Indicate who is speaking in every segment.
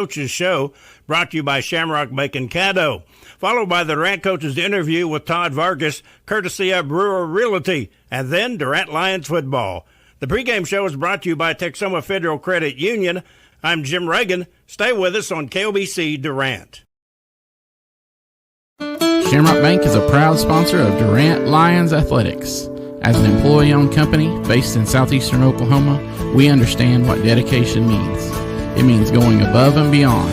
Speaker 1: Coaches Show, brought to you by Shamrock Bacon Caddo, followed by the Durant Coaches interview with Todd Vargas, courtesy of Brewer Realty, and then Durant Lions football. The pregame show is brought to you by Texoma Federal Credit Union. I'm Jim Reagan. Stay with us on KOBC Durant.
Speaker 2: Shamrock Bank is a proud sponsor of Durant Lions Athletics. As an employee-owned company based in southeastern Oklahoma, we understand what dedication means. It means going above and beyond.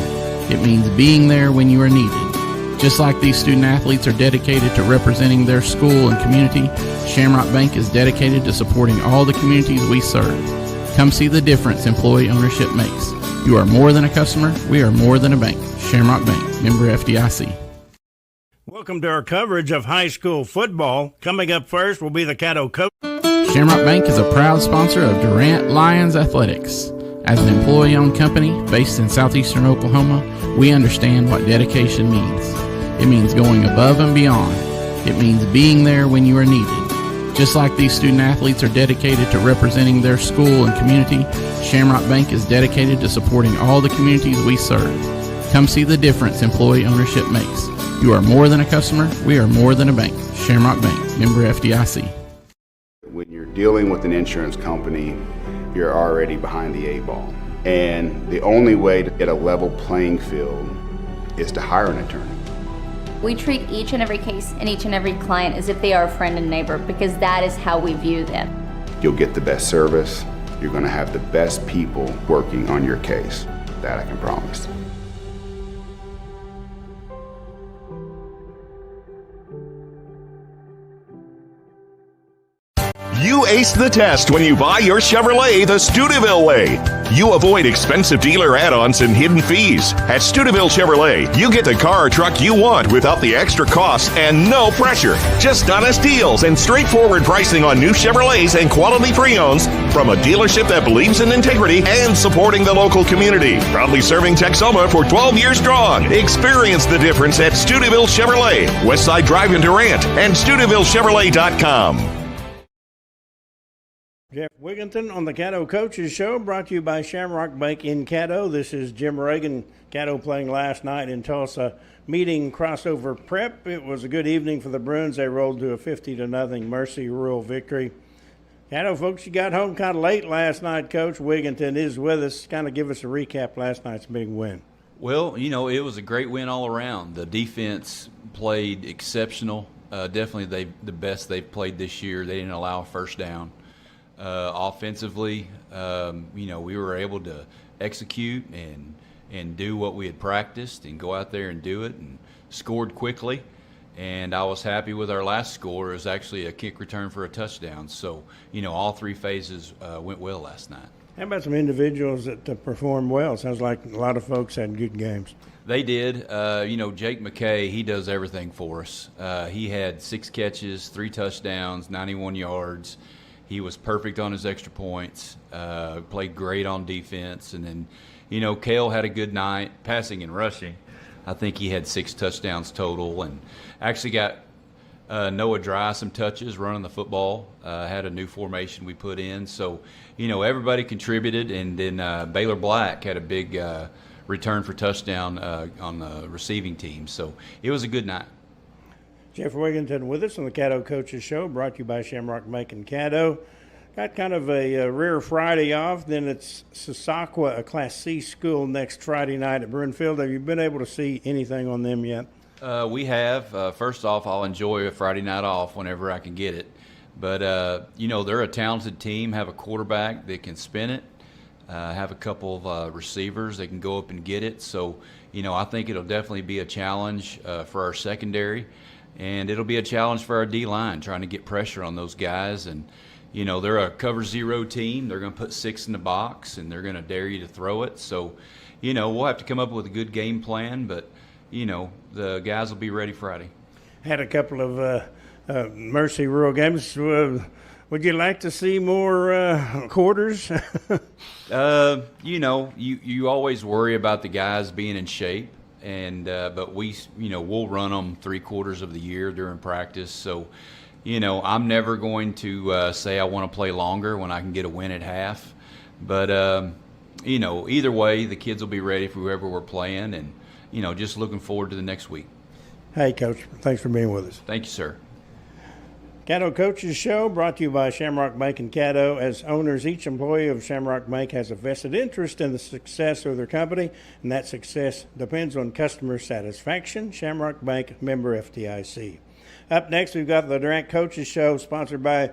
Speaker 2: It means being there when you are needed. Just like these student athletes are dedicated to representing their school and community, Shamrock Bank is dedicated to supporting all the communities we serve. Come see the difference employee ownership makes. You are more than a customer. We are more than a bank. Shamrock Bank, member FDIC.
Speaker 1: Welcome to our coverage of high school football. Coming up first will be the Caddo Coach.
Speaker 2: Shamrock Bank is a proud sponsor of Durant Lions Athletics. As an employee-owned company based in southeastern Oklahoma, we understand what dedication means. It means going above and beyond. It means being there when you are needed. Just like these student athletes are dedicated to representing their school and community, Shamrock Bank is dedicated to supporting all the communities we serve. Come see the difference employee ownership makes. You are more than a customer. We are more than a bank. Shamrock Bank, member FDIC.
Speaker 3: When you're dealing with an insurance company, you're already behind the eight ball. And the only way to get a level playing field is to hire an attorney.
Speaker 4: We treat each and every case and each and every client as if they are a friend and neighbor, because that is how we view them.
Speaker 3: You'll get the best service. You're going to have the best people working on your case. That I can promise.
Speaker 5: You ace the test when you buy your Chevrolet the Steubenville way. You avoid expensive dealer add-ons and hidden fees. At Steubenville Chevrolet, you get the car or truck you want without the extra costs and no pressure. Just honest deals and straightforward pricing on new Chevrolets and quality pre-owns from a dealership that believes in integrity and supporting the local community. Proudly serving Texoma for 12 years strong. Experience the difference at Steubenville Chevrolet, Westside Drive in Durant, and SteubenvilleChevrolet.com.
Speaker 1: Jeff Wigginton on the Caddo Coaches Show, brought to you by Shamrock Bank in Caddo. This is Jim Reagan. Caddo playing last night in Tulsa, meeting crossover prep. It was a good evening for the Bruins. They rolled to a 50-0 Mercy rural victory. Caddo folks, you got home kind of late last night. Coach Wigginton is with us. Kind of give us a recap last night's big win.
Speaker 6: Well, you know, it was a great win all around. The defense played exceptional. Definitely the best they've played this year. They didn't allow a first down. Offensively, you know, we were able to execute and do what we had practiced and go out there and do it, and scored quickly. And I was happy with our last score. It was actually a kick return for a touchdown. So, you know, all three phases went well last night. How
Speaker 1: about some individuals that performed well? Sounds like a lot of folks had good games.
Speaker 6: They did. You know, Jake McKay, he does everything for us. He had 6 catches, 3 touchdowns, 91 yards. He was perfect on his extra points, played great on defense. And then, you know, Cale had a good night, passing and rushing. I think he had 6 touchdowns total, and actually got Noah Dry some touches running the football, had a new formation we put in. So, you know, everybody contributed. And then Baylor Black had a big return for touchdown on the receiving team. So it was a good night.
Speaker 1: Jeff Wigginton with us on the Caddo Coaches Show, brought to you by Shamrock Bank and Caddo. Got kind of a rare Friday off. Then it's Sasakwa, a Class C school, next Friday night at Brunfield. Have you been able to see anything on them yet?
Speaker 6: We have. First off, I'll enjoy a Friday night off whenever I can get it. But, you know, they're a talented team, have a quarterback that can spin it, have a couple of receivers that can go up and get it. So, you know, I think it'll definitely be a challenge for our secondary. And it'll be a challenge for our D-line, trying to get pressure on those guys. And, you know, they're a cover 0 team. They're going to put 6 in the box, and they're going to dare you to throw it. So, you know, we'll have to come up with a good game plan. But, you know, the guys will be ready Friday.
Speaker 1: Had a couple of Mercy rural games. Would you like to see more quarters?
Speaker 6: You know, you always worry about the guys being in shape. And but we, you know, we'll run them 3/4 of the year during practice. So, you know, I'm never going to say I want to play longer when I can get a win at half. But either way, the kids will be ready for whoever we're playing, and just looking forward to the next week.
Speaker 1: Hey, Coach, thanks for being with us.
Speaker 6: Thank you, sir.
Speaker 1: Caddo Coaches Show brought to you by Shamrock Bank and Caddo. As owners, each employee of Shamrock Bank has a vested interest in the success of their company, and that success depends on customer satisfaction. Shamrock Bank, member FDIC. Up next, we've got the Durant Coaches Show, sponsored by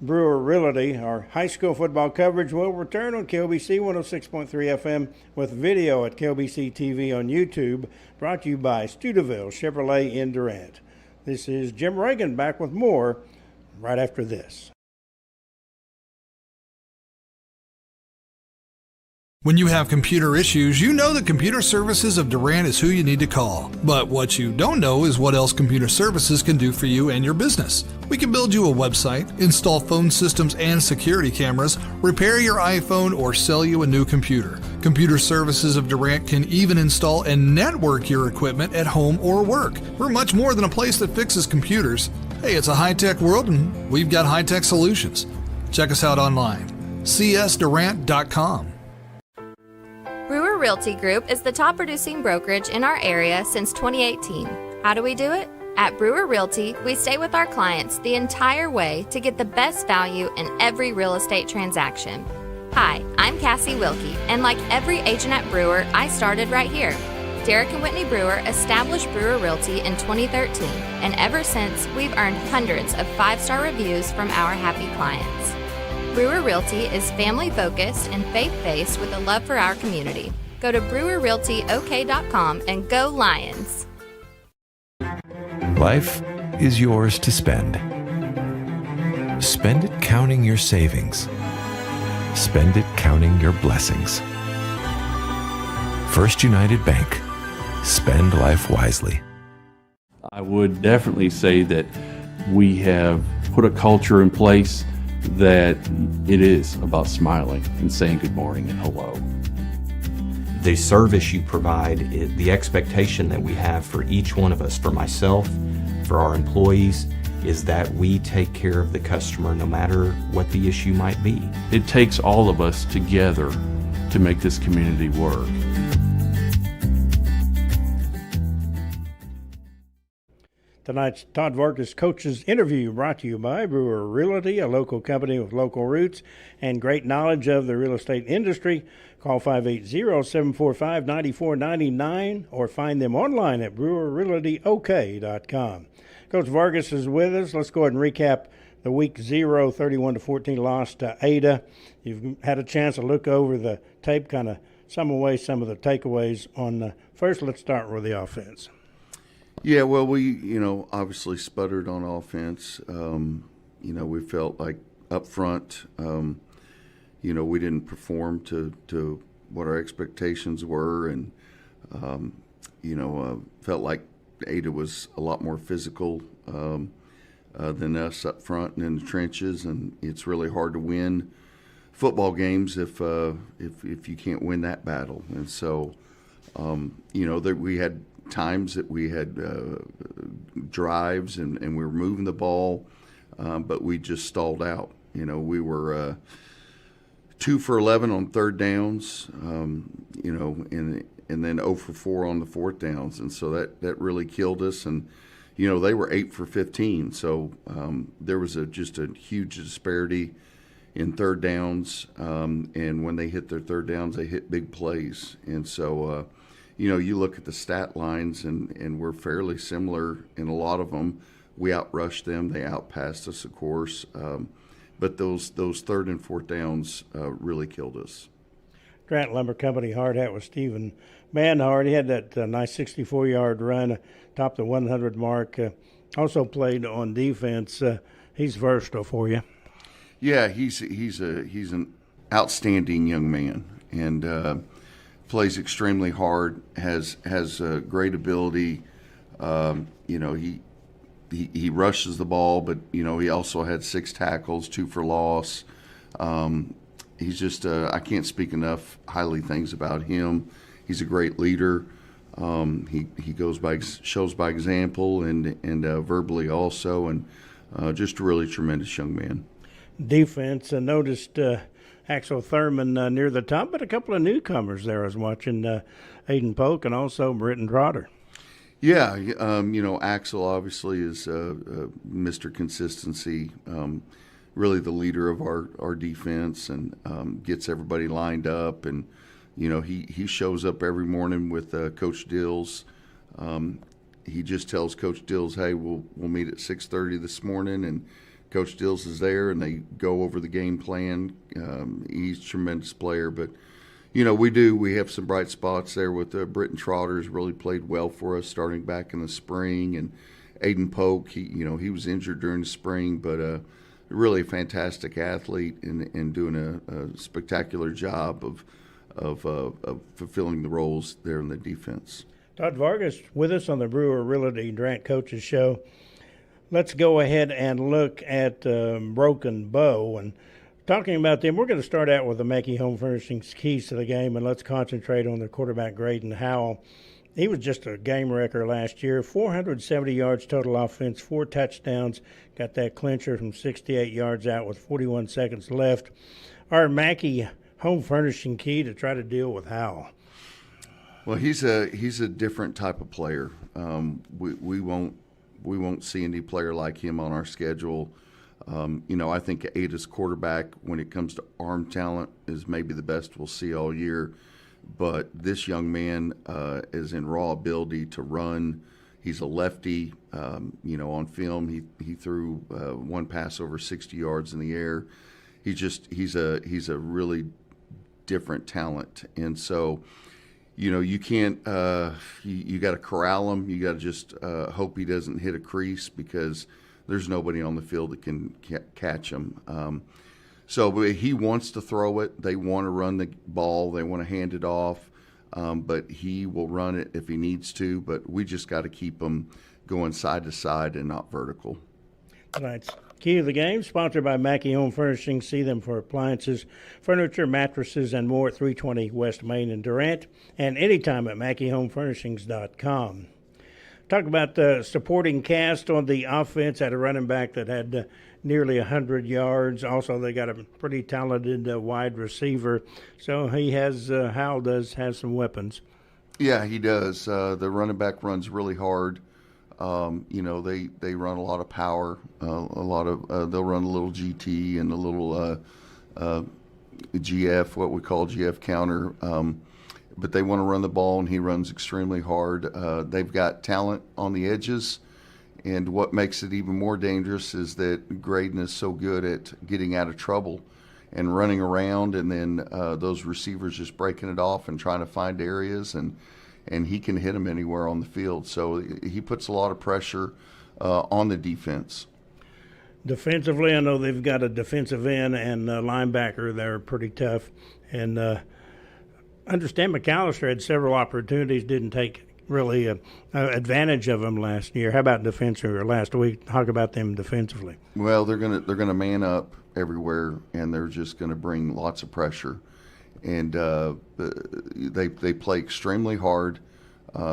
Speaker 1: Brewer Realty. Our high school football coverage will return on KLBC 106.3 FM with video at KLBC TV on YouTube, brought to you by Studeville Chevrolet in Durant. This is Jim Reagan back with more right after this.
Speaker 7: When you have computer issues, you know that Computer Services of Durant is who you need to call. But what you don't know is what else Computer Services can do for you and your business. We can build you a website, install phone systems and security cameras, repair your iPhone, or sell you a new computer. Computer Services of Durant can even install and network your equipment at home or work. We're much more than a place that fixes computers. Hey, it's a high-tech world, and we've got high-tech solutions. Check us out online, csdurant.com.
Speaker 8: Brewer Realty Group is the top producing brokerage in our area since 2018. How do we do it? At Brewer Realty, we stay with our clients the entire way to get the best value in every real estate transaction. Hi, I'm Cassie Wilkie, and like every agent at Brewer, I started right here. Derek and Whitney Brewer established Brewer Realty in 2013, and ever since, we've earned hundreds of 5-star reviews from our happy clients. Brewer Realty is family-focused and faith-based with a love for our community. Go to brewerrealtyok.com and go Lions!
Speaker 9: Life is yours to spend. Spend it counting your savings. Spend it counting your blessings. First United Bank. Spend life wisely.
Speaker 10: I would definitely say that we have put a culture in place that it is about smiling and saying good morning and hello.
Speaker 11: The service you provide, the expectation that we have for each one of us, for myself, for our employees, is that we take care of the customer no matter what the issue might be.
Speaker 10: It takes all of us together to make this community work.
Speaker 1: Tonight's Todd Vargas Coaches Interview brought to you by Brewer Realty, a local company with local roots and great knowledge of the real estate industry. Call 580-745-9499 or find them online at brewerrealtyok.com. Coach Vargas is with us. Let's go ahead and recap the week 0, 31-14 loss to Ada. You've had a chance to look over the tape, kind of sum away some of the takeaways on first, let's start with the offense.
Speaker 12: Yeah, well, we, obviously sputtered on offense. We felt like up front, we didn't perform to what our expectations were, and, felt like Ada was a lot more physical than us up front and in the trenches, and it's really hard to win football games if you can't win that battle. And so, that we had times that we had drives and we were moving the ball, but we just stalled out. We were 2 for 11 on third downs, and then 0 for 4 on the fourth downs, and so that really killed us. And they were 8 for 15, so there was just a huge disparity in third downs, and when they hit their third downs, they hit big plays. And so you look at the stat lines, and we're fairly similar in a lot of them. We outrushed them. They outpassed us, of course. But those third and fourth downs really killed us.
Speaker 1: Grant Lumber Company hard hat with Stephen Manhard. He had that nice 64-yard run, topped the 100 mark. Also played on defense. He's versatile for you.
Speaker 12: Yeah, he's an outstanding young man, and plays extremely hard, has great ability. He rushes the ball, but he also had 6 tackles, 2 for loss. He's just I can't speak enough highly things about him. He's a great leader. He shows by example and verbally also, and just a really tremendous young man.
Speaker 1: Defense, noticed Axel Thurman near the top, but a couple of newcomers there I was watching, Aiden Polk and also Britton Trotter.
Speaker 12: Yeah, Axel obviously is Mr. Consistency, really the leader of our defense, and gets everybody lined up. And, he shows up every morning with Coach Dills. He just tells Coach Dills, hey, we'll meet at 6:30 this morning, and Coach Dills is there, and they go over the game plan. He's a tremendous player, but we have some bright spots there with Britton Trotter's really played well for us starting back in the spring, and Aiden Polk, he was injured during the spring, but really a fantastic athlete and doing a spectacular job of fulfilling the roles there in the defense.
Speaker 1: Todd Vargas with us on the Brewer Realty Durant Coaches Show. Let's go ahead and look at Broken Bow. And talking about them, we're going to start out with the Mackey Home Furnishings keys to the game, and let's concentrate on their quarterback, Graydon Howell. He was just a game wrecker last year. 470 yards total offense, 4 touchdowns. Got that clincher from 68 yards out with 41 seconds left. Our Mackey Home Furnishing key to try to deal with Howell.
Speaker 12: Well, he's a different type of player. We won't see any player like him on our schedule. I think Ada's quarterback, when it comes to arm talent, is maybe the best we'll see all year. But this young man is in raw ability to run. He's a lefty. On film, he threw one pass over 60 yards in the air. He's a really different talent, and so you can't you got to corral him. You got to just hope he doesn't hit a crease, because there's nobody on the field that can catch him. But he wants to throw it. They want to run the ball. They want to hand it off. But he will run it if he needs to. But we just got to keep him going side to side and not vertical.
Speaker 1: Tonight's key of the game, sponsored by Mackey Home Furnishings. See them for appliances, furniture, mattresses, and more at 320 West Main in Durant, and anytime at MackeyHomeFurnishings.com. Talk about the supporting cast on the offense. Had a running back that had nearly 100 yards. Also, they got a pretty talented wide receiver. So Howell does have some weapons.
Speaker 12: Yeah, he does. The running back runs really hard. They run a lot of power. They'll run a little GT and a little GF, what we call GF counter. But they want to run the ball, and he runs extremely hard. They've got talent on the edges, and what makes it even more dangerous is that Graydon is so good at getting out of trouble and running around, and then those receivers just breaking it off and trying to find areas, and he can hit them anywhere on the field. So he puts a lot of pressure on the defense.
Speaker 1: Defensively, I know they've got a defensive end and a linebacker. They're pretty tough, and I understand McAllister had several opportunities, didn't take really advantage of them last year. How about defensively, or last week? Talk about them defensively.
Speaker 12: Well, they're gonna man up everywhere, and they're just gonna bring lots of pressure, and they play extremely hard.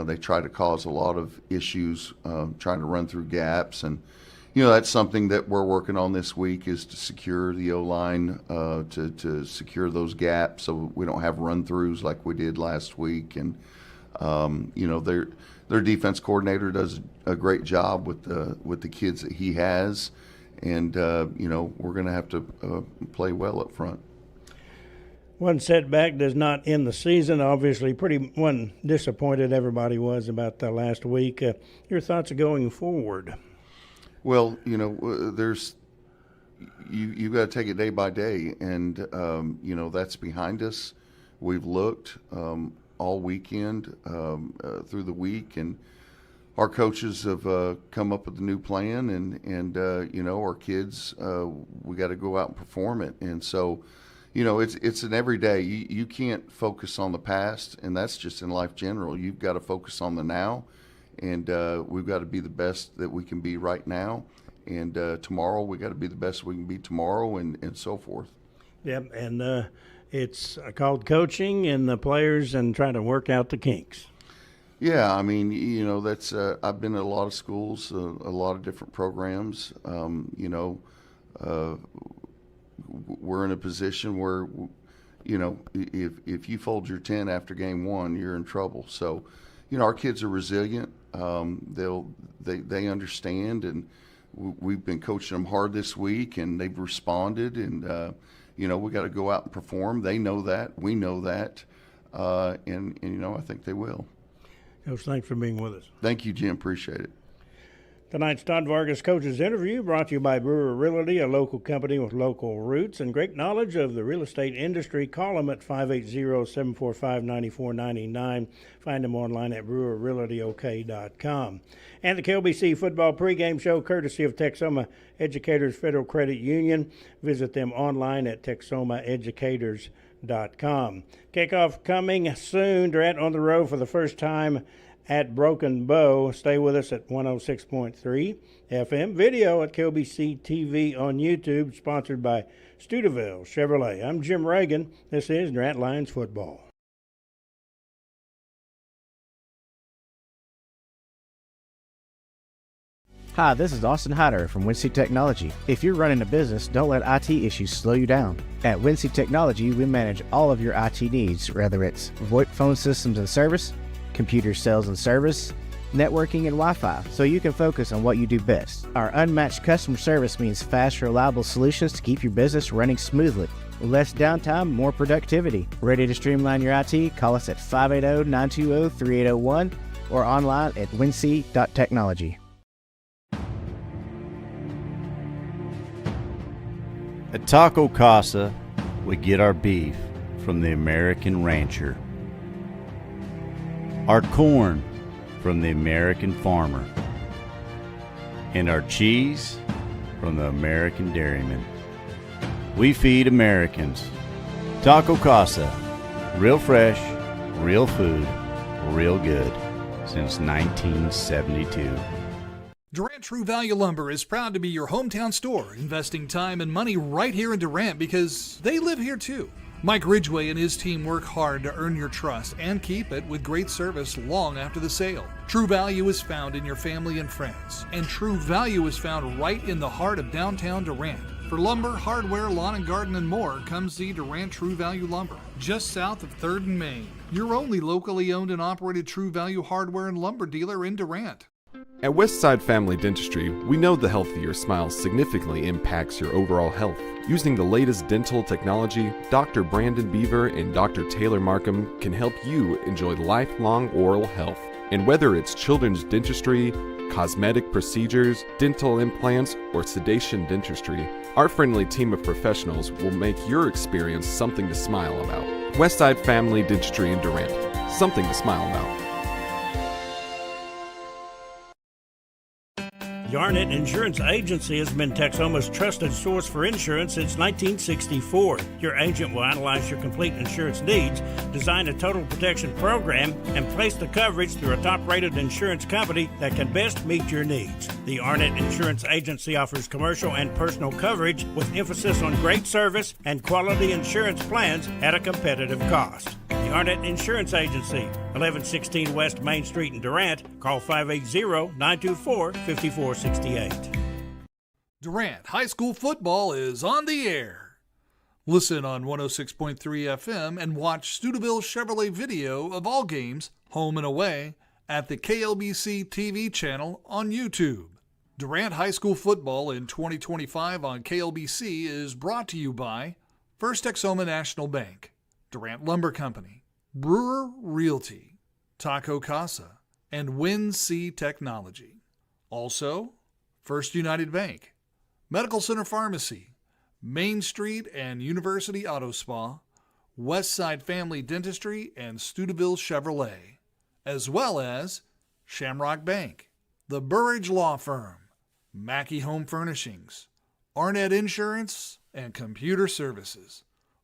Speaker 12: They try to cause a lot of issues, trying to run through gaps, and that's something that we're working on this week, is to secure the O-line, to secure those gaps so we don't have run-throughs like we did last week. And, their defense coordinator does a great job with the kids that he has. And, we're going to have to play well up front.
Speaker 1: One setback does not end the season. Obviously, one disappointed everybody was about the last week. Your thoughts going forward?
Speaker 12: Well, there's you've got to take it day by day, and that's behind us. We've looked all weekend through the week, and our coaches have come up with a new plan, and our kids, we got to go out and perform it, and so. It's an everyday. You can't focus on the past, and that's just in life general. You've got to focus on the now, and we've got to be the best that we can be right now. And tomorrow, we got to be the best we can be tomorrow, and so forth.
Speaker 1: Yep, and it's called coaching and the players and trying to work out the kinks.
Speaker 12: Yeah, I mean, that's I've been at a lot of schools, a lot of different programs. we're in a position where, if you fold your tent after game one, you're in trouble. So, our kids are resilient. They understand, and we've been coaching them hard this week, and they've responded. And we got to go out and perform. They know that. We know that, and I think they will.
Speaker 1: Coach, thanks for being with us.
Speaker 12: Thank you, Jim. Appreciate it.
Speaker 1: Tonight's Todd Vargas Coach's Interview brought to you by Brewer Realty, a local company with local roots and great knowledge of the real estate industry. Call them at 580-745-9499. Find them online at brewerrealtyok.com. And the KLBC Football Pregame Show, courtesy of Texoma Educators Federal Credit Union. Visit them online at texomaeducators.com. Kickoff coming soon. Durant on the road for the first time at Broken Bow. Stay with us at 106.3 FM. Video at KLBC TV on YouTube, sponsored by Steubenville Chevrolet. I'm Jim Reagan. This is Durant Lions Football.
Speaker 13: Hi, this is Austin Hyder from Wincy Technology. If you're running a business, don't let IT issues slow you down. At Wincy Technology, we manage all of your IT needs, whether it's VoIP phone systems and service, computer sales and service, networking, and Wi-Fi, so you can focus on what you do best. Our unmatched customer service means fast, reliable solutions to keep your business running smoothly. Less downtime, more productivity. Ready to streamline your IT? Call us at 580-920-3801 or online at wincy.technology.
Speaker 14: At Taco Casa, we get our beef from the American rancher, our corn from the American farmer, and our cheese from the American dairyman. We feed Americans. Taco Casa, real fresh, real food, real good, since 1972.
Speaker 7: Durant True Value Lumber is proud to be your hometown store, investing time and money right here in Durant because they live here too. Mike Ridgway and his team work hard to earn your trust and keep it with great service long after the sale. True value is found in your family and friends, and true value is found right in the heart of downtown Durant. For lumber, hardware, lawn and garden, and more, come see Durant True Value Lumber, just south of 3rd and Main. Your only locally owned and operated True Value hardware and lumber dealer in Durant.
Speaker 9: At Westside Family Dentistry, we know the health of your smile significantly impacts your overall health. Using the latest dental technology, Dr. Brandon Beaver and Dr. Taylor Markham can help you enjoy lifelong oral health. And whether it's children's dentistry, cosmetic procedures, dental implants, or sedation dentistry, our friendly team of professionals will make your experience something to smile about. Westside Family Dentistry in Durant, something to smile about.
Speaker 1: Yarnett Insurance Agency has been Texoma's trusted source for insurance since 1964. Your agent will analyze your complete insurance needs, design a total protection program, and place the coverage through a top-rated insurance company that can best meet your needs. The Yarnett Insurance Agency offers commercial and personal coverage with emphasis on great service and quality insurance plans at a competitive cost. The Yarnett Insurance Agency, 1116 West Main Street in Durant. Call 580-924-5468.
Speaker 7: Durant High School football is on the air. Listen on 106.3 FM and watch Steubenville Chevrolet video of all games, home and away, at the KLBC TV channel on YouTube. Durant High School football in 2025 on KLBC is brought to you by First Texoma National Bank, Durant Lumber Company, Brewer Realty, Taco Casa, and Wincy Technology. Also, First United Bank, Medical Center Pharmacy, Main Street and University Auto Spa, Westside Family Dentistry, and Steubenville Chevrolet, as well as Shamrock Bank, the Burridge Law Firm, Mackey Home Furnishings, Arnett Insurance, and Computer Services.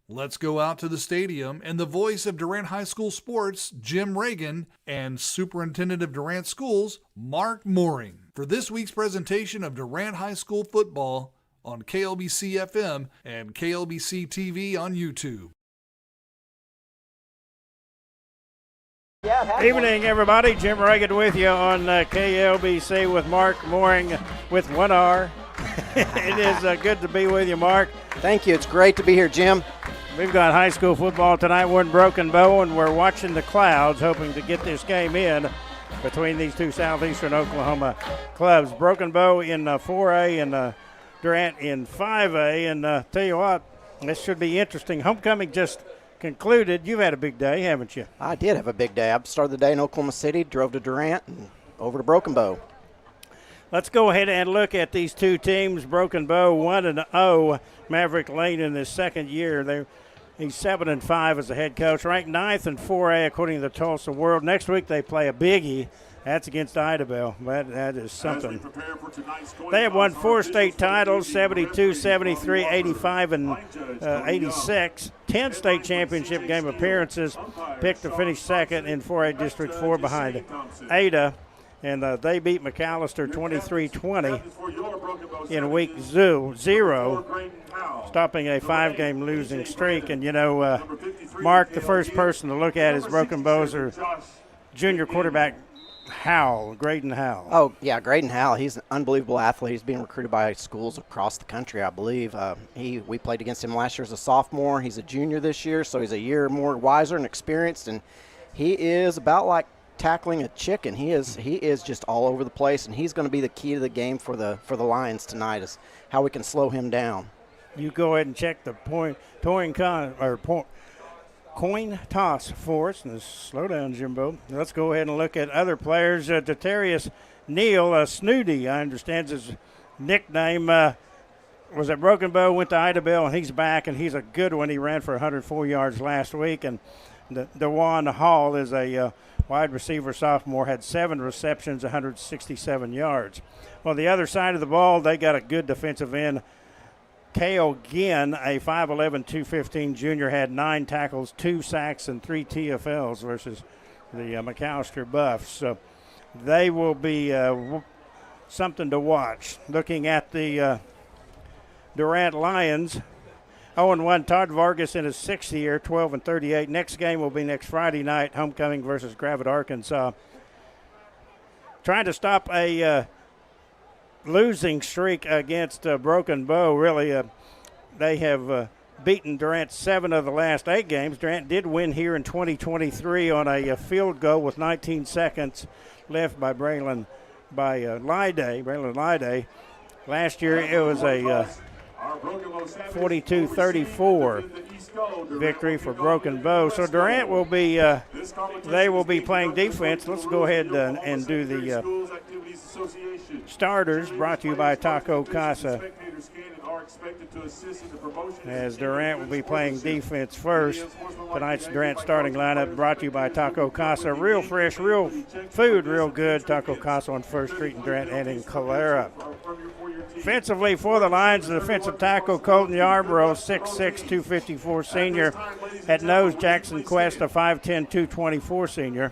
Speaker 7: Let's go out to the stadium and the voice of Durant High School sports, Jim Reagan, and Superintendent of Durant Schools, Mark Mooring, for this week's presentation of Durant High School football on KLBC FM and KLBC TV on YouTube.
Speaker 1: Evening, everybody. Jim Reagan with you on KLBC with Mark Mooring with 1R. It is good to be with you, Mark.
Speaker 15: Thank you. It's great to be here, Jim.
Speaker 1: We've got high school football tonight. We're in Broken Bow, and we're watching the clouds, hoping to get this game in between these two southeastern Oklahoma clubs. Broken Bow in 4A and Durant in 5A. And tell you what, this should be interesting. Homecoming just concluded. You've had a big day, haven't you?
Speaker 15: I did have a big day. I started the day in Oklahoma City, drove to Durant, and over to Broken Bow.
Speaker 1: Let's go ahead and look at these two teams. Broken Bow 1-0. Maverick Lane in his second year. He's 7-5 as a head coach, ranked 9th in 4A according to the Tulsa World. Next week they play a biggie. That's against Idabel. That is something. They have won 4 state titles, 72, 73, 85, and 86. 10 state championship game appearances. Picked to finish second in 4A District 4 behind Ada. And they beat McAllister 23-20 in week 0, stopping a 5-game losing streak. And, Mark, the first person to look at is Broken Bow's junior quarterback Graydon Howell.
Speaker 15: Oh, yeah, Graydon Howell. He's an unbelievable athlete. He's being recruited by schools across the country, I believe. We played against him last year as a sophomore. He's a junior this year, so he's a year more wiser and experienced. And he is about like tackling a chicken. He is just all over the place, and he's going to be the key to the game for the Lions tonight, is how we can slow him down.
Speaker 1: You go ahead and check the coin toss for us. And slow down, Jimbo. Let's go ahead and look at other players. Detarius Neal, Snooty, I understand his nickname, was at Broken Bow, went to Idabel, and he's back, and he's a good one. He ran for 104 yards last week. And DeJuan Hall is a wide receiver sophomore, had 7 receptions, 167 yards. Well, the other side of the ball, they got a good defensive end. Cale Ginn, a 5'11", 215 junior, had 9 tackles, 2 sacks, and 3 TFLs versus the McAllister Buffs. So they will be something to watch. Looking at the Durant Lions, 0-1, Todd Vargas in his 6th year, 12-38. Next game will be next Friday night, homecoming versus Gravette, Arkansas. Trying to stop a losing streak against Broken Bow. Really, they have beaten Durant 7 of the last 8 games. Durant did win here in 2023 on a field goal with 19 seconds left by Braylon Lyday. Last year it was a 42-34 victory for Broken Bow. So Durant will be they will be playing defense. Let's go ahead and do the starters, brought to you by Taco Casa, as Durant will be playing defense first. Tonight's Durant starting lineup brought to you by Taco Casa. Real fresh, real food, real good. Taco Casa on 1st Street in Durant and in Calera. Defensively for the Lions, the defensive tackle Colton Yarborough, 6'6", 254 senior. At nose, Jackson Quest, a 5'10", 224 senior.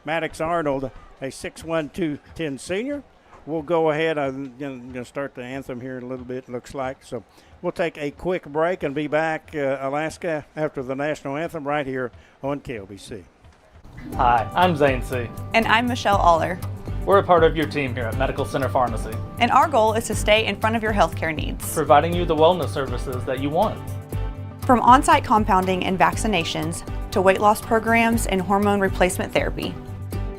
Speaker 1: Maddox Arnold, a 6'1", 210 senior. We'll go ahead. I'm going to start the anthem here in a little bit, looks like. So we'll take a quick break and be back, Alaska, after the national anthem right here on KLBC.
Speaker 16: Hi, I'm Zane C.
Speaker 17: And I'm Michelle Aller.
Speaker 16: We're a part of your team here at Medical Center Pharmacy.
Speaker 17: And our goal is to stay in front of your healthcare needs,
Speaker 16: providing you the wellness services that you want.
Speaker 17: From on-site compounding and vaccinations to weight loss programs and hormone replacement therapy.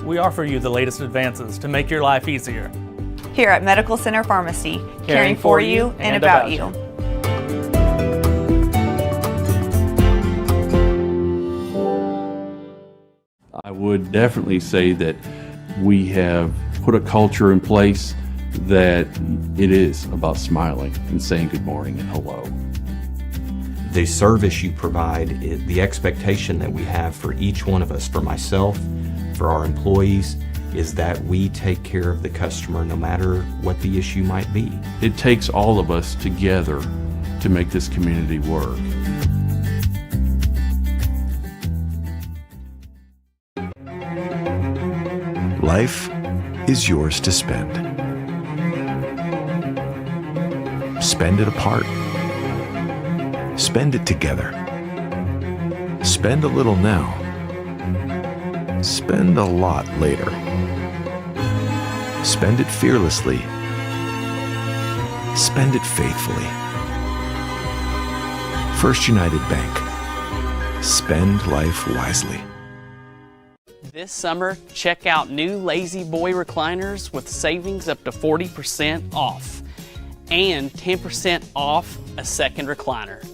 Speaker 16: We offer you the latest advances to make your life easier.
Speaker 17: Here at Medical Center Pharmacy, caring for you and about you.
Speaker 10: I would definitely say that we have put a culture in place that it is about smiling and saying good morning and hello.
Speaker 11: The service you provide, the expectation that we have for each one of us, for myself, for our employees, is that we take care of the customer no matter what the issue might be.
Speaker 10: It takes all of us together to make this community work.
Speaker 18: Life is yours to spend. Spend it apart. Spend it together. Spend a little now. Spend a lot later. Spend it fearlessly. spend it faithfully. First United Bank. Spend life wisely.
Speaker 19: This summer, check out new Lazy Boy recliners with savings up to 40% off and 10% off a second recliner.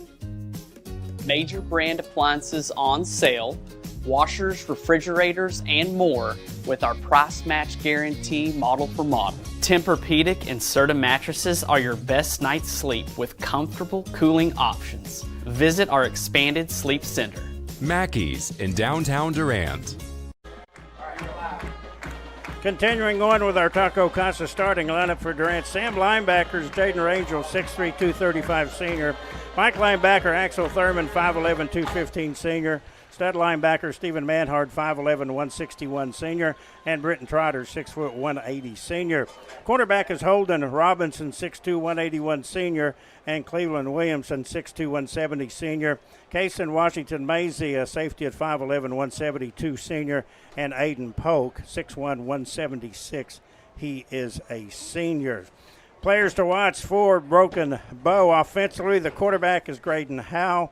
Speaker 19: Major brand appliances on sale, washers, refrigerators, and more with our price match guarantee model for model. Tempur-Pedic and Serta mattresses are your best night's sleep with comfortable cooling options. Visit our expanded sleep center.
Speaker 20: Mackey's in downtown Durant.
Speaker 1: Continuing on with our Taco Casa starting lineup for Durant. Sam linebackers, Jaden Rangel, 6'3", 235 senior. Mike linebacker, Axel Thurman, 5'11", 215 senior. Stud linebacker, Stephen Manhard, 5'11", 161 senior. And Britton Trotter, 6', 180 senior. Quarterback is Holden Robinson, 6'2", 181 senior. And Cleveland Williamson, 6'2", 170 senior. Kason Washington Maisie, a safety at 5'11", 172 senior. And Aiden Polk, 6'1", 176. He is a senior. Players to watch for Broken Bow. Offensively, the quarterback is Graydon Howe.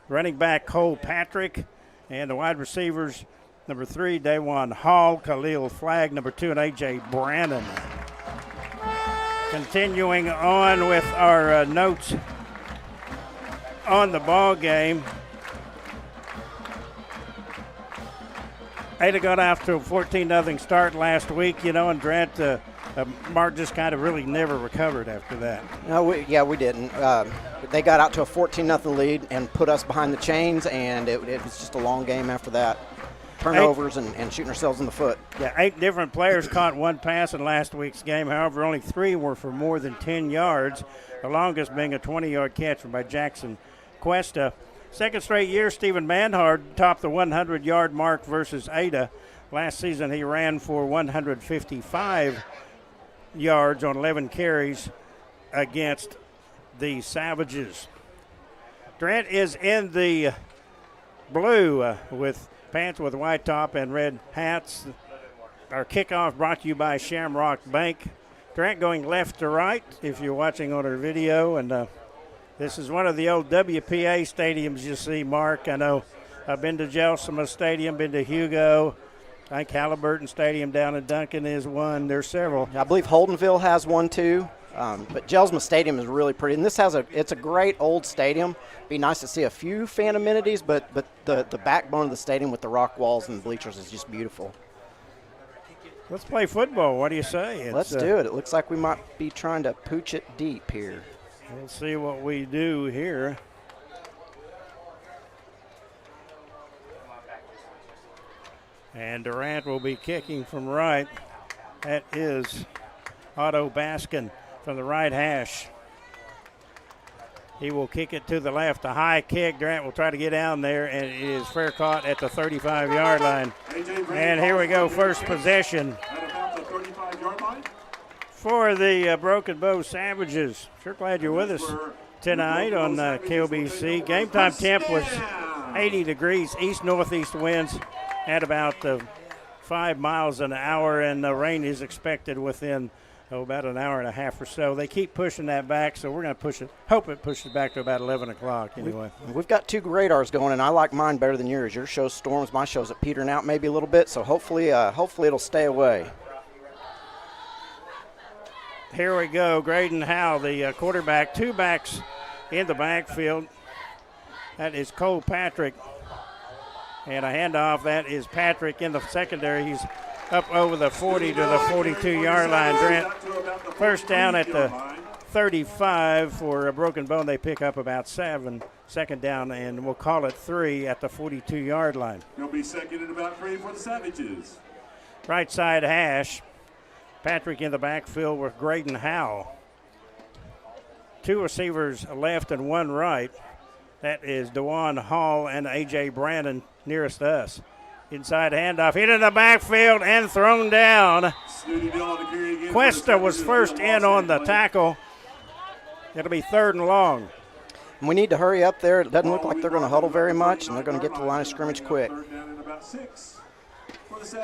Speaker 1: Running back Cole Patrick. And the wide receivers, number 3, Dawan Hall, Khalil Flagg, number 2, and A.J. Brannon. Continuing on with our notes on the ball game. Ada got off to a 14-0 start last week, and Durant, Mark just kind of really never recovered after that.
Speaker 15: No, we didn't. They got out to a 14-0 lead and put us behind the chains, and it was just a long game after that. Turnovers and shooting ourselves in the foot.
Speaker 1: Yeah, 8 different players caught one pass in last week's game. However, only 3 were for more than 10 yards, the longest being a 20-yard catch by Jackson Cuesta. Second straight year, Stephen Manhard topped the 100-yard mark versus Ada. Last season, he ran for 155 yards on 11 carries against the Savages. Durant is in the blue with pants with white top and red hats. Our kickoff brought to you by Shamrock Bank. Durant going left to right if you're watching on our video, and this is one of the old WPA stadiums you see, Mark. I know I've been to Gelsoma Stadium, been to Hugo. I think Halliburton Stadium down in Duncan is one. There's several.
Speaker 15: I believe Holdenville has one too. But Gelsoma Stadium is really pretty, and this it's a great old stadium. Be nice to see a few fan amenities, but the backbone of the stadium with the rock walls and the bleachers is just beautiful.
Speaker 1: Let's play football. What do you say?
Speaker 15: Let's do it. It looks like we might be trying to pooch it deep here.
Speaker 1: We'll see what we do here. And Durant will be kicking from right. That is Otto Baskin from the right hash. He will kick it to the left. A high kick. Durant will try to get down there, and it is fair caught at the 35-yard line. And here we go, first possession for the Broken Bow Savages. Sure glad you're with us tonight on KOBC. Game time temp was 80 degrees, east-northeast winds at about 5 miles an hour, and the rain is expected within about an hour and a half or so. They keep pushing that back, so we're going to push it. Hope it pushes back to about 11 o'clock anyway.
Speaker 15: We've got 2 radars going, and I like mine better than yours. Your shows storms, my show's at petering out maybe a little bit, so hopefully it'll stay away.
Speaker 1: Here we go. Graydon Howe, the quarterback. 2 backs in the backfield. That is Cole Patrick. And a handoff. That is Patrick in the secondary. He's up over the 40 to the 42-yard line. Durant, first down at the 35 for a Broken Bone. They pick up about 7. Second down, and we'll call it 3 at the 42-yard line.
Speaker 21: It'll be second and about 3 for the Savages.
Speaker 1: Right side hash. Patrick in the backfield with Graydon Howe. 2 receivers left and 1 right. That is DeJuan Hall and A.J. Brandon nearest us. Inside handoff, hit in the backfield and thrown down. Cuesta was first in on the tackle. It'll be 3rd and long.
Speaker 15: We need to hurry up there. It doesn't look like they're going to huddle very much, and they're going to get to the line of scrimmage quick.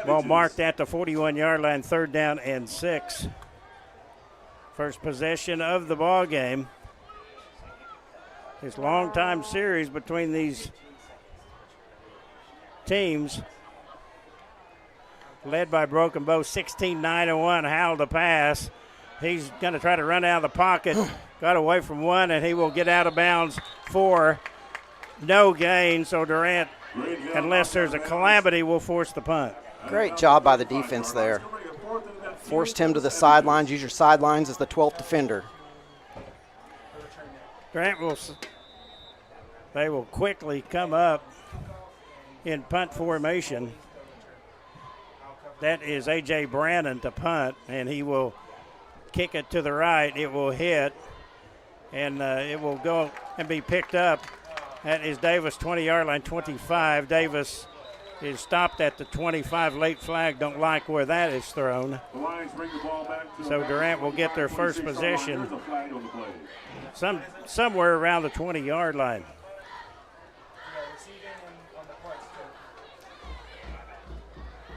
Speaker 1: Well marked at the 41-yard line, 3rd down and 6 First possession of the ball game. This long-time series between these teams, led by Broken Bow, 16-9-1. Howell to pass. He's going to try to run out of the pocket. Got away from one, and he will get out of bounds for no gain. So Durant, unless there's a calamity, will force the punt.
Speaker 15: Great job by the defense there. Forced him to the sidelines. Use your sidelines as the 12th defender.
Speaker 1: Durant they will quickly come up in punt formation. That is A.J. Brannon to punt, and he will kick it to the right. It will hit, and it will go and be picked up. That is Davis, 20-yard line, 25. Davis is stopped at the 25. Late flag. Don't like where that is thrown. So Durant will get their first possession somewhere around the 20-yard line.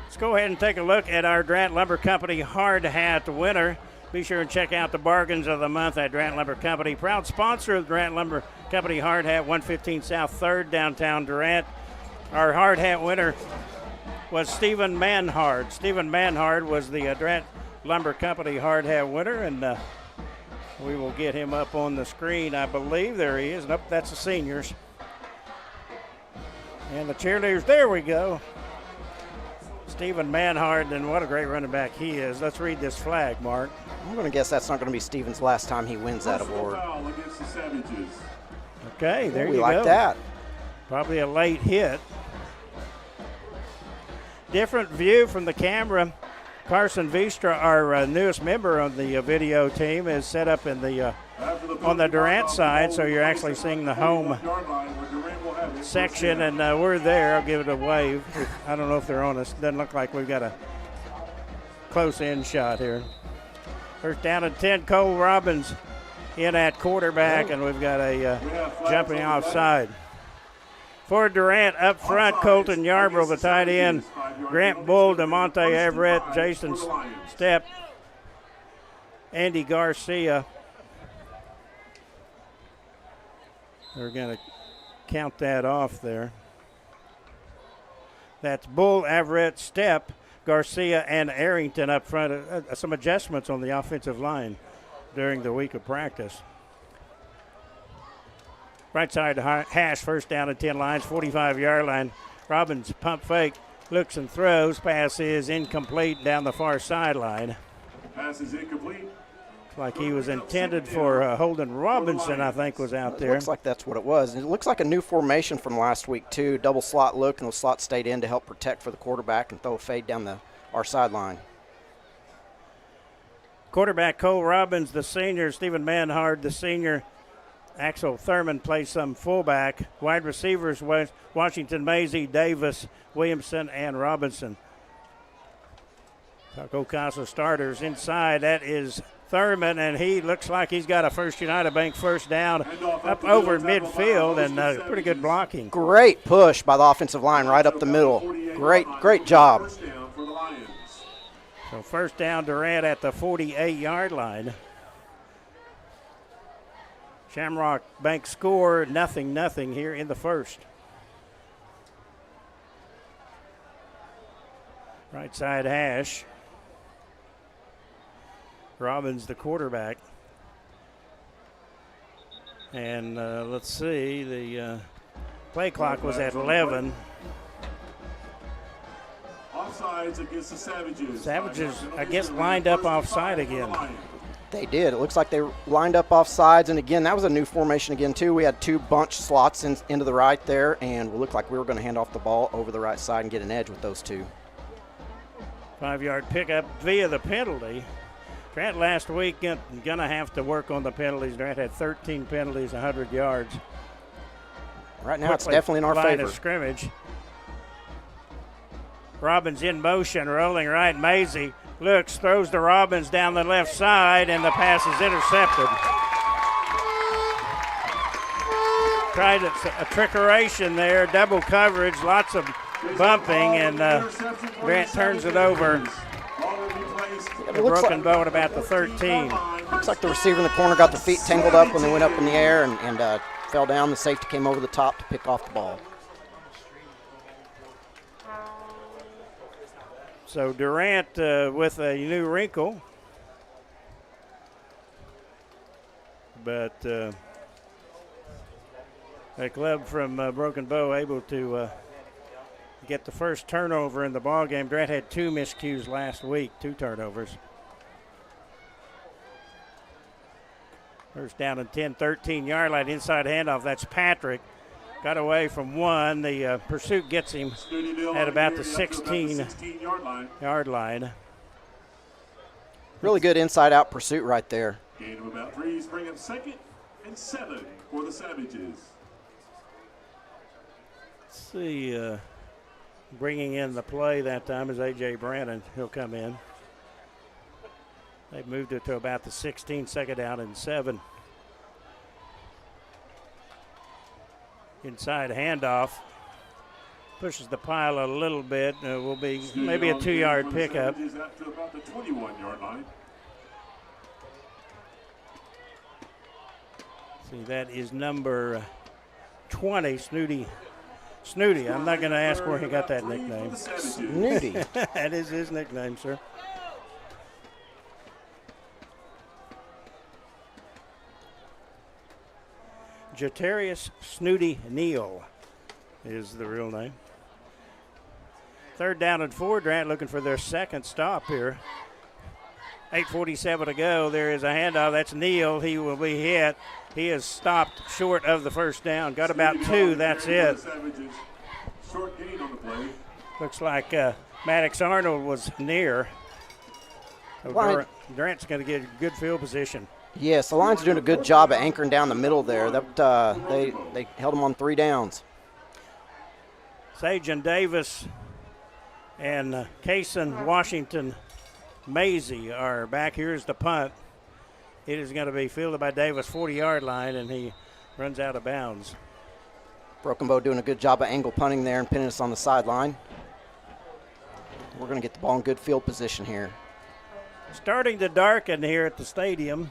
Speaker 1: Let's go ahead and take a look at our Durant Lumber Company Hard Hat winner. Be sure and check out the bargains of the month at Durant Lumber Company. Proud sponsor of Durant Lumber Company Hard Hat, 115 South 3rd, downtown Durant. Our hard hat winner was Stephen Manhard. Stephen Manhard was the Durant Lumber Company hard hat winner, and we will get him up on the screen, I believe. There he is. Nope, that's the seniors. And the cheerleaders, there we go. Stephen Manhard, and what a great running back he is. Let's read this flag, Mark.
Speaker 15: I'm going to guess that's not going to be Stephen's last time he wins that award.
Speaker 1: Okay, there you go.
Speaker 15: We like that.
Speaker 1: Probably a late hit. Different view from the camera. Carson Vistra, our newest member on the video team, is set up in the on the Durant side, so you're actually seeing the home section, and we're there. I'll give it a wave. I don't know if they're on us. Doesn't look like we've got a close-in shot here. First down and 10, Cole Robbins in at quarterback, and we've got a jumping offside. For Durant, up front, Colton Yarbrough, the tight end, Grant Bull, DeMonte Everett, Jason Stepp, Andy Garcia. They're going to count that off there. That's Bull, Everett, Stepp, Garcia, and Arrington up front. Some adjustments on the offensive line during the week of practice. Right side to Hash, first down and 10 lines, 45-yard line. Robbins pump fake, looks and throws. Pass is incomplete down the far sideline.
Speaker 21: Pass is incomplete.
Speaker 1: Like he was intended for Holden Robinson, I think, was out there.
Speaker 15: Looks like that's what it was. It looks like a new formation from last week, too. Double slot look, and the slot stayed in to help protect for the quarterback and throw a fade down our sideline.
Speaker 1: Quarterback Cole Robbins, the senior. Stephen Manhard, the senior. Axel Thurman plays some fullback. Wide receivers, Washington Maisie, Davis, Williamson, and Robinson. Taco Casa starters inside. That is Thurman, and he looks like he's got a First United Bank first down up over midfield, and pretty good blocking.
Speaker 15: Great push by the offensive line right up the middle. Great job.
Speaker 1: So first down, Durant at the 48-yard line. Shamrock Bank score, 0-0 here in the first. Right side hash. Robbins, the quarterback. And let's see, the play clock was at 11.
Speaker 21: Offsides against the Savages.
Speaker 1: Savages, I guess, lined up offside again.
Speaker 15: They did. It looks like they lined up off sides, and again, that was a new formation again, too. We had two bunch slots into the right there, and it looked like we were going to hand off the ball over the right side and get an edge with those two.
Speaker 1: 5-yard pickup via the penalty. Durant last week going to have to work on the penalties. Durant had 13 penalties, 100 yards.
Speaker 15: Right now, it's definitely in our
Speaker 1: line
Speaker 15: favor.
Speaker 1: Of scrimmage. Robbins in motion, rolling right. Maisie looks, throws to Robbins down the left side, and the pass is intercepted. Tried a trickeration there, double coverage, lots of bumping, and Durant turns it over Broken Bow at about the 13.
Speaker 15: Looks like the receiver in the corner got their feet tangled up when they went up in the air and fell down. The safety came over the top to pick off the ball.
Speaker 1: So Durant with a new wrinkle. But the club from Broken Bow able to get the first turnover in the ball game. Durant had 2 miscues last week, 2 turnovers. First down and 10, 13-yard line, inside handoff. That's Patrick. Got away from 1. The pursuit gets him at about the 16-yard line.
Speaker 15: Really good inside-out pursuit right there.
Speaker 21: Gain of about 3, bring up 2nd and 7 for the Savages.
Speaker 1: Let's see, bringing in the play that time is A.J. Brandon. He'll come in. They've moved it to about the 16, 2nd down and 7. Inside handoff. Pushes the pile a little bit. Will be maybe a 2-yard pickup.
Speaker 21: Out to about the 21-yard line.
Speaker 1: See, that is number 20, Snooty. I'm not going to ask where he got that nickname.
Speaker 15: Snooty.
Speaker 1: That is his nickname, sir. Jatarius Snooty Neal is the real name. 3rd down and 4. Durant looking for their second stop here. 8:47 to go. There is a handoff. That's Neal. He will be hit. He is stopped short of the first down. Got about 2. That's it.
Speaker 21: Short gain on the play.
Speaker 1: Looks like Maddox Arnold was near. So Durant's going to get good field position.
Speaker 15: Yes, the line's doing a good job of anchoring down the middle there. They held them on 3 downs.
Speaker 1: Sajan Davis and Kaysen Washington Maisie are back. Here's the punt. It is going to be fielded by Davis, 40-yard line, and he runs out of bounds.
Speaker 15: Broken Bow doing a good job of angle punting there and pinning us on the sideline. We're going to get the ball in good field position here.
Speaker 1: Starting to darken here at the stadium.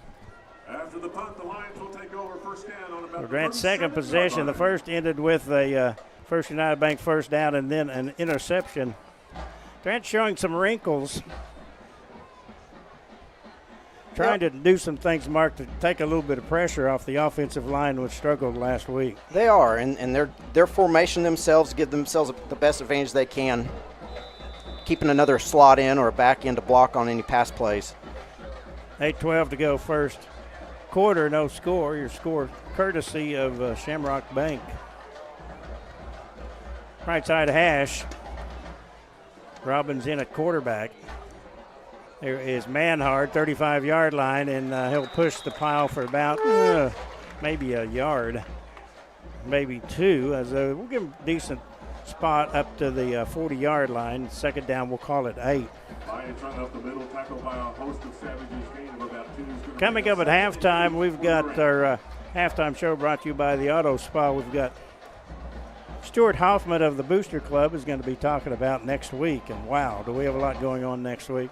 Speaker 21: After the punt, the Lions will take over first down on about
Speaker 1: Durant's second possession. The first ended with a First United Bank first down and then an interception. Durant showing some wrinkles. Trying to do some things, Mark, to take a little bit of pressure off the offensive line, which struggled last week.
Speaker 15: They are, and their formation themselves give themselves the best advantage they can, keeping another slot in or a back end to block on any pass plays.
Speaker 1: 8:12 to go first quarter, no score. Your score courtesy of Shamrock Bank. Right side hash. Robbins in at quarterback. There is Manhard, 35-yard line, and he'll push the pile for about maybe a yard, maybe 2. As we'll give him a decent spot up to the 40-yard line. Second down, we'll call it 8.
Speaker 21: Lions run up the middle, tackled by a host of Savages, gain of about 2.
Speaker 1: Coming up at halftime, we've got our halftime show brought to you by the Auto Spa. We've got Stuart Hoffman of the Booster Club is going to be talking about next week. And wow, do we have a lot going on next week.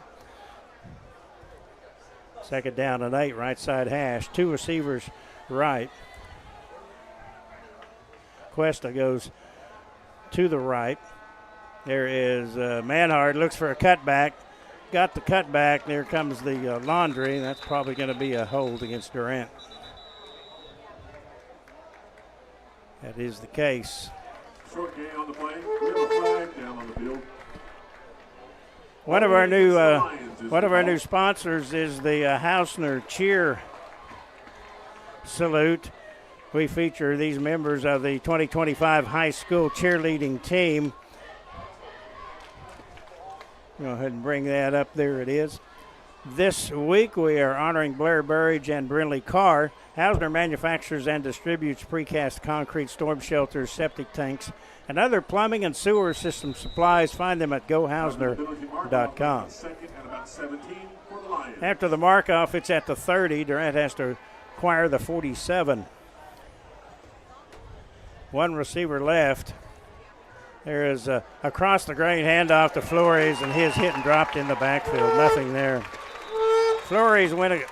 Speaker 1: Second down and 8, right side hash. 2 receivers right. Cuesta goes to the right. There is Manhard, looks for a cutback. Got the cutback. There comes the laundry. That's probably going to be a hold against Durant. That is the case.
Speaker 21: Short gain on the play. We have a flag down on the field.
Speaker 1: One of our new sponsors is the Hausner Cheer Salute. We feature these members of the 2025 high school cheerleading team. Go ahead and bring that up. There it is. This week we are honoring Blair Burridge and Brinley Carr. Hausner manufactures and distributes precast concrete storm shelters, septic tanks, and other plumbing and sewer system supplies. Find them at gohausner.com. After the mark-off, it's at the 30. Durant has to acquire the 47. One receiver left. There is a across the grain handoff to Flores, and his hit and dropped in the backfield. Nothing there. Flores went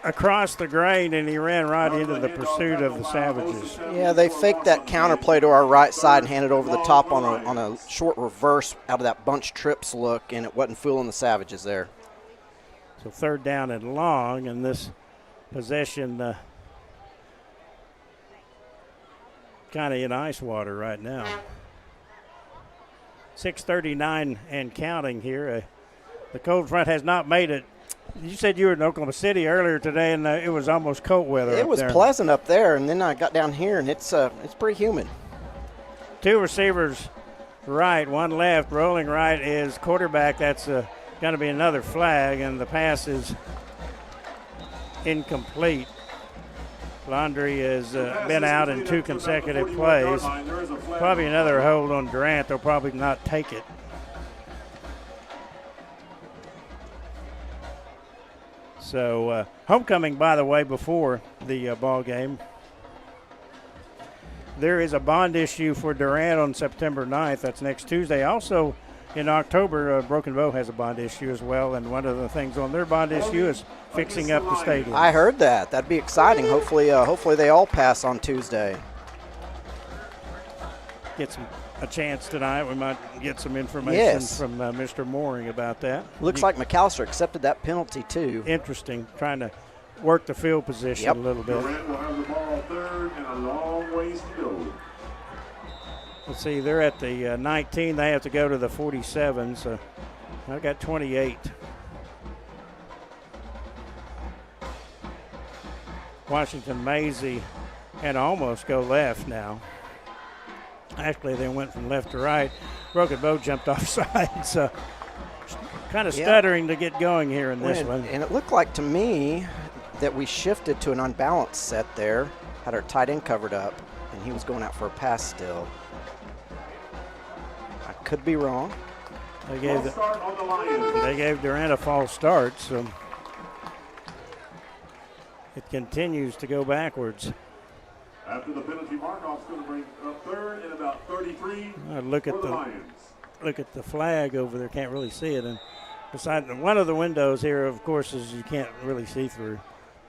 Speaker 1: across the grain, and he ran right into the pursuit of the Savages.
Speaker 15: Yeah, they faked that counter play to our right side and handed over the top on a short reverse out of that bunch trips look, and it wasn't fooling the Savages there.
Speaker 1: So 3rd down and long, and this possession kind of in ice water right now. 6:39 and counting here. The cold front has not made it. You said you were in Oklahoma City earlier today, and it was almost cold weather.
Speaker 15: It was pleasant up there, and then I got down here, and it's pretty humid.
Speaker 1: 2 receivers right, 1 left. Rolling right is quarterback. That's going to be another flag, and the pass is incomplete. Laundry has been out in 2 consecutive plays. Probably another hold on Durant. They'll probably not take it. So homecoming, by the way, before the ball game. There is a bond issue for Durant on September 9th. That's next Tuesday. Also in October, Broken Bow has a bond issue as well, and one of the things on their bond issue is fixing up the stadium.
Speaker 15: I heard that. That'd be exciting. Hopefully they all pass on Tuesday.
Speaker 1: Get a chance tonight. We might get some information from Mr. Mooring about that.
Speaker 15: Looks like McAllister accepted that penalty too.
Speaker 1: Interesting, trying to work the field position a little bit.
Speaker 21: Durant will have the ball 3rd and a long ways to go.
Speaker 1: Let's see, they're at the 19. They have to go to the 47, so I got 28. Washington Maisie and almost go left now. Actually, they went from left to right. Broken Bow jumped offside, so kind of stuttering to get going here in this one.
Speaker 15: And it looked like to me that we shifted to an unbalanced set there, had our tight end covered up, and he was going out for a pass still. I could be wrong.
Speaker 1: They gave Durant a false start, so it continues to go backwards.
Speaker 21: After the penalty, Markoff's going to bring up 3rd and about 33
Speaker 1: Look
Speaker 21: for the Lions.
Speaker 1: Look at the flag over there. Can't really see it. And beside one of the windows here, of course, is you can't really see through.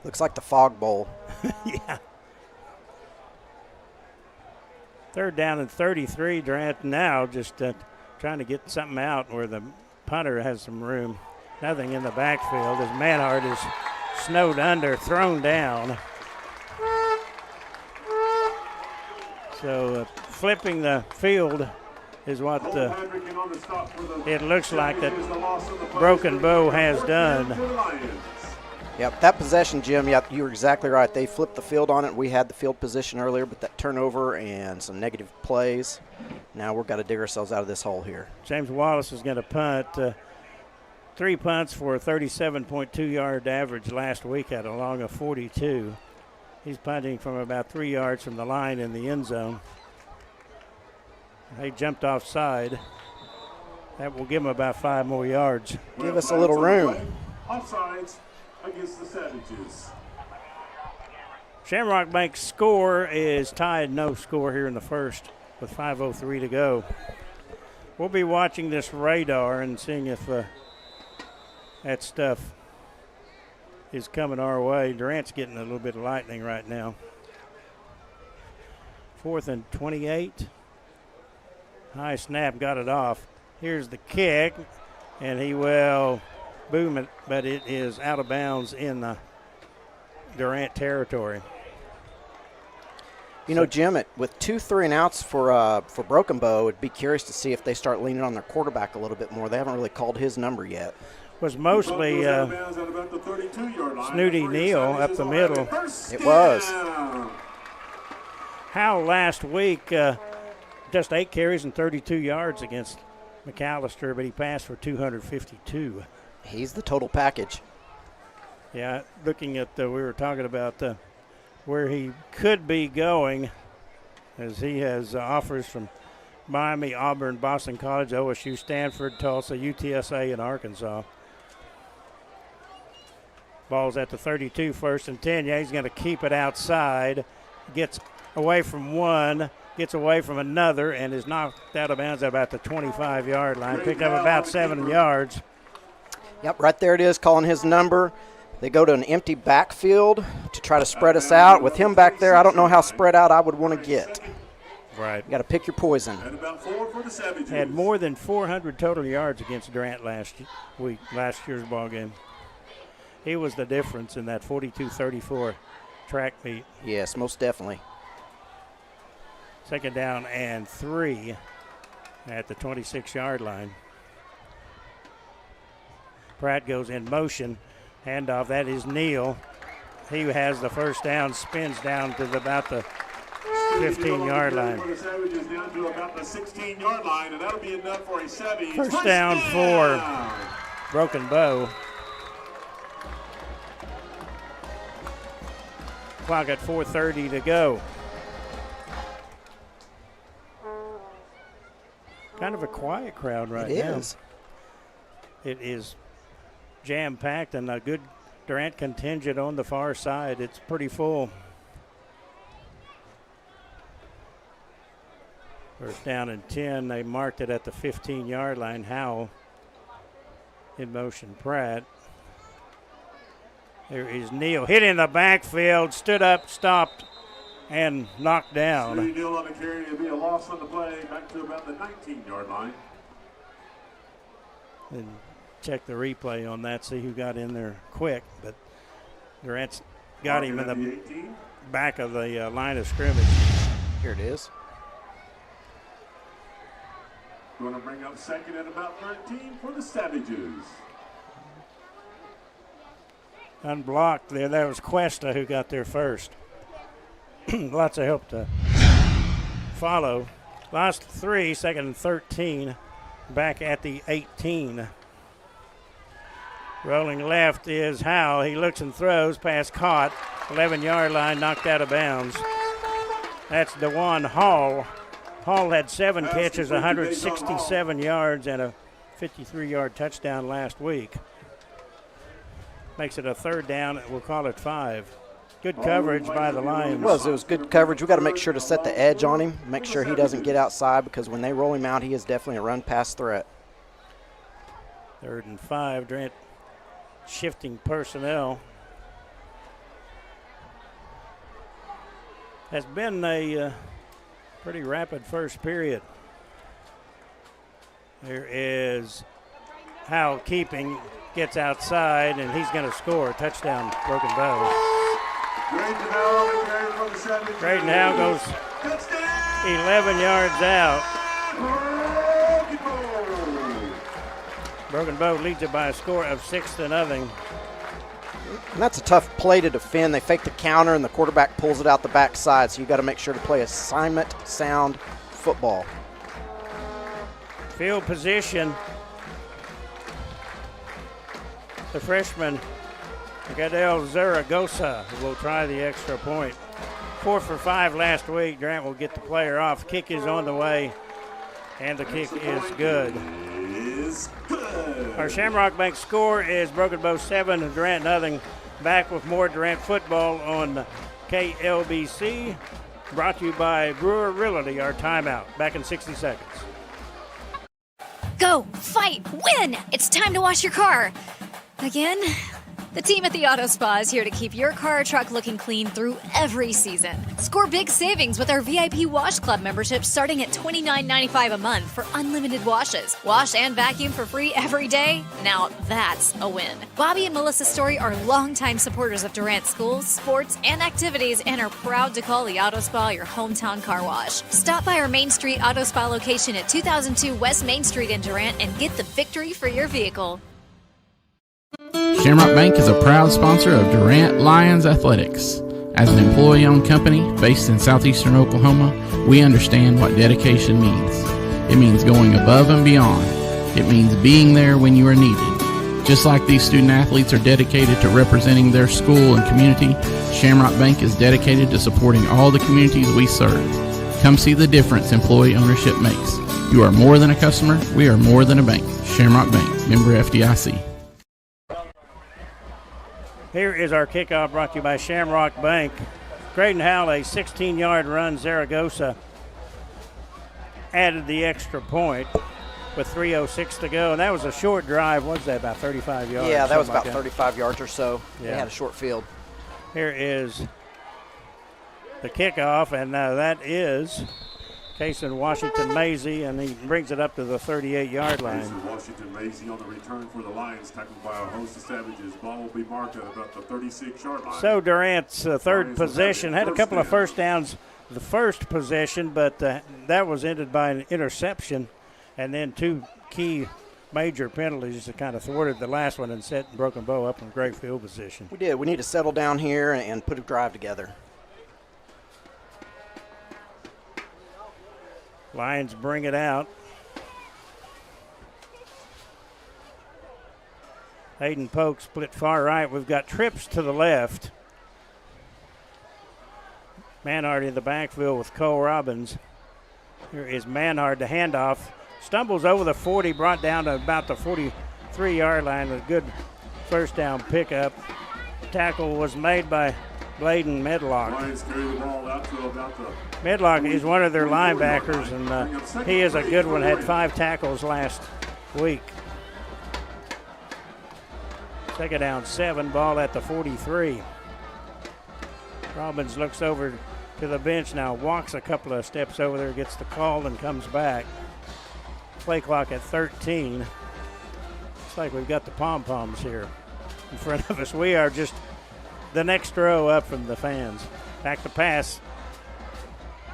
Speaker 15: Looks like the fog bowl.
Speaker 1: Yeah. 3rd down and 33. Durant now just trying to get something out where the punter has some room. Nothing in the backfield as Manhart is snowed under, thrown down. So flipping the field is what it looks like that Broken Bow has done.
Speaker 15: Yep, that possession, Jim, you were exactly right. They flipped the field on it. We had the field position earlier, but that turnover and some negative plays. Now we've got to dig ourselves out of this hole here.
Speaker 1: James Wallace is going to punt. 3 punts for a 37.2-yard average last week at along a 42. He's punting from about 3 yards from the line in the end zone. They jumped offside. That will give him about 5 more yards.
Speaker 15: Give us a little room.
Speaker 21: Offsides against the Savages.
Speaker 1: Shamrock Bank's score is tied, no score here in the first with 5:03 to go. We'll be watching this radar and seeing if that stuff is coming our way. Durant's getting a little bit of lightning right now. 4th and 28. High snap, got it off. Here's the kick, and he will boom it, but it is out of bounds in the Durant territory.
Speaker 15: You know, Jim, with 2 3 and outs for Broken Bow, it'd be curious to see if they start leaning on their quarterback a little bit more. They haven't really called his number yet.
Speaker 1: Was mostly Snooty Neal up the middle.
Speaker 15: It was.
Speaker 1: Howell last week, just 8 carries and 32 yards against McAllister, but he passed for 252.
Speaker 15: He's the total package.
Speaker 1: Yeah, looking at we were talking about where he could be going, as he has offers from Miami, Auburn, Boston College, OSU, Stanford, Tulsa, UTSA, and Arkansas. Ball's at the 32, 1st and 10. Yeah, he's going to keep it outside. Gets away from one, gets away from another and is knocked out of bounds at about the 25-yard line. Picked up about 7 yards.
Speaker 15: Yep, right there it is, calling his number. They go to an empty backfield to try to spread us out. With him back there, I don't know how spread out I would want to get.
Speaker 1: Right.
Speaker 15: You got to pick your poison.
Speaker 1: Had more than 400 total yards against Durant last year's ball game. He was the difference in that 42-34 track meet.
Speaker 15: Yes, most definitely.
Speaker 1: Second down and 3 at the 26-yard line. Pratt goes in motion. Handoff, that is Neal. He has the first down, spins down to about the 15-yard line.
Speaker 21: Down to about the 16-yard line, and that'll be enough for a Savage.
Speaker 1: First down for Broken Bow. Clock at 4:30 to go. Kind of a quiet crowd right now.
Speaker 15: It is.
Speaker 1: It is jam-packed and a good Durant contingent on the far side. It's pretty full. First down and 10. They marked it at the 15-yard line. Howell in motion. Pratt. There is Neal. Hit in the backfield. Stood up, stopped, and knocked down.
Speaker 21: Neal on the carry. It'll be a loss on the play. Back to about the 19-yard line.
Speaker 1: And check the replay on that, see who got in there quick. But Durant's got him in the back of the line of scrimmage.
Speaker 15: Here it is.
Speaker 21: Going to bring up second at about 13 for the Savages.
Speaker 1: Unblocked there. That was Cuesta who got there first. Lots of help to follow. Last 3, second and 13. Back at the 18. Rolling left is Howell. He looks and throws. Pass caught. 11-yard line, knocked out of bounds. That's DeJuan Hall. Hall had 7 catches, 167 yards, and a 53-yard touchdown last week. Makes it a third down. We'll call it 5. Good coverage by the Lions.
Speaker 15: It was good coverage. We got to make sure to set the edge on him, make sure he doesn't get outside, because when they roll him out, he is definitely a run-pass threat.
Speaker 1: 3rd and 5. Durant shifting personnel. Has been a pretty rapid first period. There is Howell keeping, gets outside, and he's going to score. Touchdown, Broken Bow. Great now goes 11 yards out. Broken Bow leads it by a score of 6-0.
Speaker 15: And that's a tough play to defend. They fake the counter, and the quarterback pulls it out the backside, so you got to make sure to play assignment sound football.
Speaker 1: Field position. The freshman, Gadel Zaragoza, will try the extra point. 4 for 5 last week. Durant will get the player off. Kick is on the way, and the kick is good. Our Shamrock Bank score is Broken Bow 7 and Durant nothing. Back with more Durant football on KLBC. Brought to you by Brewer Realty. Our timeout. Back in 60 seconds.
Speaker 2: Go, fight, win! It's time to wash your car. Again? The team at the Auto Spa is here to keep your car or truck looking clean through every season. Score big savings with our VIP Wash Club membership starting at $29.95 a month for unlimited washes. Wash and vacuum for free every day? Now that's a win. Bobby and Melissa Story are longtime supporters of Durant schools, sports, and activities and are proud to call the Auto Spa your hometown car wash. Stop by our Main Street Auto Spa location at 2002 West Main Street in Durant and get the victory for your vehicle.
Speaker 22: Shamrock Bank is a proud sponsor of Durant Lions Athletics. As an employee-owned company based in southeastern Oklahoma, we understand what dedication means. It means going above and beyond. It means being there when you are needed. Just like these student athletes are dedicated to representing their school and community, Shamrock Bank is dedicated to supporting all the communities we serve. Come see the difference employee ownership makes. You are more than a customer. We are more than a bank. Shamrock Bank, member FDIC.
Speaker 1: Here is our kickoff brought to you by Shamrock Bank. Creighton Howell, a 16-yard run. Zaragoza added the extra point with 3:06 to go. And that was a short drive. What was that, about 35 yards?
Speaker 15: Yeah, that was about
Speaker 1: like
Speaker 15: 35 yards or so.
Speaker 1: Yeah.
Speaker 15: They had a short field.
Speaker 1: Here is the kickoff, and that is Kason Washington Maisie, and he brings it up to the 38-yard line.
Speaker 21: Kason Washington Maisie on the return for the Lions, tackled by a host of Savages. Ball will be marked at about the 36-yard line.
Speaker 1: So Durant's third possession had a couple of first downs the first possession, but that was ended by an interception, and then two key major penalties that kind of thwarted the last one and set Broken Bow up in great field position.
Speaker 15: We did. We need to settle down here and put a drive together.
Speaker 1: Lions bring it out. Hayden Polk split far right. We've got trips to the left. Manhard in the backfield with Cole Robbins. Here is Manhard, the handoff. Stumbles over the 40, brought down to about the 43-yard line. A good first down pickup. Tackle was made by Bladen Medlock.
Speaker 21: Lions carry the ball out to about the
Speaker 1: Medlock is one of their linebackers, and he is a good one. Had 5 tackles last week. Second down, 7, ball at the 43. Robbins looks over to the bench now, walks a couple of steps over there, gets the call, and comes back. Play clock at 13. Looks like we've got the pom-poms here in front of us. We are just the next row up from the fans. Back to pass.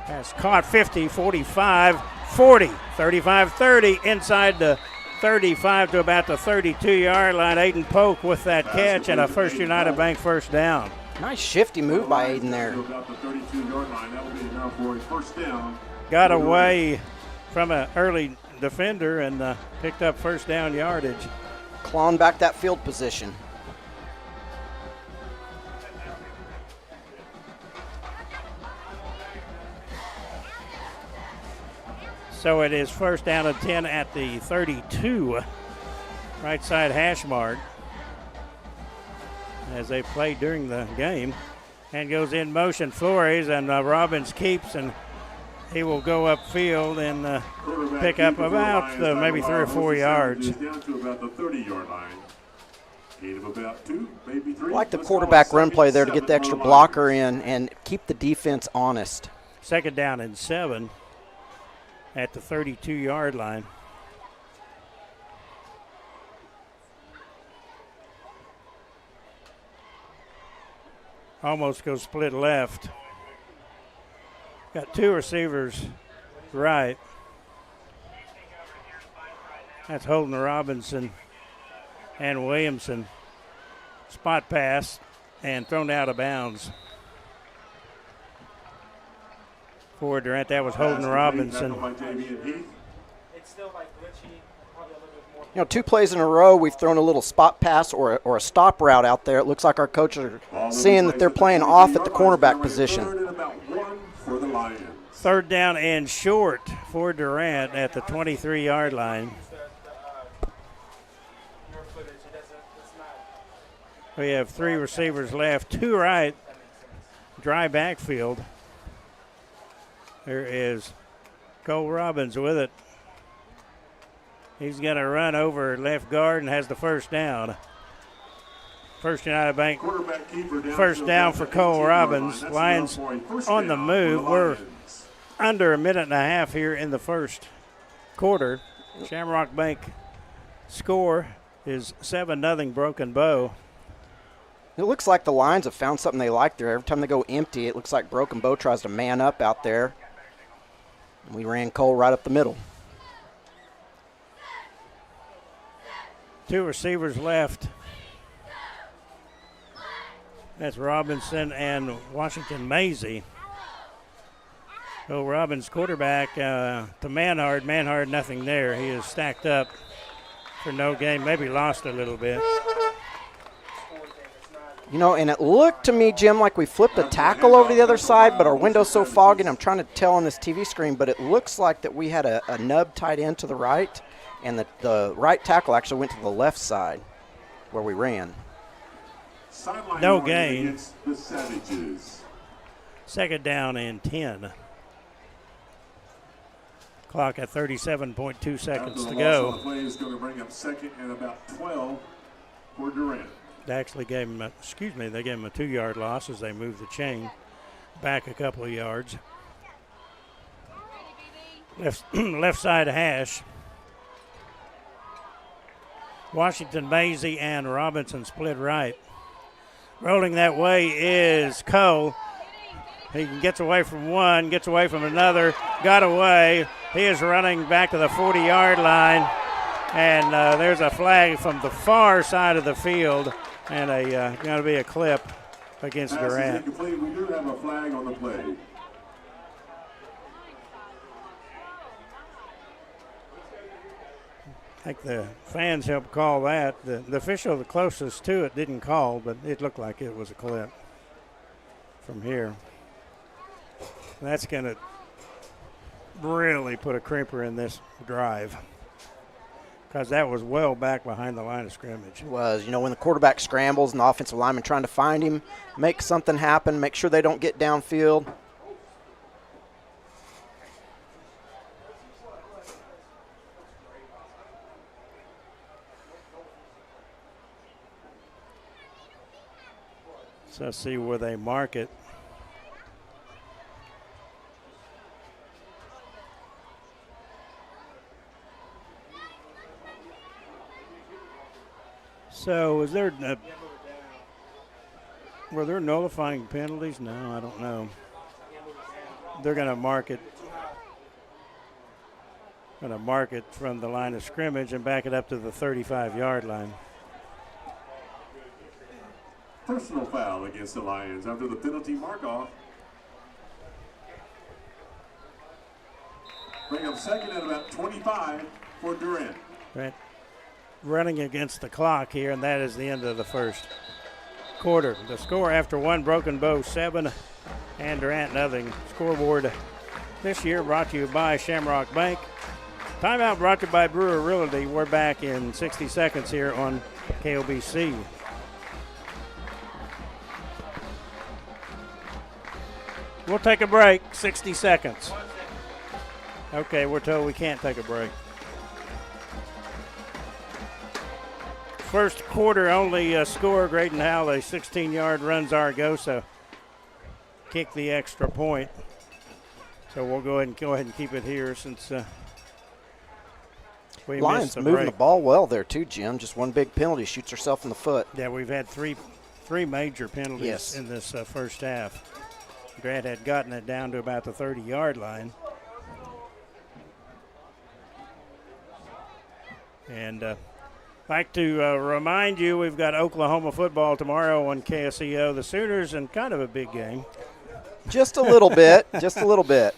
Speaker 1: Pass caught, 50, 45, 40, 35, 30, inside the 35 to about the 32-yard line. Aiden Polk with that catch and a First United Bank first down.
Speaker 15: Nice shifty move by Aiden there.
Speaker 21: About the 32-yard line. That will be enough for a first down.
Speaker 1: Got away from an early defender and picked up first down yardage.
Speaker 15: Clawing back that field position.
Speaker 1: So it is first down and 10 at the 32. Right side hash mark as they play during the game. And goes in motion Flores, and Robbins keeps, and he will go upfield and pick up about maybe 3 or 4 yards.
Speaker 21: Down to about the 30-yard line. Gain of about 2, maybe 3.
Speaker 15: I like the quarterback run play there to get the extra blocker in and keep the defense honest.
Speaker 1: Second down and 7 at the 32-yard line. Almost goes split left. Got 2 receivers right. That's Holden Robinson and Williamson. Spot pass and thrown out of bounds. For Durant, that was Holden Robinson.
Speaker 15: You know, 2 plays in a row, we've thrown a little spot pass or a stop route out there. It looks like our coaches are seeing that they're playing off at the cornerback position.
Speaker 1: Third down and short for Durant at the 23-yard line. We have 3 receivers left, 2 right, dry backfield. There is Cole Robbins with it. He's going to run over left guard and has the first down. First United Bank first down for Cole Robbins. Lions on the move. We're under a minute and a half here in the first quarter. Shamrock Bank score is 7-0 Broken Bow.
Speaker 15: It looks like the Lions have found something they like there. Every time they go empty, it looks like Broken Bow tries to man up out there. And we ran Cole right up the middle.
Speaker 1: 2 receivers left. That's Robinson and Washington Maisie. So Robbins quarterback to Manhard. Manhard nothing there. He is stacked up for no gain. Maybe lost a little bit.
Speaker 15: You know, and it looked to me, Jim, like we flipped a tackle over to the other side, but our window's so foggy, and I'm trying to tell on this TV screen, but it looks like that we had a nub tight end to the right, and the right tackle actually went to the left side where we ran.
Speaker 1: No gain. Second down and 10. Clock at 37.2 seconds to
Speaker 21: The
Speaker 1: go.
Speaker 21: play is going to bring up second and about 12 for Durant.
Speaker 1: They actually gave him, they gave him a 2-yard loss as they moved the chain back a couple of yards. Left side hash. Washington, Maisie, and Robinson split right. Rolling that way is Cole. He gets away from one, gets away from another, got away. He is running back to the 40-yard line, and there's a flag from the far side of the field, and going to be a clip against Durant.
Speaker 21: We do have a flag on the play.
Speaker 1: I think the fans helped call that. The official the closest to it didn't call, but it looked like it was a clip from here. That's going to really put a crimper in this drive because that was well back behind the line of scrimmage.
Speaker 15: It was. When the quarterback scrambles and the offensive lineman trying to find him, make something happen, make sure they don't get downfield.
Speaker 1: So let's see where they mark it. So is there were there nullifying penalties? No, I don't know. They're going to mark it. Going to mark it from the line of scrimmage and back it up to the 35-yard line.
Speaker 21: Personal foul against the Lions after the penalty mark-off. Bring up second at about 25 for Durant.
Speaker 1: Right. Running against the clock here, and that is the end of the first quarter. The score after one, Broken Bow 7 and Durant nothing. Scoreboard this year brought to you by Shamrock Bank. Timeout brought to you by Brewer Realty. We're back in 60 seconds here on KOBC. We'll take a break, 60 seconds. Okay, we're told we can't take a break. First quarter only score, Graydon Howell, a 16-yard run. Zaragoza kick the extra point. So we'll go ahead and keep it here since we
Speaker 15: Lions
Speaker 1: missed the
Speaker 15: moving
Speaker 1: break.
Speaker 15: the ball well there too, Jim. Just one big penalty, shoots herself in the foot.
Speaker 1: Yeah, we've had three major penalties in this first half. Grant had gotten it down to about the 30-yard line. And I'd like to remind you we've got Oklahoma football tomorrow on KSEO. The Sooners in kind of a big game.
Speaker 15: Just a little bit, just a little bit.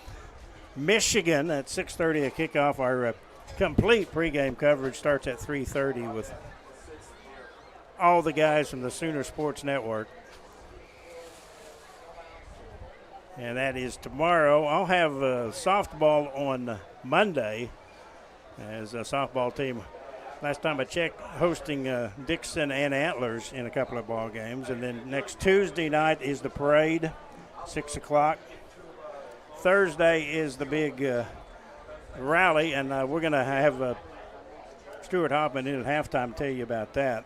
Speaker 1: Michigan at 6:30 a kickoff. Our complete pregame coverage starts at 3:30 with all the guys from the Sooner Sports Network. And that is tomorrow. I'll have softball on Monday as a softball team. Last time I checked, hosting Dixon and Antlers in a couple of ball games. And then next Tuesday night is the parade, 6 o'clock. Thursday is the big rally, and we're going to have Stuart Hoffman in at halftime tell you about that.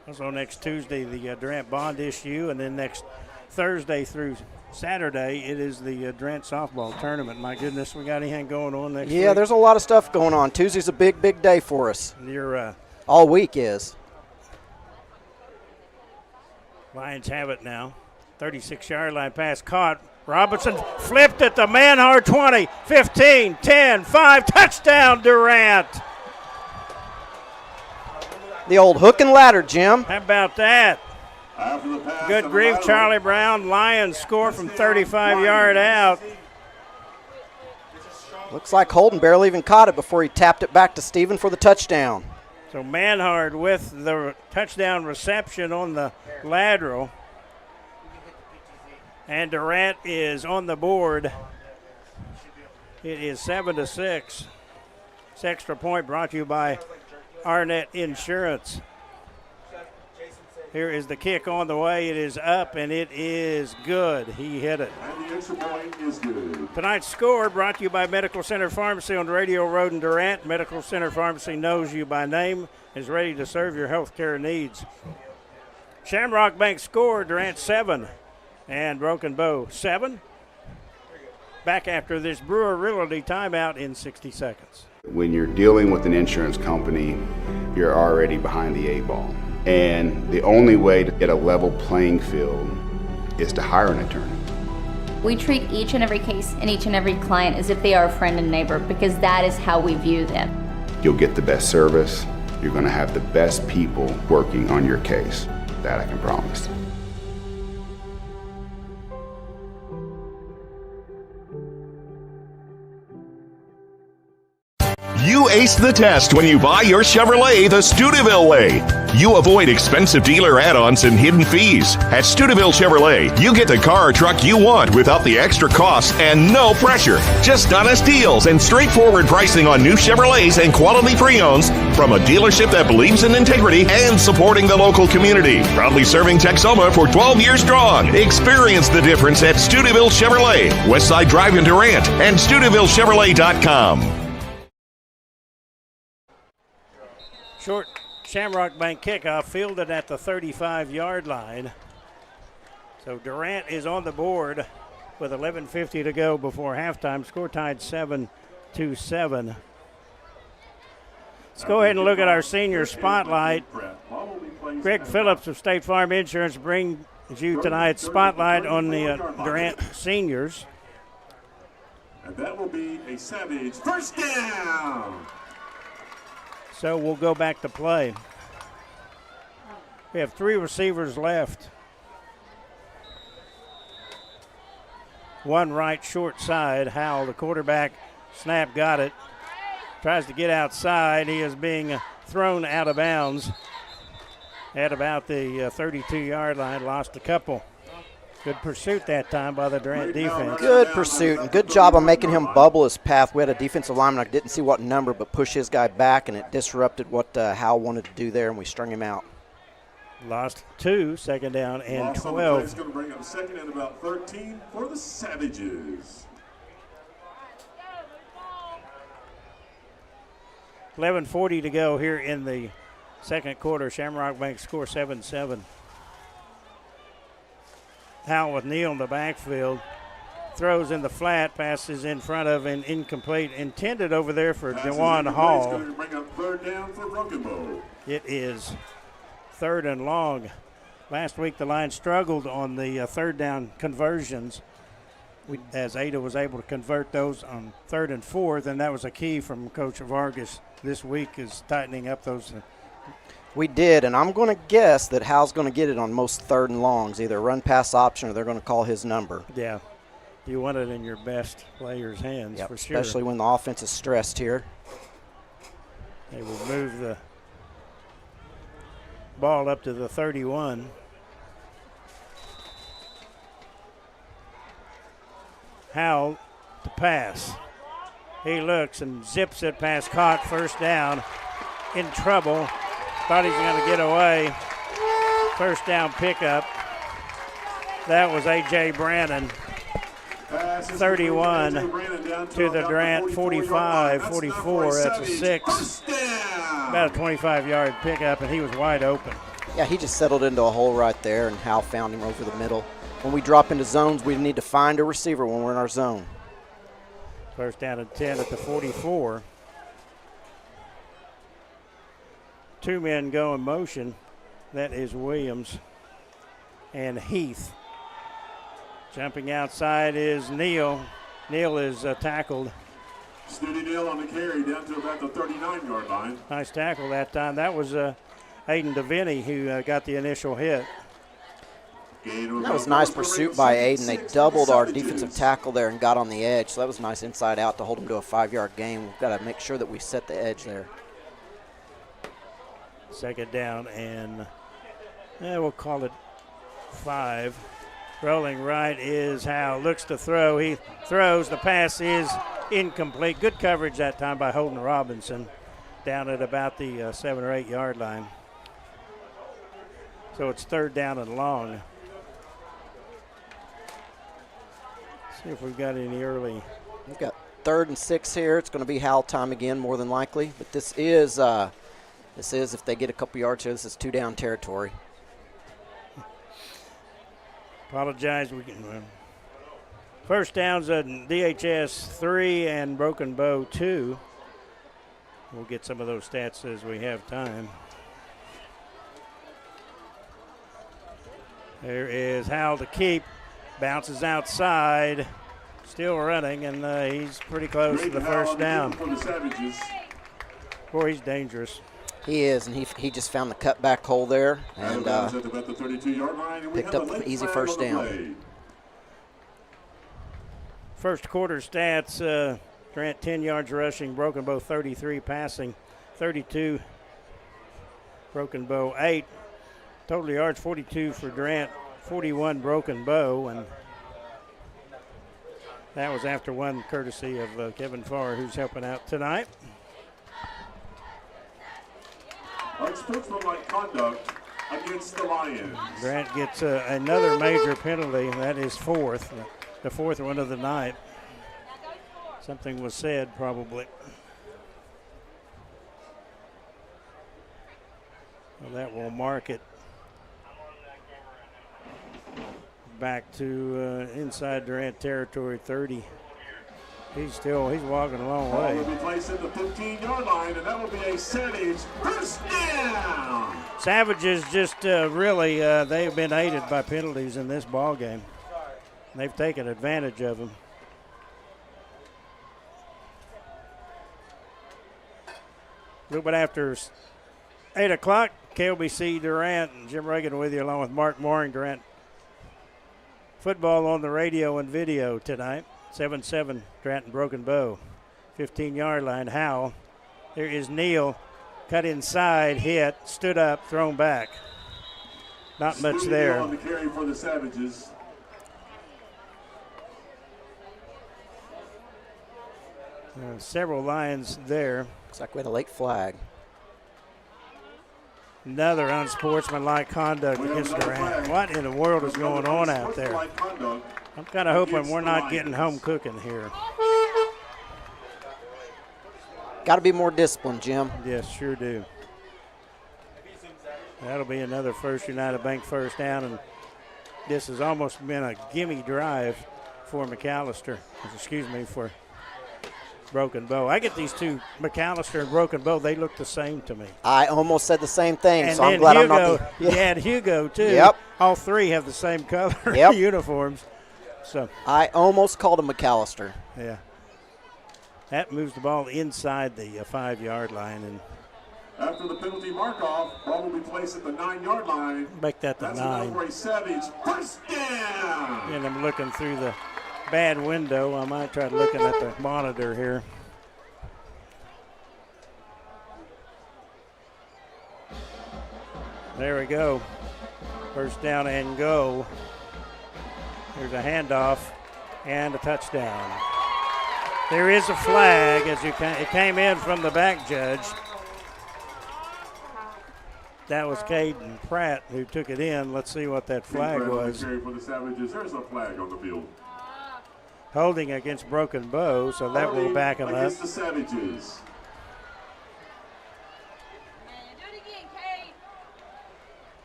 Speaker 1: Also next Tuesday, the Durant Bond issue, and then next Thursday through Saturday, it is the Durant softball tournament. My goodness, we got anything going on next week?
Speaker 15: Yeah, there's a lot of stuff going on. Tuesday's a big, big day for us.
Speaker 1: You're
Speaker 15: all week is.
Speaker 1: Lions have it now. 36-yard line pass caught. Robinson flipped at the Manhard 20, 15, 10, 5, touchdown Durant.
Speaker 15: The old hook and ladder, Jim.
Speaker 1: How about that? Good grief, Charlie Brown. Lions score from 35-yard out.
Speaker 15: Looks like Holden barely even caught it before he tapped it back to Steven for the touchdown.
Speaker 1: So Manhard with the touchdown reception on the lateral. And Durant is on the board. It is 7-6. This extra point brought to you by Arnett Insurance. Here is the kick on the way. It is up, and it is good. He hit it.
Speaker 21: And the extra point is good.
Speaker 1: Tonight's score brought to you by Medical Center Pharmacy on Radio Road in Durant. Medical Center Pharmacy knows you by name, is ready to serve your health care needs. Shamrock Bank score, Durant 7 and Broken Bow 7. Back after this Brewer Realty timeout in 60 seconds.
Speaker 3: When you're dealing with an insurance company, you're already behind the 8 ball. And the only way to get a level playing field is to hire an attorney.
Speaker 4: We treat each and every case and each and every client as if they are a friend and neighbor, because that is how we view them.
Speaker 3: You'll get the best service. You're going to have the best people working on your case. That I can promise.
Speaker 5: You ace the test when you buy your Chevrolet the Steubenville way. You avoid expensive dealer add-ons and hidden fees. At Steubenville Chevrolet, you get the car or truck you want without the extra costs and no pressure. Just honest deals and straightforward pricing on new Chevrolets and quality pre-owns from a dealership that believes in integrity and supporting the local community. Proudly serving Texoma for 12 years strong. Experience the difference at Steubenville Chevrolet, Westside Drive in Durant, and SteubenvilleChevrolet.com.
Speaker 1: Short Shamrock Bank kickoff fielded at the 35-yard line. So Durant is on the board with 11:50 to go before halftime. Score tied 7-7. Let's go ahead and look at our senior spotlight. Greg Phillips of State Farm Insurance brings you tonight's spotlight on the Durant seniors.
Speaker 21: And that will be a Savage first down.
Speaker 1: So we'll go back to play. We have 3 receivers left. One right short side. Howell, the quarterback, snap, got it. Tries to get outside. He is being thrown out of bounds at about the 32-yard line. Lost a couple. Good pursuit that time by the Durant defense.
Speaker 15: Good pursuit and good job on making him bubble his path. We had a defensive lineman, I didn't see what number, but push his guy back, and it disrupted what Howell wanted to do there, and we strung him out.
Speaker 1: Lost 2, second down and 12.
Speaker 21: It's going to bring up second and about 13 for the Savages.
Speaker 1: 11:40 to go here in the second quarter. Shamrock Bank score 7-7. Howell with Neal in the backfield. Throws in the flat, passes in front of and incomplete. Intended over there for Dewan Hall.
Speaker 21: It's going to bring up third down for Broken Bow.
Speaker 1: It is third and long. Last week the line struggled on the third down conversions. As Ada was able to convert those on 3rd and 4th, and that was a key from Coach Vargas this week, is tightening up those.
Speaker 15: We did, and I'm going to guess that Hal's going to get it on most 3rd and longs, either run pass option or they're going to call his number.
Speaker 1: Yeah, you want it in your best player's hands,
Speaker 15: yep,
Speaker 1: for sure.
Speaker 15: Especially when the offense is stressed here.
Speaker 1: They will move the ball up to the 31. Howell to pass. He looks and zips it past, caught, first down. In trouble. Thought he's going to get away. First down pickup. That was A.J. Brannon. 31 to the Durant 45, 44. That's a 6. About a 25-yard pickup, and he was wide open.
Speaker 15: Yeah, he just settled into a hole right there, and Hal found him over the middle. When we drop into zones, we need to find a receiver when we're in our zone.
Speaker 1: First down and 10 at the 44. 2 men go in motion. That is Williams and Heath. Jumping outside is Neal. Neal is tackled.
Speaker 21: Snooty Neal on the carry down to about the 39-yard line.
Speaker 1: Nice tackle that time. That was Aiden DeVinny who got the initial hit.
Speaker 15: That was a nice pursuit by Aiden. They doubled our defensive tackle there and got on the edge. So that was nice inside out to hold him to a 5-yard gain. We've got to make sure that we set the edge there.
Speaker 1: Second down, and we'll call it 5. Rolling right is Howell. Looks to throw. He throws. The pass is incomplete. Good coverage that time by Holden Robinson down at about the 7 or 8 yard line. So it's 3rd down and long. See if we've got any early.
Speaker 15: We've got 3rd and 6 here. It's going to be Howell time again, more than likely. But this is if they get a couple yards here, this is 2-down territory.
Speaker 1: Apologize. We can. First downs at DHS 3 and Broken Bow 2. We'll get some of those stats as we have time. There is Howell to keep. Bounces outside. Still running, and he's pretty close to the first down. Boy, he's dangerous.
Speaker 15: He is, and he just found the cutback hole there and picked up an easy first down.
Speaker 1: First quarter stats, Durant 10 yards rushing, Broken Bow 33 passing, 32, Broken Bow 8. Total yards 42 for Durant, 41 Broken Bow, and that was after one courtesy of Kevin Farr, who's helping out tonight.
Speaker 21: Unsportsmanlike conduct against the Lions.
Speaker 1: Durant gets another major penalty. That is 4th, the 4th one of the night. Something was said, probably. Well, that will mark it back to inside Durant territory, 30. He's walking a long way.
Speaker 21: Will be placed at the 15-yard line, and that will be a Savage first down.
Speaker 1: Savages just really, they have been aided by penalties in this ball game. They've taken advantage of them. A little bit after 8 o'clock, KLBC Durant and Jim Reagan with you along with Mark Mooring. Durant football on the radio and video tonight. 7-7 Durant and Broken Bow. 15-yard line, Howell. There is Neal. Cut inside, hit, stood up, thrown back. Not much there.
Speaker 21: On the carry for the Savages.
Speaker 1: Several lines there.
Speaker 15: Looks like we had a late flag.
Speaker 1: Another unsportsmanlike conduct against Durant. What in the world is going on out there? I'm kind of hoping we're not getting home cooking here.
Speaker 15: Got to be more disciplined, Jim.
Speaker 1: Yes, sure do. That'll be another First United Bank first down, and this has almost been a gimme drive for McAllister. For Broken Bow. I get these two, McAllister and Broken Bow, they look the same to me.
Speaker 15: I almost said the same thing,
Speaker 1: and
Speaker 15: so I'm glad
Speaker 1: Hugo,
Speaker 15: I'm not the...
Speaker 1: Yeah. You had Hugo, too.
Speaker 15: Yep.
Speaker 1: All three have the same color uniforms. So
Speaker 15: I almost called him McAllister.
Speaker 1: Yeah. That moves the ball inside the 5-yard line. And
Speaker 21: after the penalty mark-off, ball will be placed at the 9-yard line.
Speaker 1: Make that the 9.
Speaker 21: That's for a Savage first down.
Speaker 1: And I'm looking through the bad window. I might try looking at the monitor here. There we go. First down and go. There's a handoff and a touchdown. There is a flag as it came in from the back judge. That was Caden Pratt who took it in. Let's see what that flag was.
Speaker 21: For the Savages, there's a flag on the field.
Speaker 1: Holding against Broken Bow, so that will back him up.
Speaker 21: Against the Savages.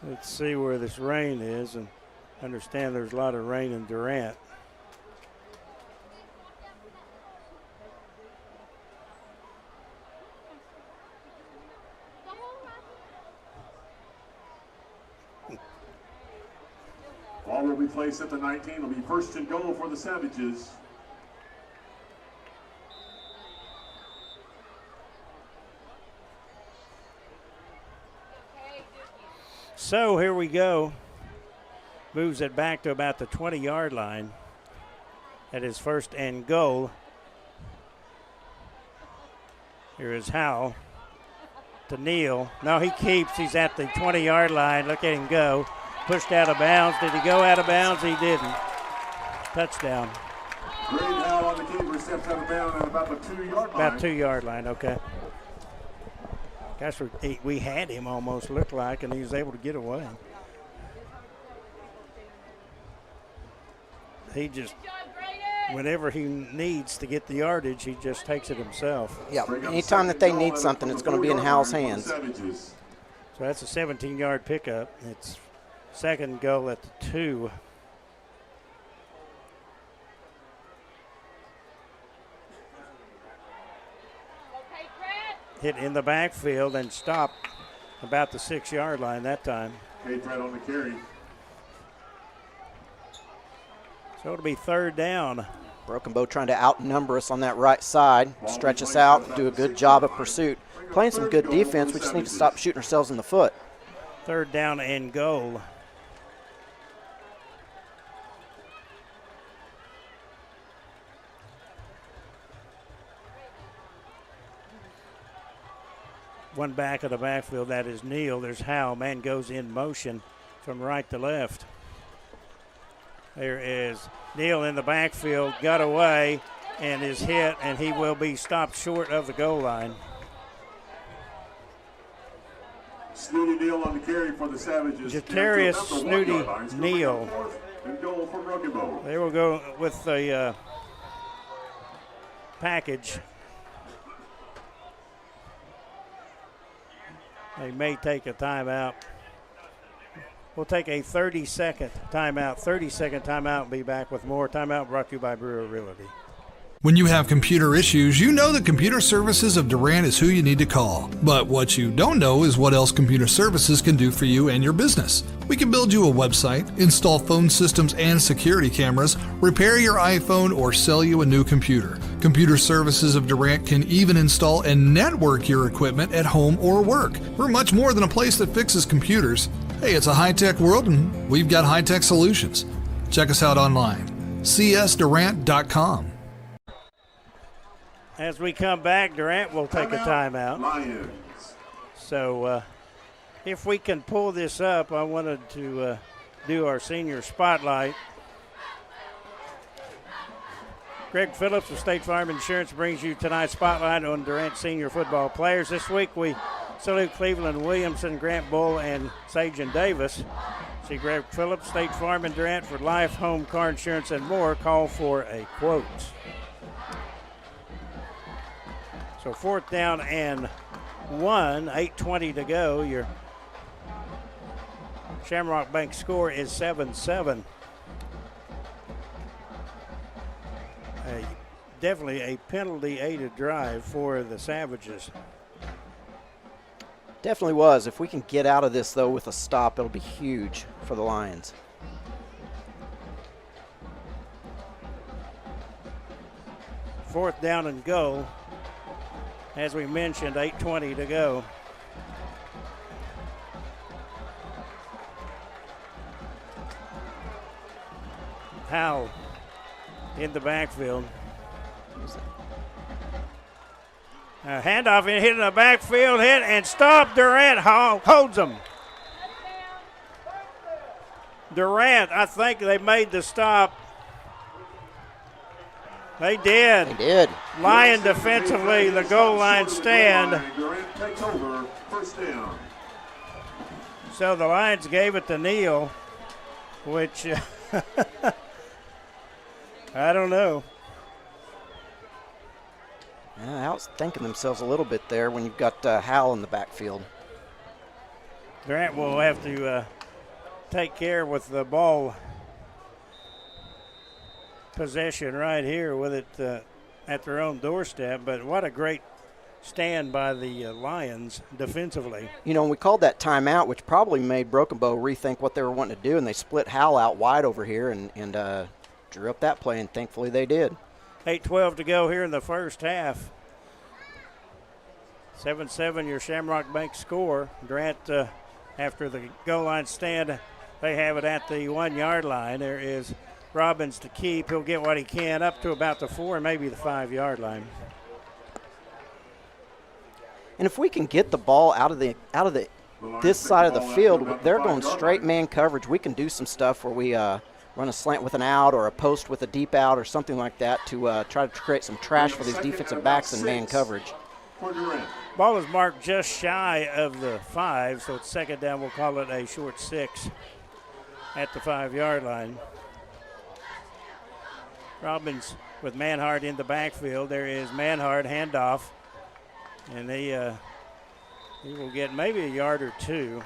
Speaker 1: Let's see where this rain is, and understand there's a lot of rain in Durant.
Speaker 21: Ball will be placed at the 19. It'll be first and goal for the Savages.
Speaker 1: So here we go. Moves it back to about the 20-yard line. That is first and goal. Here is Howell to Neal. No, he keeps. He's at the 20-yard line. Look at him go. Pushed out of bounds. Did he go out of bounds? He didn't. Touchdown.
Speaker 21: Great Howell on the keeper, steps out of bounds at about the 2-yard line.
Speaker 1: About 2-yard line, okay. Gosh, we had him almost, looked like, and he was able to get away. he just, whenever he needs to get the yardage, he just takes it himself.
Speaker 15: Yeah, anytime that they need something, it's going to be in Hal's hands.
Speaker 1: So that's a 17-yard pickup. It's second goal at the 2. Hit in the backfield and stopped about the 6-yard line that time.
Speaker 21: Hey, Brett on the carry.
Speaker 1: So it'll be third down.
Speaker 15: Broken Bow trying to outnumber us on that right side, stretch us out, do a good job of pursuit. Playing some good defense, we just need to stop shooting ourselves in the foot.
Speaker 1: Third down and goal. One back of the backfield, that is Neal. There's Hal. Man goes in motion from right to left. There is Neal in the backfield, got away, and is hit, and he will be stopped short of the goal line.
Speaker 21: Snooty Neal on the carry for the Savages.
Speaker 1: Jatarius Snooty Neal.
Speaker 21: And goal for Broken Bow.
Speaker 1: They will go with the package. They may take a timeout. We'll take a 30-second timeout. 30-second timeout and be back with more. Timeout brought to you by Brewer Realty.
Speaker 7: When you have computer issues, you know that Computer Services of Durant is who you need to call. But what you don't know is what else Computer Services can do for you and your business. We can build you a website, install phone systems and security cameras, repair your iPhone, or sell you a new computer. Computer Services of Durant can even install and network your equipment at home or work. We're much more than a place that fixes computers. Hey, it's a high-tech world, and we've got high-tech solutions. Check us out online, csdurant.com.
Speaker 1: As we come back, Durant will take a timeout.
Speaker 21: Lions.
Speaker 1: So if we can pull this up, I wanted to do our senior spotlight. Greg Phillips of State Farm Insurance brings you tonight's spotlight on Durant senior football players. This week we salute Cleveland Williamson, Grant Bull, and Sagen Davis. See Greg Phillips, State Farm and Durant for life, home, car insurance, and more. Call for a quote. So fourth down and 1, 8:20 to go. Your Shamrock Bank score is 7-7. Definitely a penalty-aided drive for the Savages.
Speaker 15: Definitely was. If we can get out of this, though, with a stop, it'll be huge for the Lions.
Speaker 1: Fourth down and goal. As we mentioned, 8:20 to go. Howell in the backfield. Handoff and hit in the backfield, hit and stop. Durant holds him. Durant, I think they made the stop. They did.
Speaker 15: They did.
Speaker 1: Lion defensively, the goal line stand.
Speaker 21: Durant takes over, first down.
Speaker 1: So the Lions gave it to Neal, which I don't know.
Speaker 15: Yeah, outthinking themselves a little bit there when you've got Howell in the backfield.
Speaker 1: Durant will have to take care with the ball possession right here with it at their own doorstep. But what a great stand by the Lions defensively.
Speaker 15: You know, we called that timeout, which probably made Broken Bow rethink what they were wanting to do, and they split Howell out wide over here and drew up that play, and thankfully they did.
Speaker 1: 8:12 to go here in the first half. 7-7 your Shamrock Bank score. Durant, after the goal line stand, they have it at the 1 yard line. There is Robbins to keep. He'll get what he can up to about the 4 and maybe the 5 yard line.
Speaker 15: And if we can get the ball out of this side of the field, they're going straight man coverage. We can do some stuff where we run a slant with an out or a post with a deep out or something like that to try to create some trash for these defensive backs in man coverage.
Speaker 1: Ball is marked just shy of the 5, so it's second down. We'll call it a short 6 at the 5 yard line. Robbins with Manhart in the backfield. There is Manhart, handoff, and he will get maybe a yard or two.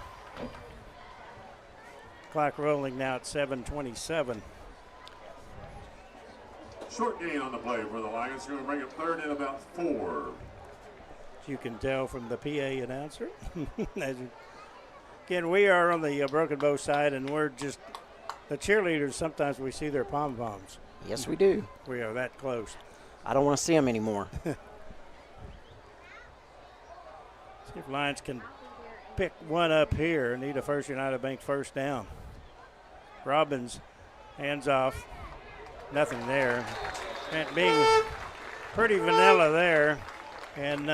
Speaker 1: Clock rolling now at 7:27.
Speaker 21: Short gain on the play for the Lions. Going to bring it third and about 4.
Speaker 1: As you can tell from the PA announcer. Again, we are on the Broken Bow side, and we're just the cheerleaders. Sometimes we see their pom-poms.
Speaker 15: Yes, we do.
Speaker 1: We are that close.
Speaker 15: I don't want to see them anymore.
Speaker 1: See if Lions can pick one up here. Need a First United Bank first down. Robbins, hands off. Nothing there. And being pretty vanilla there. And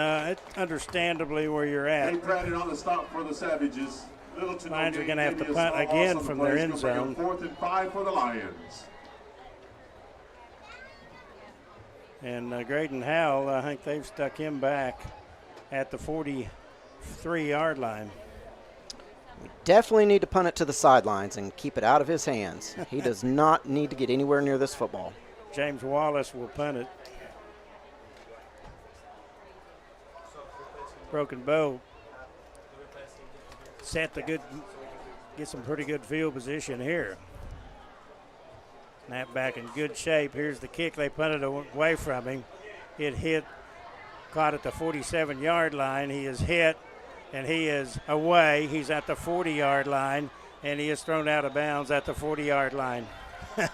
Speaker 1: understandably where you're at.
Speaker 21: They crowded on the stop for the Savages.
Speaker 1: Lions are going to have to punt again from their end zone.
Speaker 21: 4th and 5 for the Lions.
Speaker 1: And Graydon Howell, I think they've stuck him back at the 43-yard line.
Speaker 15: We definitely need to punt it to the sidelines and keep it out of his hands. He does not need to get anywhere near this football.
Speaker 1: James Wallace will punt it. Broken Bow set the good, get some pretty good field position here. Snap back in good shape. Here's the kick. They punted away from him. It hit, caught at the 47-yard line. He is hit, and he is away. He's at the 40-yard line, and he is thrown out of bounds at the 40-yard line.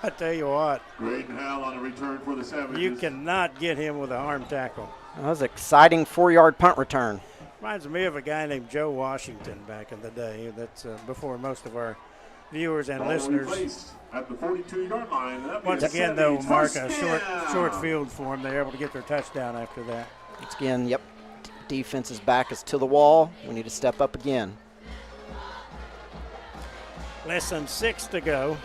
Speaker 1: I tell you what.
Speaker 21: Graydon Howell on a return for the Savages.
Speaker 1: You cannot get him with a arm tackle.
Speaker 15: That was an exciting 4-yard punt return.
Speaker 1: Reminds me of a guy named Joe Washington back in the day. That's before most of our viewers and listeners.
Speaker 21: At the 42-yard line.
Speaker 1: Once again, though, Mark, a short field for them. They're able to get their touchdown after that.
Speaker 15: Once again, yep, defense's back is to the wall. We need to step up again.
Speaker 1: Less than 6 to go.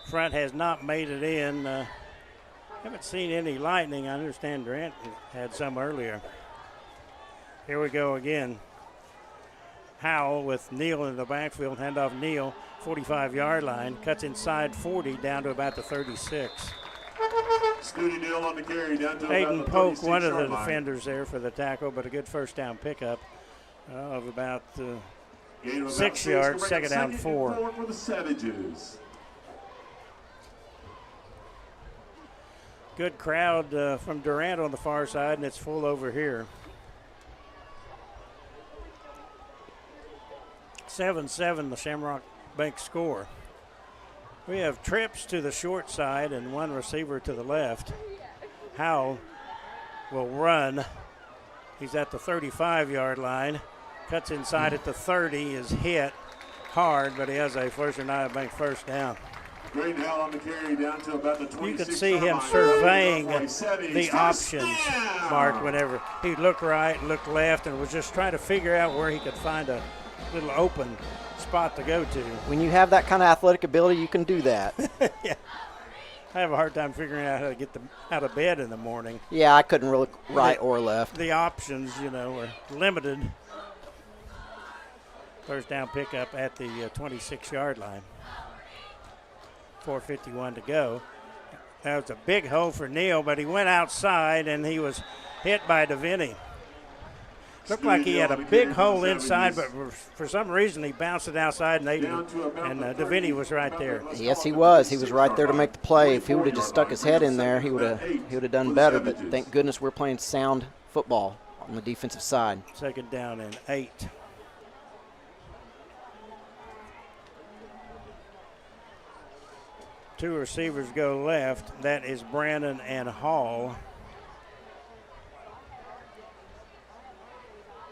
Speaker 1: Front has not made it in. Haven't seen any lightning. I understand Durant had some earlier. Here we go again. Howell with Neal in the backfield. Handoff Neal, 45-yard line. Cuts inside 40 down to about the 36.
Speaker 21: Scooty Neal on the carry down to
Speaker 1: Hayden
Speaker 21: about the
Speaker 1: Polk, one of the
Speaker 21: 36-yard line.
Speaker 1: defenders there for the tackle, but a good first down pickup of about
Speaker 21: Gain of about
Speaker 1: 6 yards,
Speaker 21: We're
Speaker 1: second down
Speaker 21: and
Speaker 1: 4.
Speaker 21: 4 for the Savages.
Speaker 1: Good crowd from Durant on the far side, and it's full over here. 7-7, the Shamrock Bank score. We have trips to the short side and one receiver to the left. Howell will run. He's at the 35-yard line. Cuts inside at the 30, is hit hard, but he has a First United Bank first down.
Speaker 21: Graydon Howell on the carry down to about the 26.
Speaker 1: You could see him surveying the options, Mark, whenever he looked right, looked left, and was just trying to figure out where he could find a little open spot to go to.
Speaker 15: When you have that kind of athletic ability, you can do that.
Speaker 1: Yeah. I have a hard time figuring out how to get them out of bed in the morning.
Speaker 15: Yeah, I couldn't really right or left.
Speaker 1: The options, are limited. First down pickup at the 26-yard line. 4:51 to go. That was a big hole for Neal, but he went outside and he was hit by Deviney. Looked like he had a big hole inside, but for some reason he bounced it outside, and Deviney was right there.
Speaker 15: Yes, he was. He was right there to make the play. If he would have just stuck his head in there, he would have done better. But thank goodness we're playing sound football on the defensive side.
Speaker 1: Second down and 8. Two receivers go left. That is Brannon and Hall.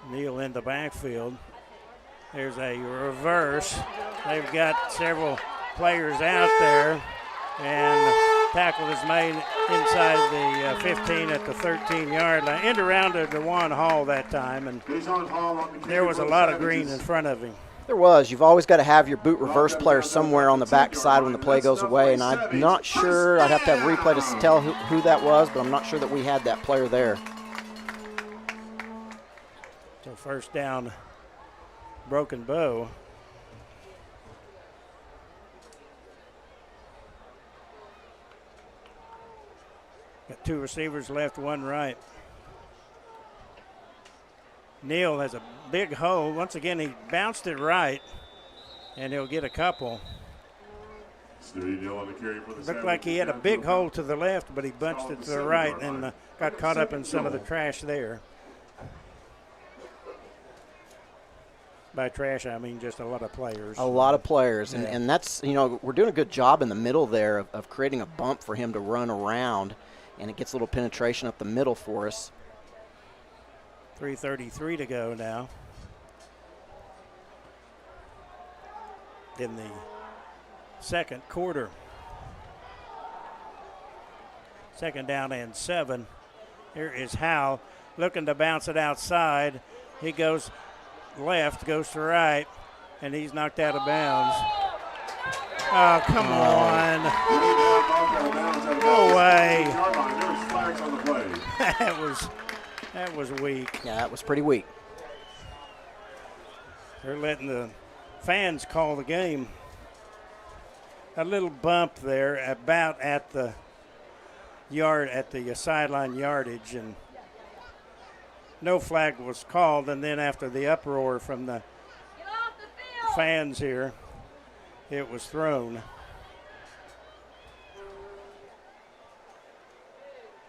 Speaker 1: Neal in the backfield. There's a reverse. They've got several players out there, and tackle is made inside the 15 at the 13-yard line. End around to Dewan Hall that time, and there was a lot of green in front of him.
Speaker 15: There was. You've always got to have your boot reverse player somewhere on the backside when the play goes away, and I'm not sure. I'd have to have a replay to tell who that was, but I'm not sure that we had that player there.
Speaker 1: So first down, Broken Bow. Two receivers left, one right. Neal has a big hole. Once again, he bounced it right, and he'll get a couple. Looked like he had a big hole to the left, but he bunched it to the right and got caught up in some of the trash there. By trash, I mean just a lot of players.
Speaker 15: A lot of players,
Speaker 1: Yeah.
Speaker 15: and that's, we're doing a good job in the middle there of creating a bump for him to run around, and it gets a little penetration up the middle for us.
Speaker 1: 3:33 to go now in the second quarter. Second down and 7. Here is Howe looking to bounce it outside. He goes left, goes to right, and he's knocked out of bounds. Oh, come on. No way. That was weak.
Speaker 15: Yeah, that was pretty weak.
Speaker 1: They're letting the fans call the game. A little bump there about at the sideline yardage, and no flag was called. And then after the uproar from the fans here, it was thrown.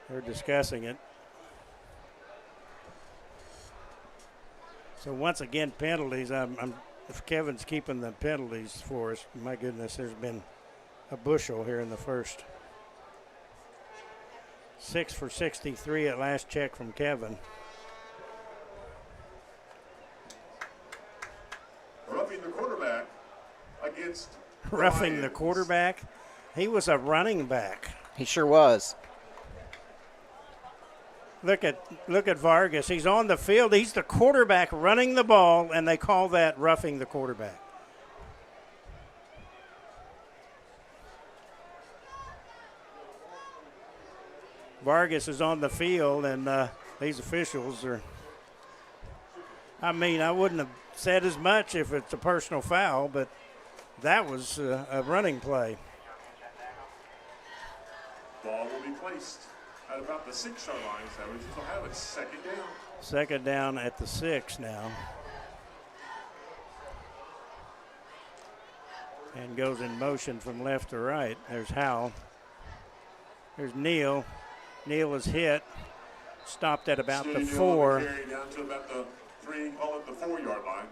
Speaker 1: They're discussing it. So once again, penalties. If Kevin's keeping the penalties for us, my goodness, there's been a bushel here in the first. 6 for 63 at last check from Kevin.
Speaker 21: Roughing the quarterback against
Speaker 1: Roughing the quarterback. He was a running back.
Speaker 15: He sure was.
Speaker 1: Look at Vargas. He's on the field. He's the quarterback running the ball, and they call that roughing the quarterback. Vargas is on the field, and these officials are. I mean, I wouldn't have said as much if it's a personal foul, but that was a running play.
Speaker 21: Ball will be placed at about the 6-yard line. So we'll have it second down.
Speaker 1: Second down at the 6 now. And goes in motion from left to right. There's Howell. There's Neal. Neal is hit. Stopped at about the 4.
Speaker 21: Down to about the 3, call it the 4-yard line.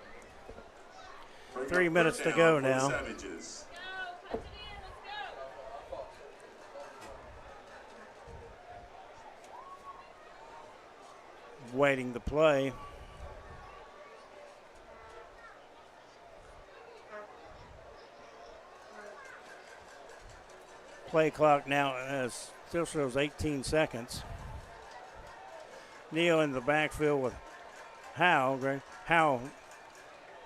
Speaker 1: 3 minutes to go now.
Speaker 21: Savages.
Speaker 1: Waiting the play. Play clock now still shows 18 seconds. Neal in the backfield with Howe. Howe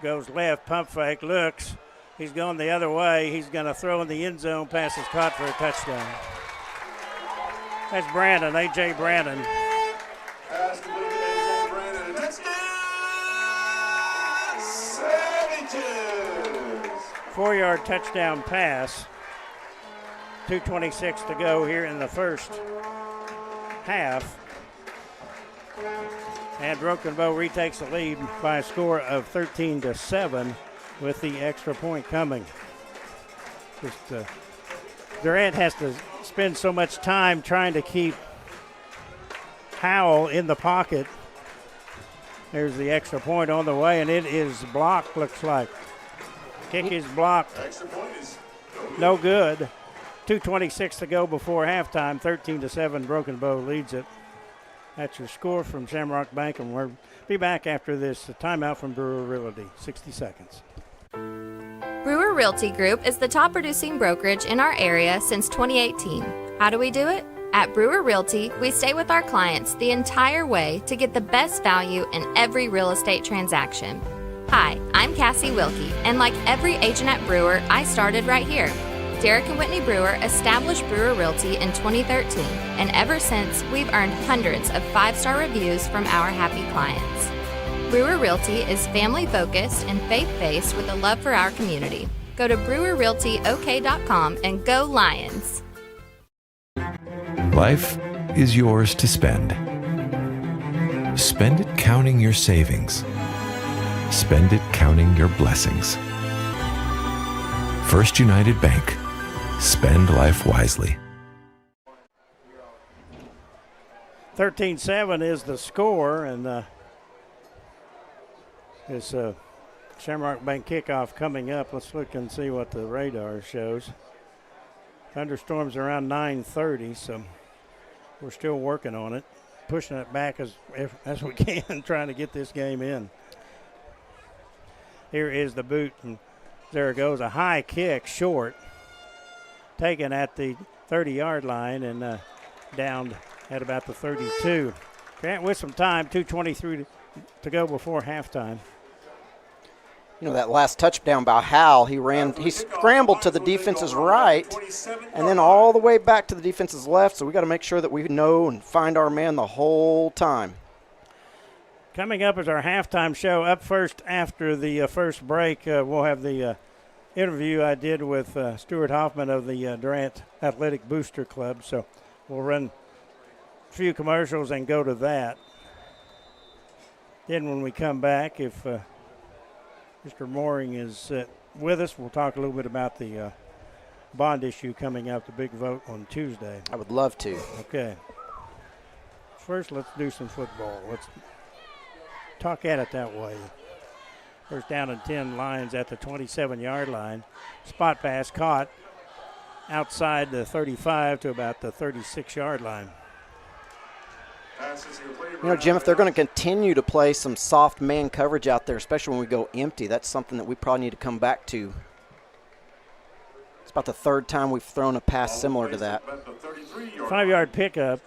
Speaker 1: goes left, pump fake, looks. He's going the other way. He's going to throw in the end zone. Pass is caught for a touchdown. That's Brandon, A.J. Brandon. 4-yard touchdown pass. 2:26 to go here in the first half. And Broken Bow retakes the lead by a score of 13-7 with the extra point coming. Durant has to spend so much time trying to keep Howell in the pocket. There's the extra point on the way, and it is blocked, looks like. Kick is blocked.
Speaker 21: Extra point is
Speaker 1: no good. 2:26 to go before halftime. 13-7, Broken Bow leads it. That's your score from Shamrock Bank, and we'll be back after this timeout from Brewer Realty. 60 seconds.
Speaker 6: Brewer Realty Group is the top producing brokerage in our area since 2018. How do we do it? At Brewer Realty, we stay with our clients the entire way to get the best value in every real estate transaction. Hi, I'm Cassie Wilkie, and like every agent at Brewer, I started right here. Derek and Whitney Brewer established Brewer Realty in 2013, and ever since, we've earned hundreds of 5-star reviews from our happy clients. Brewer Realty is family-focused and faith-based with a love for our community. Go to brewerrealtyok.com and go Lions!
Speaker 18: Life is yours to spend. Spend it counting your savings. Spend it counting your blessings. First United Bank. Spend life wisely.
Speaker 1: 13-7 is the score, and this Shamrock Bank kickoff coming up. Let's look and see what the radar shows. Thunderstorms around 9:30, so we're still working on it, pushing it back as we can, trying to get this game in. Here is the boot, and there it goes, a high kick, short, taken at the 30-yard line and down at about the 32. Grant with some time, 2:23 to go before halftime.
Speaker 15: You know, that last touchdown by Howell, he scrambled to the defense's right and then all the way back to the defense's left, so we got to make sure that we know and find our man the whole time.
Speaker 1: Coming up is our halftime show. Up first after the first break, we'll have the interview I did with Stuart Hoffman of the Durant Athletic Booster Club, so we'll run few commercials and go to that. Then when we come back, if Mr. Mooring is with us, we'll talk a little bit about the bond issue coming up, the big vote on Tuesday.
Speaker 15: I would love to.
Speaker 1: Okay. First, let's do some football. Let's talk at it that way. First down and 10, Lions at the 27-yard line. Spot pass caught outside the 35 to about the 36-yard line.
Speaker 15: You know, Jim, if they're going to continue to play some soft man coverage out there, especially when we go empty, that's something that we probably need to come back to. It's about the third time we've thrown a pass similar to that.
Speaker 1: 5-yard pickup,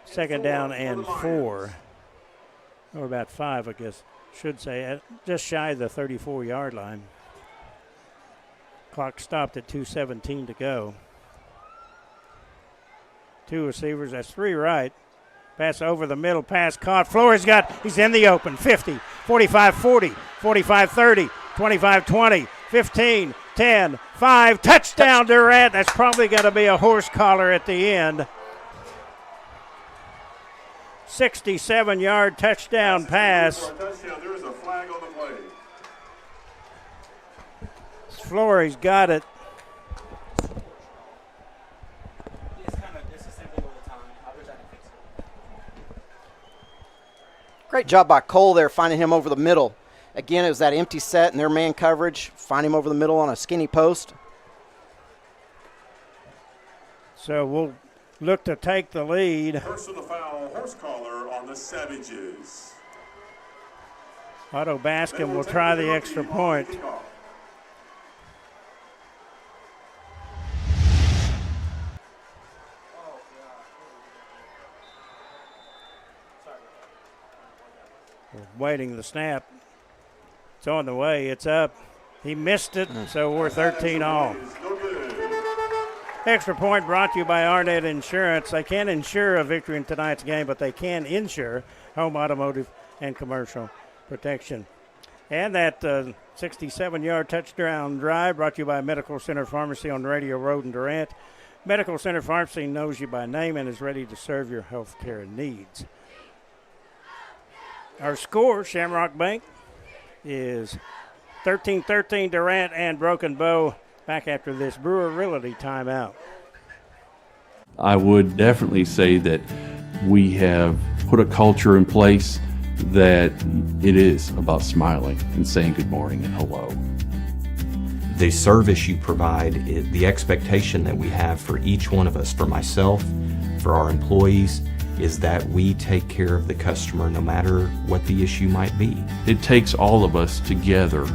Speaker 1: second down and 4. Or about 5, I guess, should say, just shy of the 34-yard line. Clock stopped at 2:17 to go. 2 receivers, that's 3 right. Pass over the middle, pass caught. Flores he's in the open. 50, 45, 40, 45, 30, 25, 20, 15, 10, 5. Touchdown, Durant. That's probably going to be a horse collar at the end. 67-yard touchdown pass.
Speaker 21: There is a flag on the play.
Speaker 1: Flores got it.
Speaker 15: Great job by Cole there, finding him over the middle. Again, it was that empty set and their man coverage. Find him over the middle on a skinny post.
Speaker 1: So we'll look to take the lead.
Speaker 21: Personal foul, horse collar on the Savages.
Speaker 1: Otto Baskin will try the extra point. Waiting the snap. It's on the way. It's up. He missed it, so we're 13 all. Extra point brought to you by Arnett Insurance. They can't insure a victory in tonight's game, but they can insure home, automotive, and commercial protection. And that 67-yard touchdown drive brought to you by Medical Center Pharmacy on Radio Road in Durant. Medical Center Pharmacy knows you by name and is ready to serve your health care needs. Our score, Shamrock Bank, is 13-13 Durant and Broken Bow. Back after this Brewer Realty timeout.
Speaker 10: I would definitely say that we have put a culture in place that it is about smiling and saying good morning and hello.
Speaker 11: The service you provide, the expectation that we have for each one of us, for myself, for our employees, is that we take care of the customer no matter what the issue might be.
Speaker 10: It takes all of us together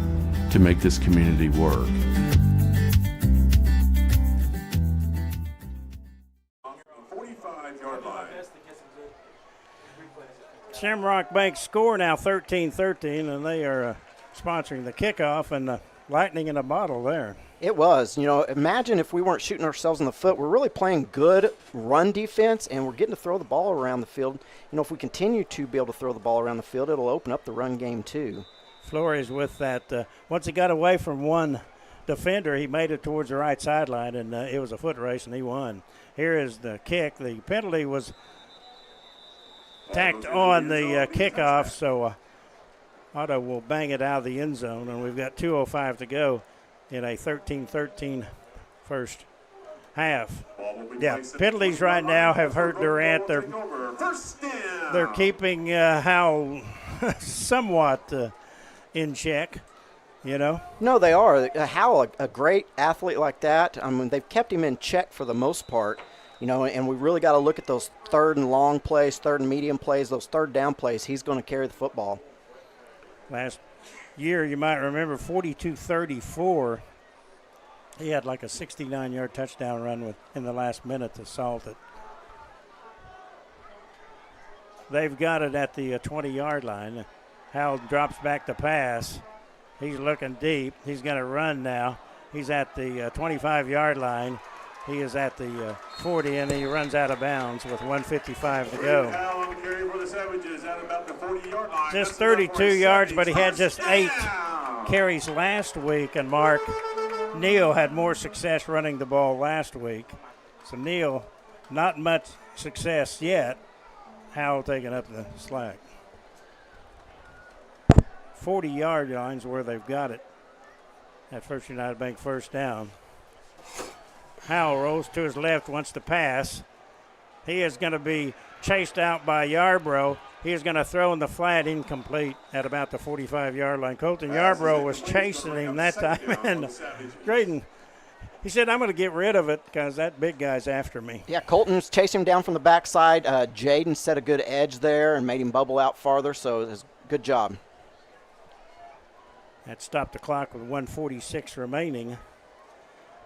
Speaker 10: to make this community work.
Speaker 1: Shamrock Bank score now 13-13, and they are sponsoring the kickoff, and lightning in a bottle there.
Speaker 15: It was. You know, imagine if we weren't shooting ourselves in the foot. We're really playing good run defense, and we're getting to throw the ball around the field. You know, if we continue to be able to throw the ball around the field, it'll open up the run game too.
Speaker 1: Flores with that. Once he got away from one defender. He made it towards the right sideline, and it was a foot race, and he won. Here is the kick. The penalty was tacked on the kickoff, so Otto will bang it out of the end zone, and we've got 2:05 to go in a 13-13 first half. Yeah, penalties right now have hurt Durant. They're keeping Howell somewhat in check, you know.
Speaker 15: No, they are. Howell, a great athlete like that, I mean, they've kept him in check for the most part, you know, and we really got to look at those third and long plays, third and medium plays, those third down plays. He's going to carry the football.
Speaker 1: Last year, you might remember, 42-34. He had like a 69-yard touchdown run in the last minute to salt it. They've got it at the 20-yard line. Howell drops back to pass. He's looking deep. He's going to run now. He's at the 25-yard line. He is at the 40, and he runs out of bounds with 1:55 to go. Just 32 yards, but he had just 8 carries last week, and Mark Neal had more success running the ball last week. So Neal, not much success yet. Howell taking up the slack. 40-yard lines where they've got it. That First United Bank first down. Howell rolls to his left, wants to pass. He is going to be chased out by Yarbrough. He is going to throw in the flat, incomplete at about the 45-yard line. Colton Yarbrough was chasing him that time, and Graydon, he said, I'm going to get rid of it because that big guy's after me.
Speaker 15: Yeah, Colton's chasing him down from the backside. Jaden set a good edge there and made him bubble out farther, so it was a good job.
Speaker 1: That stopped the clock with 1:46 remaining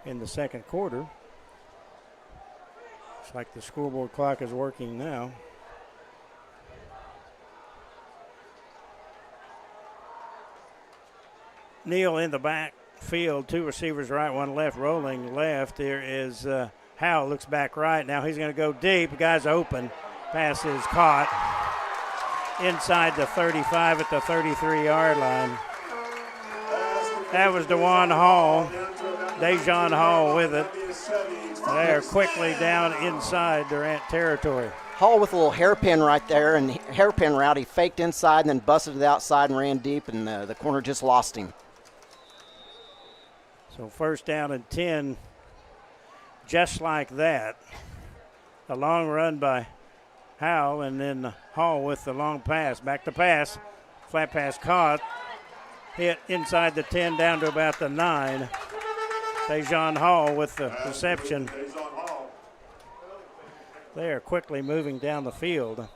Speaker 1: in the second quarter. Looks like the scoreboard clock is working now. Neal in the backfield, 2 receivers right, 1 left, rolling left. There is Howell, looks back right. Now he's going to go deep. The guy's open. Pass is caught inside the 35 at the 33-yard line. That was Dejon Hall with it. They're quickly down inside Durant territory.
Speaker 15: Hall with a little hairpin right there, and hairpin route. He faked inside and then busted to the outside and ran deep, and the corner just lost him.
Speaker 1: So first down and 10, just like that. A long run by Howell, and then Hall with the long pass. Back to pass. Flat pass caught. Hit inside the 10 down to about the 9. Dejon Hall with the reception. They are quickly moving down the field. Looks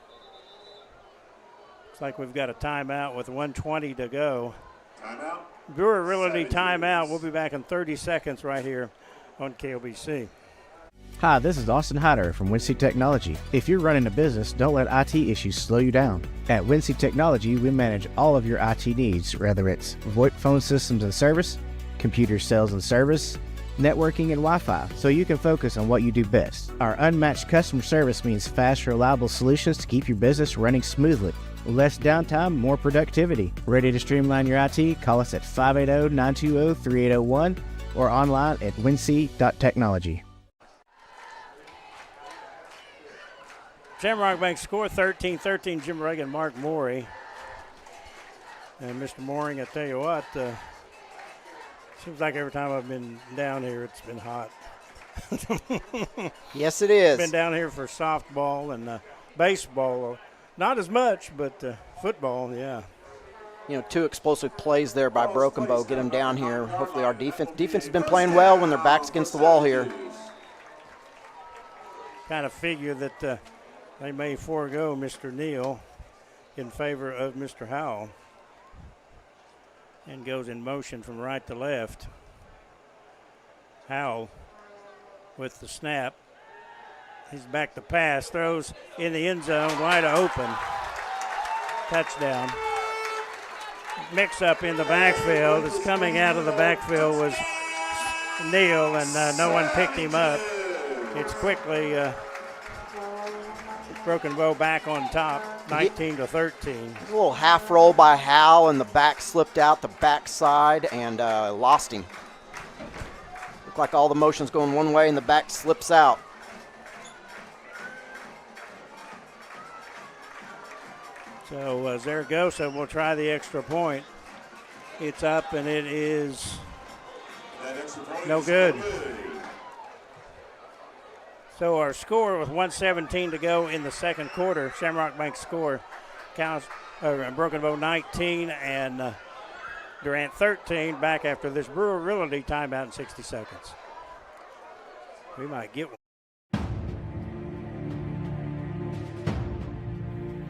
Speaker 1: like we've got a timeout with 1:20 to go.
Speaker 21: Timeout.
Speaker 1: Brewer Realty timeout. We'll be back in 30 seconds right here on KOBC.
Speaker 13: Hi, this is Austin Hyder from Wincy Technology. If you're running a business, don't let IT issues slow you down. At Wincy Technology, we manage all of your IT needs, whether it's VoIP phone systems and service, computer sales and service, networking, and Wi-Fi, so you can focus on what you do best. Our unmatched customer service means fast, reliable solutions to keep your business running smoothly. Less downtime, more productivity. Ready to streamline your IT? Call us at 580-920-3801 or online at wincy.technology.
Speaker 1: Shamrock Bank score 13-13. Jim Reagan, Mark Morey. And Mr. Mooring, I tell you what, seems like every time I've been down here, it's been hot.
Speaker 15: Yes, it is.
Speaker 1: Been down here for softball and baseball. Not as much, but football, yeah.
Speaker 15: You know, 2 explosive plays there by Broken Bow get them down here. Hopefully our defense has been playing well when their back's against the wall here.
Speaker 1: Kind of figure that they may forego Mr. Neal in favor of Mr. Howell. And goes in motion from right to left. Howell with the snap. He's back to pass, throws in the end zone, wide open. Touchdown. Mix up in the backfield. It's coming out of the backfield was Neal, and no one picked him up. It's quickly Broken Bow back on top, 19-13.
Speaker 15: A little half roll by Hal, and the back slipped out the backside and lost him. Look like all the motion's going one way and the back slips out.
Speaker 1: So Zaragoza will try the extra point. It's up and it is no good. So our score with 1:17 to go in the second quarter, Shamrock Bank score, Broken Bow 19 and Durant 13. Back after this Brewer Realty timeout in 60 seconds. We might get one.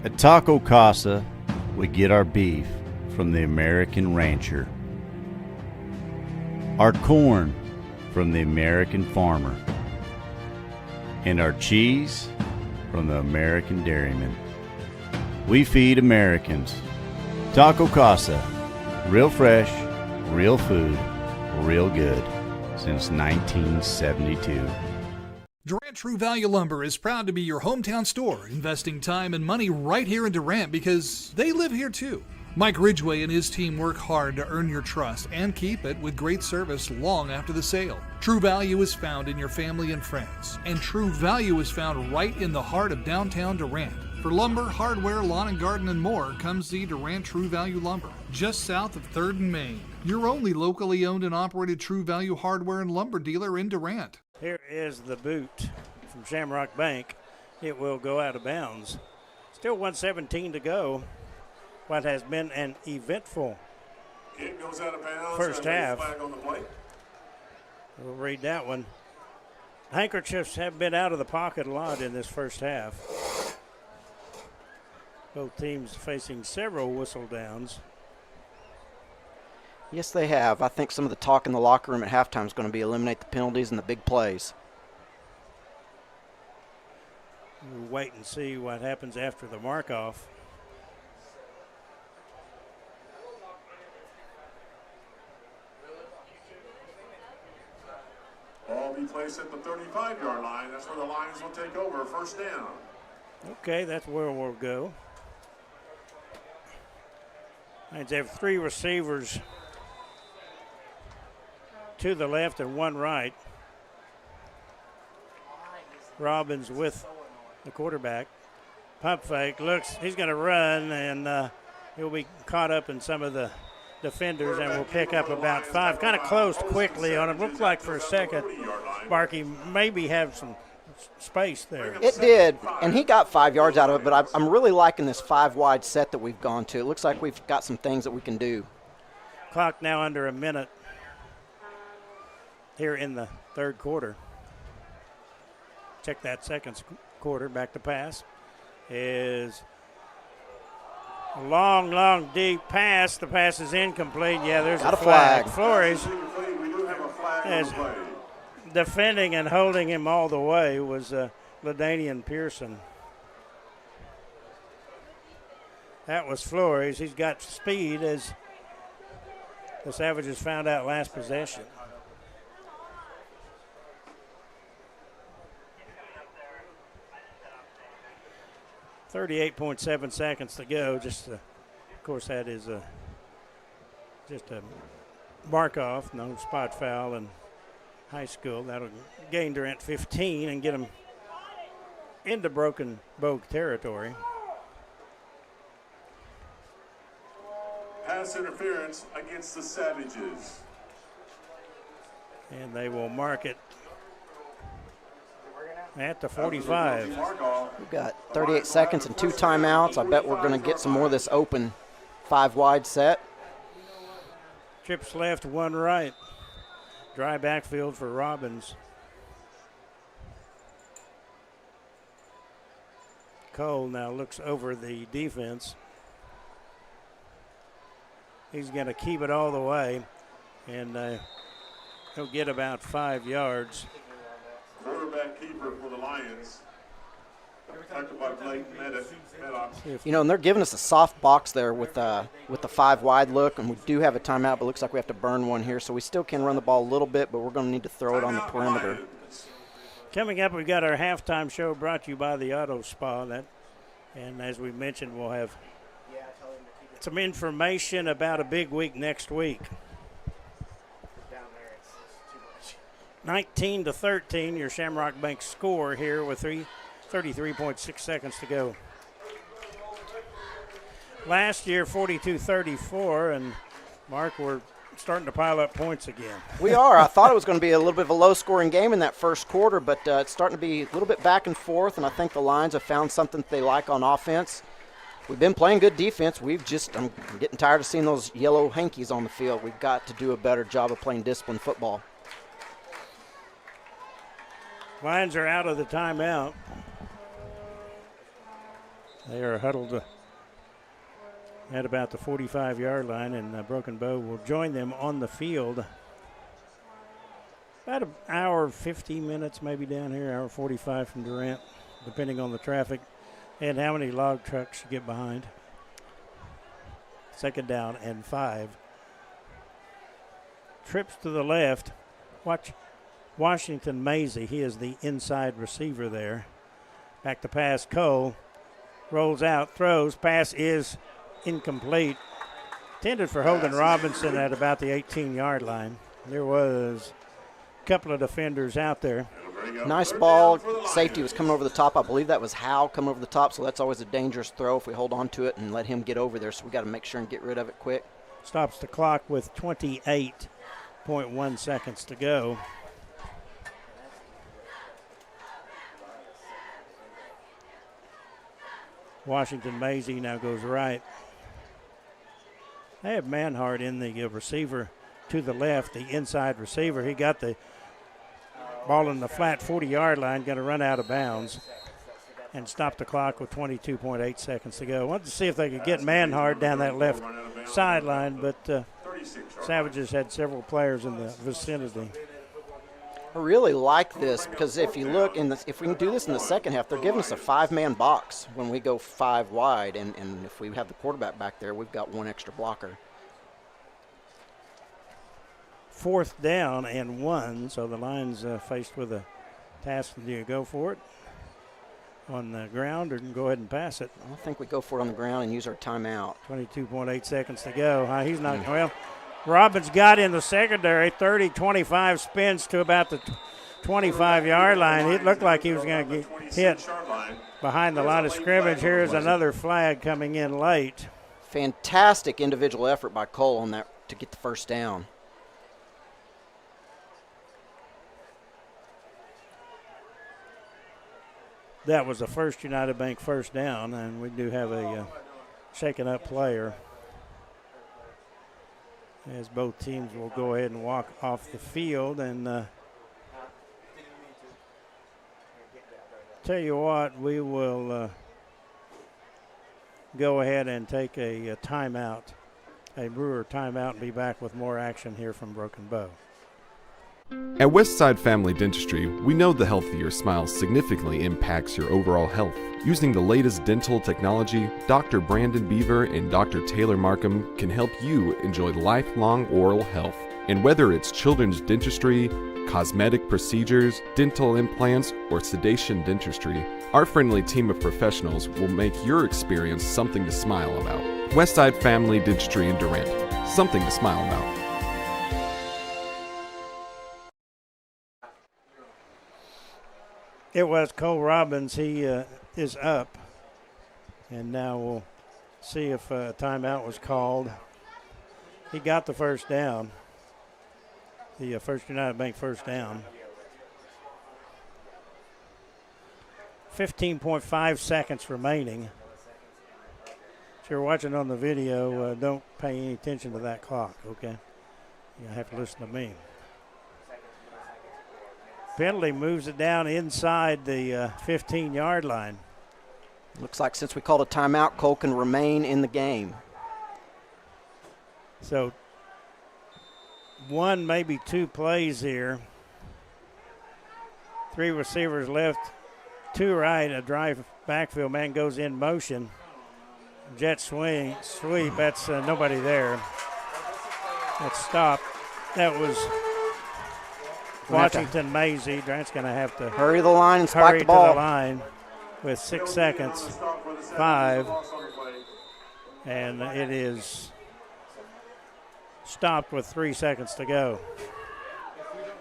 Speaker 14: At Taco Casa, we get our beef from the American rancher, our corn from the American farmer, and our cheese from the American dairyman. We feed Americans. Taco Casa, real fresh, real food, real good, since 1972.
Speaker 7: Durant True Value Lumber is proud to be your hometown store, investing time and money right here in Durant because they live here too. Mike Ridgway and his team work hard to earn your trust and keep it with great service long after the sale. True Value is found in your family and friends, and True Value is found right in the heart of downtown Durant. For lumber, hardware, lawn and garden, and more, come see Durant True Value Lumber, just south of 3rd and Main. Your only locally owned and operated True Value hardware and lumber dealer in Durant.
Speaker 1: Here is the boot from Shamrock Bank. It will go out of bounds. Still 1:17 to go. What has been an eventful
Speaker 21: Kick goes out of bounds.
Speaker 1: first half.
Speaker 21: Flag on the play.
Speaker 1: We'll read that one. Handkerchiefs have been out of the pocket a lot in this first half. Both teams facing several whistle downs.
Speaker 15: Yes, they have. I think some of the talk in the locker room at halftime is going to be eliminate the penalties and the big plays.
Speaker 1: We'll wait and see what happens after the mark-off.
Speaker 21: Ball be placed at the 35-yard line. That's where the Lions will take over. First down.
Speaker 1: Okay, that's where we'll go. Lions have 3 receivers to the left and 1 right. Robbins with the quarterback. Pump fake, looks, he's going to run, and he'll be caught up in some of the defenders, and will pick up about 5. Kind of closed quickly on it. Looked like for a second Barkey maybe have some space there.
Speaker 15: It did, and he got 5 yards out of it, but I'm really liking this 5-wide set that we've gone to. It looks like we've got some things that we can do.
Speaker 1: Clock now under a minute here in the third quarter. Check that second quarter. Back to pass is a long, deep pass. The pass is incomplete. Yeah, there's
Speaker 15: got
Speaker 1: a
Speaker 15: flag.
Speaker 1: Flores
Speaker 21: We do have a flag on
Speaker 1: is
Speaker 21: the play.
Speaker 1: defending and holding him all the way was LaDanian Pearson. That was Flores. He's got speed, as the Savages found out last possession. .7 seconds to go. Just, of course, that is just a mark-off, no spot foul in high school. That'll gain Durant 15 and get them into Broken Bow territory.
Speaker 21: Pass interference against the Savages.
Speaker 1: And they will mark it at the 45.
Speaker 15: We've got 38 seconds and 2 timeouts. I bet we're going to get some more of this open 5-wide set.
Speaker 1: Trips left, 1 right. Dry backfield for Robbins. Cole now looks over the defense. He's going to keep it all the way, and he'll get about 5 yards.
Speaker 21: Quarterback keeper for the Lions. Tackled by Blake Maddox.
Speaker 15: You know, and they're giving us a soft box there with the 5-wide look, and we do have a timeout, but it looks like we have to burn one here, so we still can run the ball a little bit, but we're going to need to throw it on the perimeter.
Speaker 1: Coming up, we've got our halftime show brought to you by the Auto Spa. And as we mentioned, we'll have some information about a big week next week. 19-13, your Shamrock Bank score here with 33.6 seconds to go. Last year, 42-34, and Mark, we're starting to pile up points again.
Speaker 15: We are. I thought it was going to be a little bit of a low-scoring game in that first quarter, but it's starting to be a little bit back and forth, and I think the Lions have found something that they like on offense. We've been playing good defense. I'm getting tired of seeing those yellow hankies on the field. We've got to do a better job of playing disciplined football.
Speaker 1: Lions are out of the timeout. They are huddled at about the 45-yard line, and Broken Bow will join them on the field. About an hour, 15 minutes maybe down here, hour 45 from Durant, depending on the traffic and how many log trucks you get behind. Second down and 5. Trips to the left. Watch Washington Maisie. He is the inside receiver there. Back to pass, Cole. Rolls out, throws, pass is incomplete. Intended for Hogan Robinson at about the 18-yard line. There was a couple of defenders out there.
Speaker 15: Nice ball. Safety was coming over the top. I believe that was Howe coming over the top, so that's always a dangerous throw if we hold on to it and let him get over there. So we got to make sure and get rid of it quick.
Speaker 1: Stops the clock with 28.1 seconds to go. Washington Maisie now goes right. They have Manhart in the receiver to the left, the inside receiver. He got the ball in the flat 40-yard line, going to run out of bounds and stop the clock with 22.8 seconds to go. Wanted to see if they could get Manhart down that left sideline, but Savages had several players in the vicinity.
Speaker 15: I really like this because if you look, if we can do this in the second half, they're giving us a 5-man box when we go 5 wide, and if we have the quarterback back there, we've got one extra blocker.
Speaker 1: 4th down and 1, so the Lions faced with a task. Do you go for it on the ground or go ahead and pass it?
Speaker 15: I think we go for it on the ground and use our timeout.
Speaker 1: 22.8 seconds to go. He's not, well, Robbins got in the secondary, 30-25, spins to about the 25-yard line. It looked like he was going to get hit behind the line of scrimmage. Here's another flag coming in late.
Speaker 15: Fantastic individual effort by Cole on that to get the first down.
Speaker 1: That was the first United Bank first down, and we do have a shaken up player, as both teams will go ahead and walk off the field. And tell you what, we will go ahead and take a timeout, a Brewer timeout, and be back with more action here from Broken Bow.
Speaker 9: At Westside Family Dentistry, we know the health of your smile significantly impacts your overall health. Using the latest dental technology, Dr. Brandon Beaver and Dr. Taylor Markham can help you enjoy lifelong oral health. And whether it's children's dentistry, cosmetic procedures, dental implants, or sedation dentistry, our friendly team of professionals will make your experience something to smile about. Westside Family Dentistry in Durant, something to smile about.
Speaker 1: It was Cole Robbins. He is up. And now we'll see if a timeout was called. He got the first down. The First United Bank first down. 15.5 seconds remaining. If you're watching on the video, don't pay any attention to that clock, okay? You have to listen to me. Penalty moves it down inside the 15-yard line.
Speaker 15: Looks like since we called a timeout, Cole can remain in the game.
Speaker 1: So one, maybe 2 plays here. 3 receivers left, 2 right, a drive backfield. Man goes in motion. Jet swing, sweep, that's nobody there. That's stopped. That was Washington Maisie. Durant's going to have to
Speaker 15: hurry the line and spike
Speaker 1: hurry
Speaker 15: the ball.
Speaker 1: To the line with 6 seconds, 5, and it is stopped with 3 seconds to go.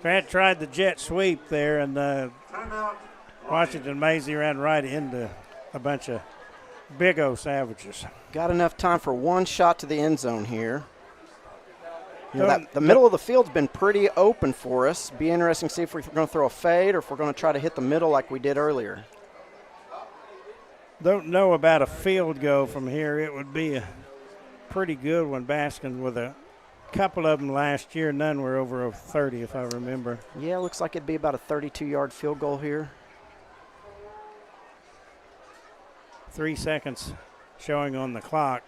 Speaker 1: Durant tried the jet sweep there, and Washington Maisie ran right into a bunch of big O savages.
Speaker 15: Got enough time for one shot to the end zone here. You know, the middle of the field's been pretty open for us. Be interesting to see if we're going to throw a fade or if we're going to try to hit the middle like we did earlier.
Speaker 1: Don't know about a field goal from here. It would be a pretty good one. Baskin with a couple of them last year. None were over 30, if I remember.
Speaker 15: Yeah, looks like it'd be about a 32-yard field goal here.
Speaker 1: 3 seconds showing on the clock.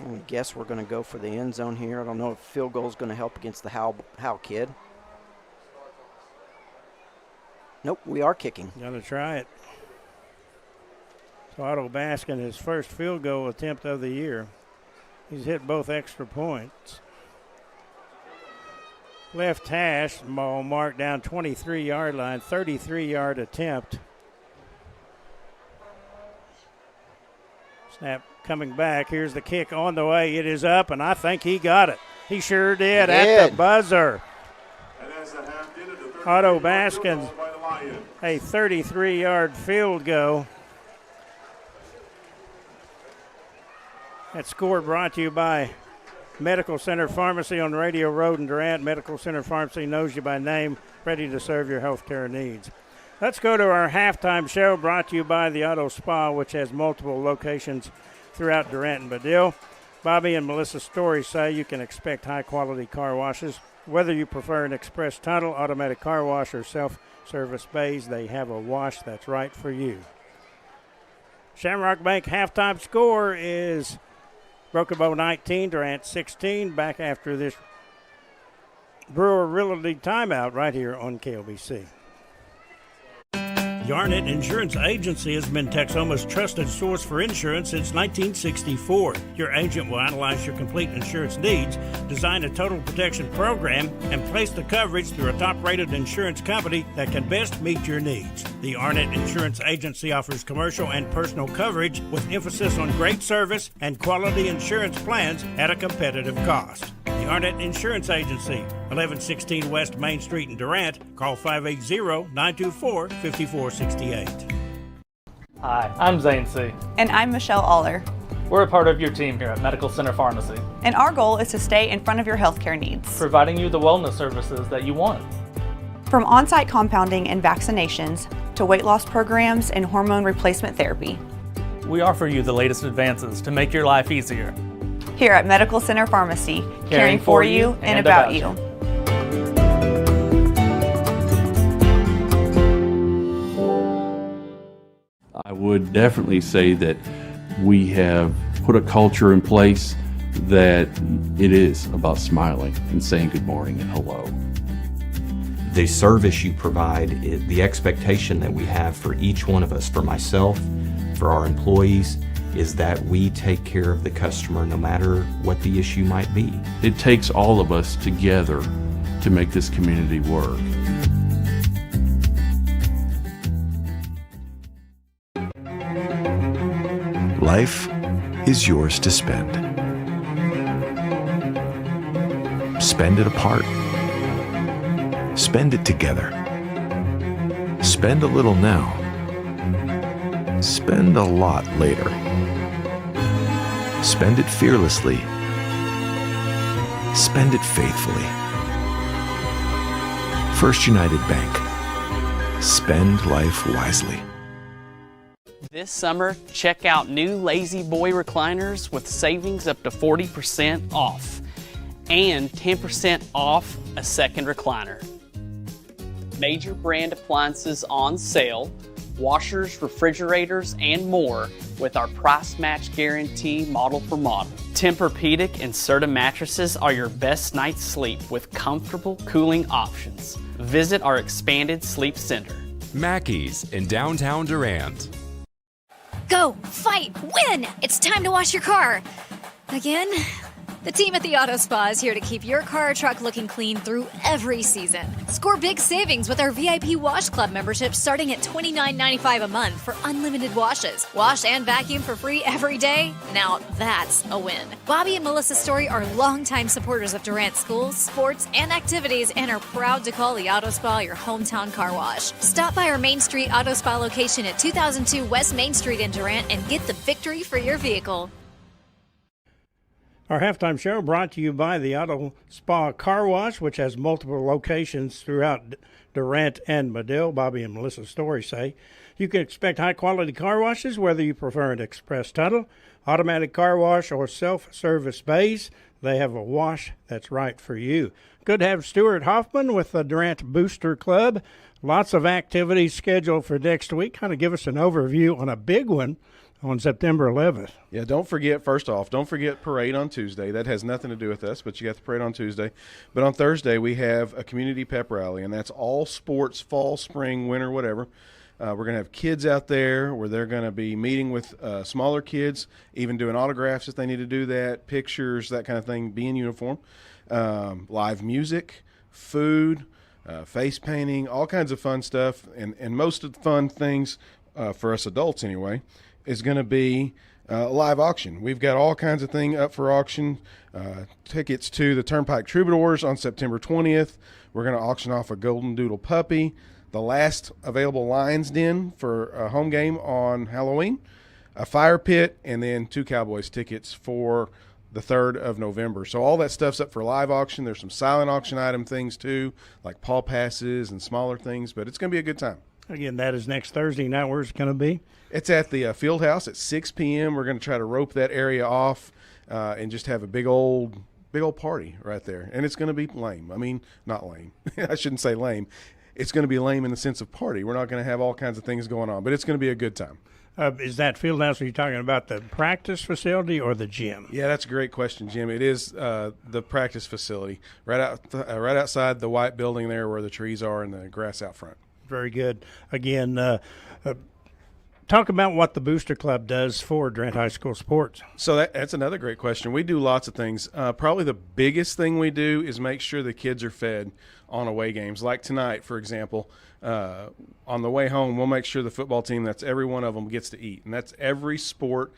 Speaker 15: I guess we're going to go for the end zone here. I don't know if field goal is going to help against the Howe kid. Nope, we are kicking.
Speaker 1: Gonna try it. So Otto Baskin, his first field goal attempt of the year. He's hit both extra points. Left hash, ball marked down 23-yard line, 33-yard attempt. Snap coming back. Here's the kick on the way. It is up, and I think he got it. He sure did at the buzzer. Otto Baskin, a 33-yard field goal. That score brought to you by Medical Center Pharmacy on Radio Road in Durant. Medical Center Pharmacy knows you by name, ready to serve your health care needs. Let's go to our halftime show brought to you by the Auto Spa, which has multiple locations throughout Durant and Badille. Bobby and Melissa Story say you can expect high-quality car washes. Whether you prefer an express tunnel, automatic car wash, or self-service bays, they have a wash that's right for you. Shamrock Bank halftime score is Broken Bow 19, Durant 16. Back after this Brewer Realty timeout right here on KLBC. The Arnett Insurance Agency has been Texoma's trusted source for insurance since 1964. Your agent will analyze your complete insurance needs, design a total protection program, and place the coverage through a top-rated insurance company that can best meet your needs. The Arnett Insurance Agency offers commercial and personal coverage with emphasis on great service and quality insurance plans at a competitive cost. The Arnett Insurance Agency, 1116 West Main Street in Durant. Call 580-924-5468.
Speaker 16: Hi, I'm Zane C.
Speaker 17: And I'm Michelle Aller.
Speaker 16: We're a part of your team here at Medical Center Pharmacy.
Speaker 17: And our goal is to stay in front of your healthcare needs,
Speaker 16: providing you the wellness services that you want.
Speaker 17: From on-site compounding and vaccinations to weight loss programs and hormone replacement therapy.
Speaker 16: We offer you the latest advances to make your life easier.
Speaker 17: Here at Medical Center Pharmacy, caring for you and about you.
Speaker 10: I would definitely say that we have put a culture in place that it is about smiling and saying good morning and hello.
Speaker 11: The service you provide, the expectation that we have for each one of us, for myself, for our employees, is that we take care of the customer no matter what the issue might be.
Speaker 10: It takes all of us together to make this community work.
Speaker 18: Life is yours to spend. Spend it apart. Spend it together. Spend a little now. Spend a lot later. Spend it fearlessly. Spend it faithfully. First United Bank. Spend life wisely.
Speaker 19: This summer, check out new Lazy Boy recliners with savings up to 40% off and 10% off a second recliner. Major brand appliances on sale, washers, refrigerators, and more with our price match guarantee model for model. Tempur-Pedic and Serta mattresses are your best night's sleep with comfortable cooling options. Visit our expanded sleep center.
Speaker 20: Mackey's in downtown Durant.
Speaker 2: Go, fight, win! It's time to wash your car. Again? The team at the Auto Spa is here to keep your car or truck looking clean through every season. Score big savings with our VIP Wash Club membership starting at $29.95 a month for unlimited washes. Wash and vacuum for free every day? Now that's a win. Bobby and Melissa Story are longtime supporters of Durant schools, sports, and activities and are proud to call the Auto Spa your hometown car wash. Stop by our Main Street Auto Spa location at 2002 West Main Street in Durant and get the victory for your vehicle.
Speaker 1: Our halftime show brought to you by the Auto Spa Car Wash, which has multiple locations throughout Durant and Medill. Bobby and Melissa Story say you can expect high-quality car washes, whether you prefer an express tunnel, automatic car wash, or self-service bays. They have a wash that's right for you. Good to have Stuart Hoffman with the Durant Booster Club. Lots of activities scheduled for next week. Kind of give us an overview on a big one on September 11th.
Speaker 8: Yeah, don't forget parade on Tuesday. That has nothing to do with us, but you got the parade on Tuesday. But on Thursday, we have a community pep rally, and that's all sports, fall, spring, winter, whatever. We're going to have kids out there where they're going to be meeting with smaller kids, even doing autographs if they need to do that, pictures, that kind of thing, be in uniform. Live music, food, face painting, all kinds of fun stuff. And most of the fun things, for us adults anyway, is going to be a live auction. We've got all kinds of things up for auction. Tickets to the Turnpike Troubadours on September 20th. We're going to auction off a Golden Doodle puppy. The last available Lions Den for a home game on Halloween. A fire pit, and then 2 Cowboys tickets for the 3rd of November. So all that stuff's up for live auction. There's some silent auction item things too, like paw passes and smaller things, but it's going to be a good time.
Speaker 1: Again, that is next Thursday night. Where's it going to be?
Speaker 8: It's at the field house at 6 p.m. We're going to try to rope that area off and just have a big old party right there. And it's going to be lame. I mean, not lame. I shouldn't say lame. It's going to be lame in the sense of party. We're not going to have all kinds of things going on, but it's going to be a good time.
Speaker 1: Is that field house, are you talking about the practice facility or the gym?
Speaker 8: Yeah, that's a great question, Jim. It is the practice facility right outside the white building there where the trees are and the grass out front.
Speaker 1: Very good. Again, talk about what the Booster Club does for Durant High School sports.
Speaker 8: So that's another great question. We do lots of things. Probably the biggest thing we do is make sure the kids are fed on away games. Like tonight, for example, on the way home, we'll make sure the football team, that's every one of them, gets to eat. And that's every sport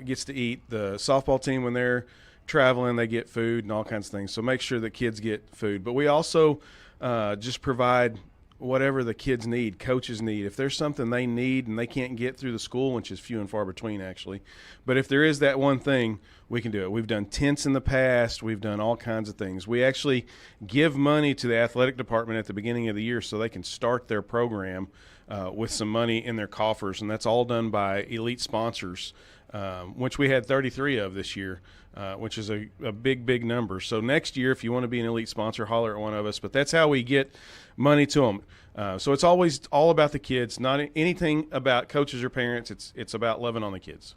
Speaker 8: gets to eat. The softball team, when they're traveling, they get food and all kinds of things. So make sure the kids get food. But we also just provide whatever the kids need, coaches need. If there's something they need and they can't get through the school, which is few and far between actually, but if there is that one thing, we can do it. We've done tents in the past. We've done all kinds of things. We actually give money to the athletic department at the beginning of the year so they can start their program with some money in their coffers, and that's all done by elite sponsors, which we had 33 of this year, which is a big number. So next year, if you want to be an elite sponsor, holler at one of us. But that's how we get money to them. So it's always all about the kids, not anything about coaches or parents. It's about loving on the kids.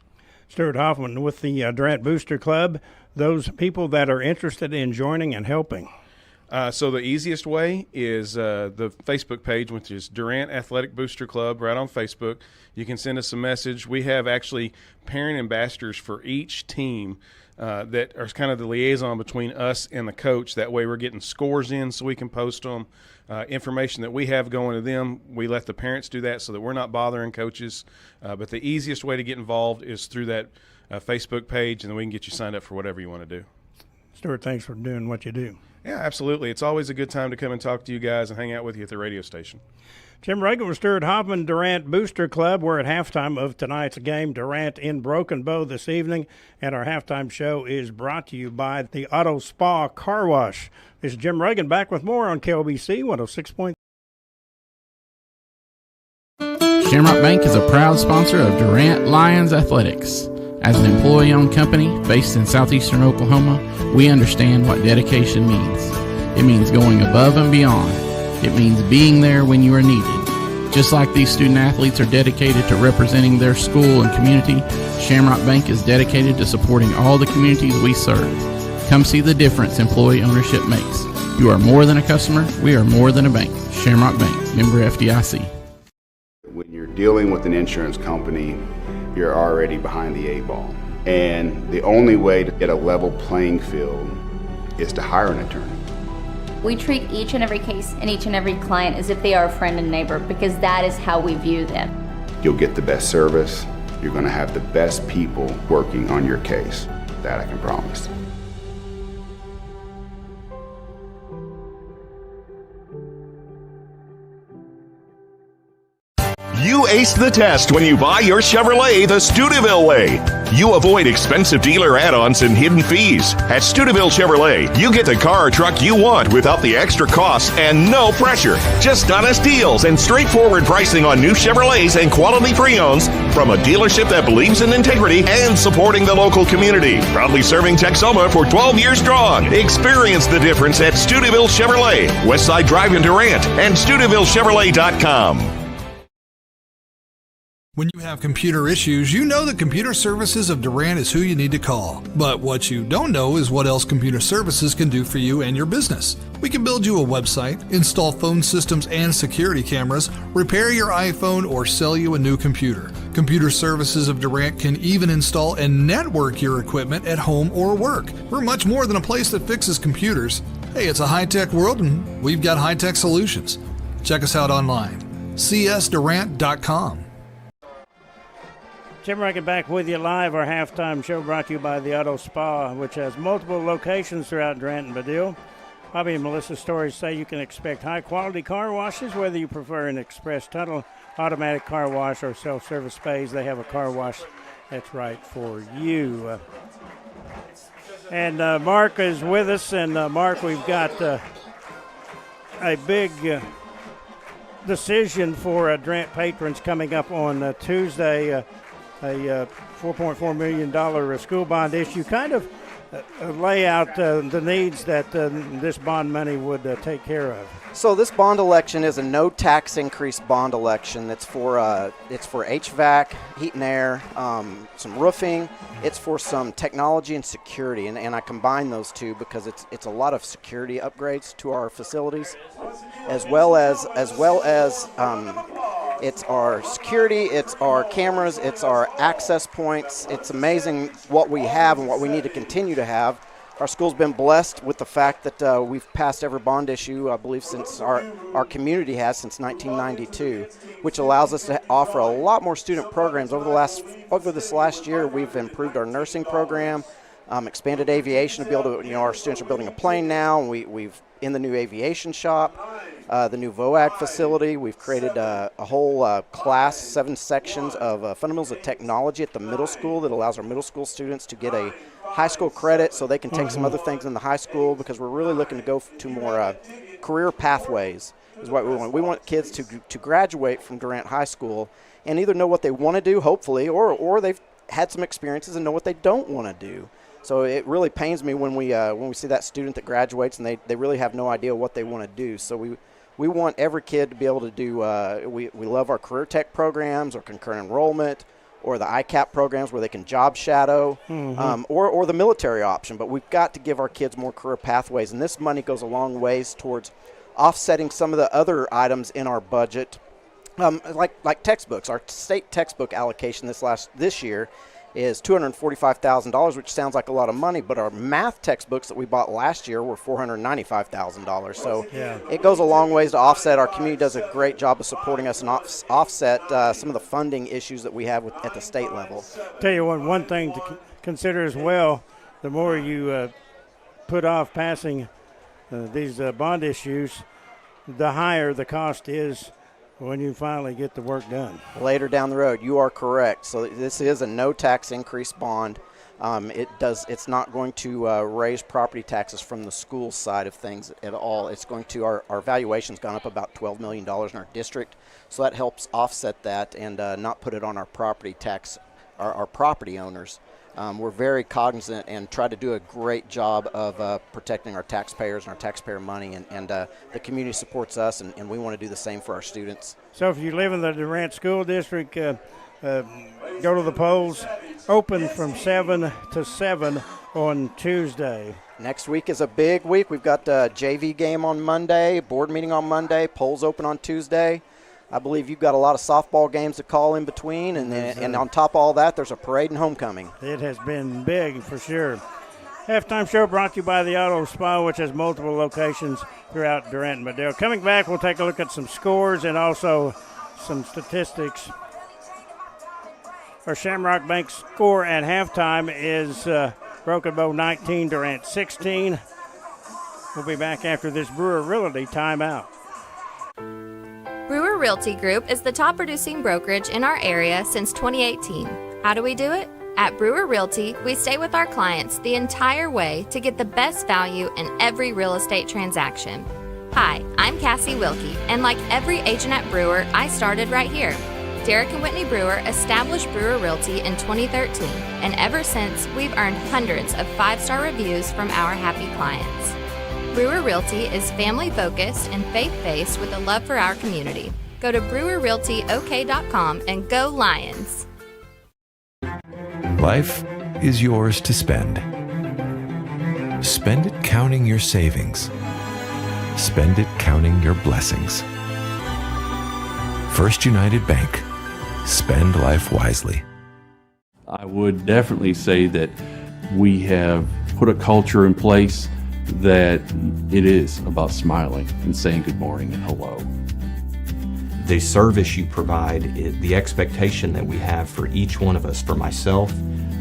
Speaker 1: Stuart Hoffman with the Durant Booster Club, those people that are interested in joining and helping.
Speaker 8: So the easiest way is the Facebook page, which is Durant Athletic Booster Club, right on Facebook. You can send us a message. We have actually parent ambassadors for each team that are kind of the liaison between us and the coach. That way we're getting scores in so we can post them. Information that we have going to them, we let the parents do that so that we're not bothering coaches. But the easiest way to get involved is through that Facebook page, and then we can get you signed up for whatever you want to do.
Speaker 1: Stuart, thanks for doing what you do.
Speaker 8: Yeah, absolutely. It's always a good time to come and talk to you guys and hang out with you at the radio station.
Speaker 1: Jim Reagan with Stuart Hoffman, Durant Booster Club. We're at halftime of tonight's game, Durant in Broken Bow this evening, and our halftime show is brought to you by the Auto Spa Car Wash. This is Jim Reagan back with more on KLBC 106.3.
Speaker 22: Shamrock Bank is a proud sponsor of Durant Lions Athletics. As an employee-owned company based in southeastern Oklahoma, we understand what dedication means. It means going above and beyond. It means being there when you are needed. Just like these student athletes are dedicated to representing their school and community, Shamrock Bank is dedicated to supporting all the communities we serve. Come see the difference employee ownership makes. You are more than a customer. We are more than a bank. Shamrock Bank, member FDIC.
Speaker 3: When you're dealing with an insurance company, you're already behind the 8 ball. And the only way to get a level playing field is to hire an attorney.
Speaker 4: We treat each and every case and each and every client as if they are a friend and neighbor, because that is how we view them.
Speaker 3: You'll get the best service. You're going to have the best people working on your case. That I can promise.
Speaker 5: You aced the test when you buy your Chevrolet the Steubenville way. You avoid expensive dealer add-ons and hidden fees. At Steubenville Chevrolet, you get the car or truck you want without the extra costs and no pressure. Just honest deals and straightforward pricing on new Chevrolets and quality pre-owns from a dealership that believes in integrity and supporting the local community. Proudly serving Texoma for 12 years strong. Experience the difference at Steubenville Chevrolet, Westside Drive in Durant, and SteubenvilleChevrolet.com.
Speaker 7: When you have computer issues, you know that Computer Services of Durant is who you need to call. But what you don't know is what else Computer Services can do for you and your business. We can build you a website, install phone systems and security cameras, repair your iPhone, or sell you a new computer. Computer Services of Durant can even install and network your equipment at home or work. We're much more than a place that fixes computers. Hey, it's a high-tech world and we've got high-tech solutions. Check us out online, csdurant.com.
Speaker 1: Jim Reagan back with you live. Our halftime show brought to you by the Auto Spa, which has multiple locations throughout Durant and Badil. Bobby and Melissa's stories say you can expect high-quality car washes, whether you prefer an express tunnel, automatic car wash, or self-service bays. They have a car wash that's right for you. And Mark is with us. And, Mark, we've got a big decision for Durant patrons coming up on Tuesday. A $4.4 million school bond issue. Kind of lay out the needs that this bond money would take care of.
Speaker 15: So this bond election is a no tax increase bond election. It's for HVAC, heat and air, some roofing. It's for some technology and security, and I combine those two because it's a lot of security upgrades to our facilities, as well as it's our security, it's our cameras, it's our access points. It's amazing what we have and what we need to continue to have. Our school's been blessed with the fact that we've passed every bond issue, I believe, since our community has since 1992, which allows us to offer a lot more student programs. Over this last year, we've improved our nursing program, expanded aviation to be able to, our students are building a plane now, and we've in the new aviation shop, the new VOAG facility. We've created a whole class, 7 sections of fundamentals of technology at the middle school that allows our middle school students to get a high school credit so they can take some other things in the high school, because we're really looking to go to more career pathways is what we want. We want kids to graduate from Durant High School and either know what they want to do, hopefully, or they've had some experiences and know what they don't want to do. So it really pains me when we see that student that graduates and they really have no idea what they want to do. So we want every kid to be able to do, we love our career tech programs or concurrent enrollment or the ICAP programs where they can job shadow, or the military option. But we've got to give our kids more career pathways, and this money goes a long ways towards offsetting some of the other items in our budget, like textbooks. Our state textbook allocation this year is $245,000, which sounds like a lot of money, but our math textbooks that we bought last year were $495,000. So it goes a long ways to offset. Our community does a great job of supporting us and offset some of the funding issues that we have at the state level.
Speaker 1: Tell you what, one thing to consider as well, the more you put off passing these bond issues, the higher the cost is when you finally get the work done.
Speaker 15: Later down the road, you are correct. So this is a no tax increase bond. It's not going to raise property taxes from the school side of things at all. It's going to, our valuation's gone up about $12 million in our district, so that helps offset that and not put it on our property tax, our property owners. We're very cognizant and try to do a great job of protecting our taxpayers and our taxpayer money, and the community supports us, and we want to do the same for our students.
Speaker 1: So if you live in the Durant School District, go to the polls. Open from 7 to 7 on Tuesday.
Speaker 15: Next week is a big week. We've got a JV game on Monday, board meeting on Monday, polls open on Tuesday. I believe you've got a lot of softball games to call in between, and on top of all that, there's a parade and homecoming.
Speaker 1: It has been big for sure. Halftime show brought to you by the Auto Spa, which has multiple locations throughout Durant and Madera. Coming back, we'll take a look at some scores and also some statistics. Our Shamrock Bank score at halftime is Broken Bow 19, Durant 16. We'll be back after this Brewer Realty timeout.
Speaker 6: Brewer Realty Group is the top producing brokerage in our area since 2018. How do we do it? At Brewer Realty, we stay with our clients the entire way to get the best value in every real estate transaction. Hi, I'm Cassie Wilkie, and like every agent at Brewer, I started right here. Derek and Whitney Brewer established Brewer Realty in 2013, and ever since, we've earned hundreds of 5-star reviews from our happy clients. Brewer Realty is family-focused and faith-based with a love for our community. Go to brewerrealtyok.com and go Lions!
Speaker 18: Life is yours to spend. Spend it counting your savings. Spend it counting your blessings. First United Bank. Spend life wisely.
Speaker 10: I would definitely say that we have put a culture in place that it is about smiling and saying good morning and hello.
Speaker 11: The service you provide, the expectation that we have for each one of us, for myself,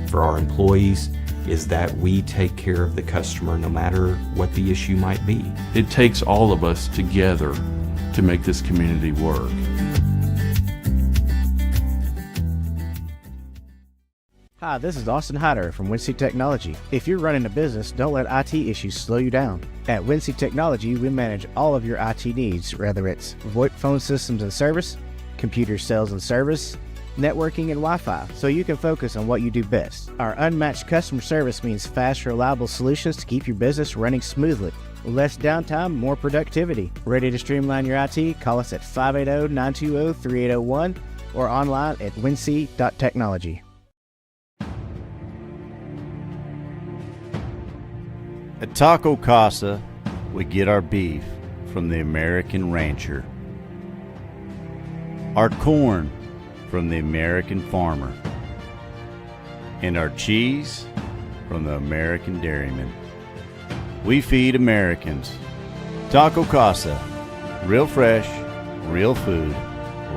Speaker 11: for our employees, is that we take care of the customer no matter what the issue might be.
Speaker 10: It takes all of us together to make this community work.
Speaker 13: Hi, this is Austin Hyder from Wincy Technology. If you're running a business, don't let IT issues slow you down. At Wincy Technology, we manage all of your IT needs, whether it's VoIP phone systems and service, computer sales and service, networking and Wi-Fi, so you can focus on what you do best. Our unmatched customer service means fast, reliable solutions to keep your business running smoothly. Less downtime, more productivity. Ready to streamline your IT? Call us at 580-920-3801 or online at wincy.technology.
Speaker 14: At Taco Casa, we get our beef from the American rancher, our corn from the American farmer, and our cheese from the American dairyman. We feed Americans. Taco Casa, real fresh, real food,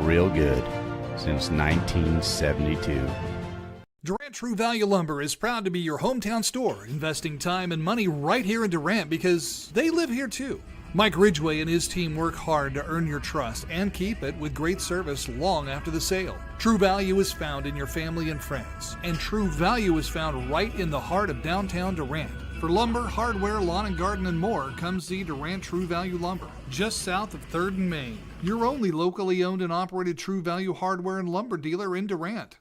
Speaker 14: real good, since 1972.
Speaker 7: Durant True Value Lumber is proud to be your hometown store, investing time and money right here in Durant because they live here too. Mike Ridgway and his team work hard to earn your trust and keep it with great service long after the sale. True Value is found in your family and friends, and True Value is found right in the heart of downtown Durant. For lumber, hardware, lawn and garden, and more, come see Durant True Value Lumber, just south of 3rd and Main. Your only locally owned and operated True Value hardware and lumber dealer in Durant.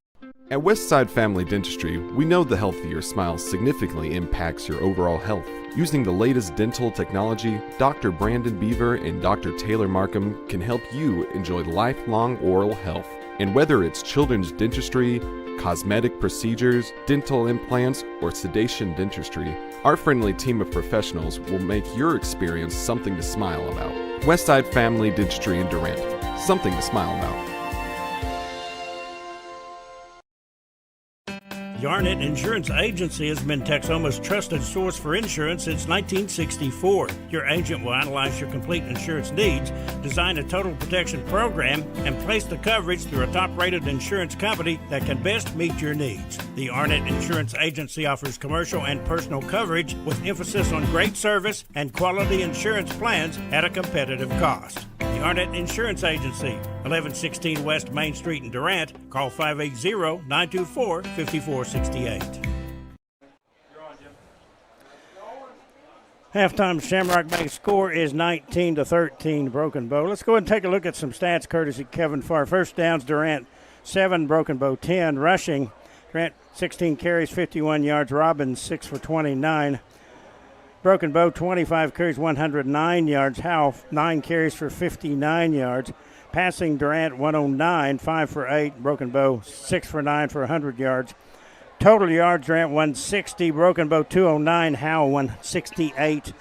Speaker 9: At Westside Family Dentistry, we know the healthy your smile significantly impacts your overall health. Using the latest dental technology, Dr. Brandon Beaver and Dr. Taylor Markham can help you enjoy lifelong oral health. And whether it's children's dentistry, cosmetic procedures, dental implants, or sedation dentistry, our friendly team of professionals will make your experience something to smile about. Westside Family Dentistry in Durant, something to smile about.
Speaker 1: Yarnett Insurance Agency has been Texoma's trusted source for insurance since 1964. Your agent will analyze your complete insurance needs, design a total protection program, and place the coverage through a top-rated insurance company that can best meet your needs. The Yarnett Insurance Agency offers commercial and personal coverage with emphasis on great service and quality insurance plans at a competitive cost. The Yarnett Insurance Agency, 1116 West Main Street in Durant. Call 580-924-5468. Halftime Shamrock Bank score is 19-13 Broken Bow. Let's go ahead and take a look at some stats courtesy Kevin Farr. First downs, Durant 7, Broken Bow 10. Rushing, Durant 16 carries, 51 yards. Robbins 6 for 29. Broken Bow 25 carries, 109 yards. Howell 9 carries for 59 yards. Passing, Durant 109, 5 for 8. Broken Bow 6 for 9 for 100 yards. Total yards, Durant 160. Broken Bow 209. Howell 168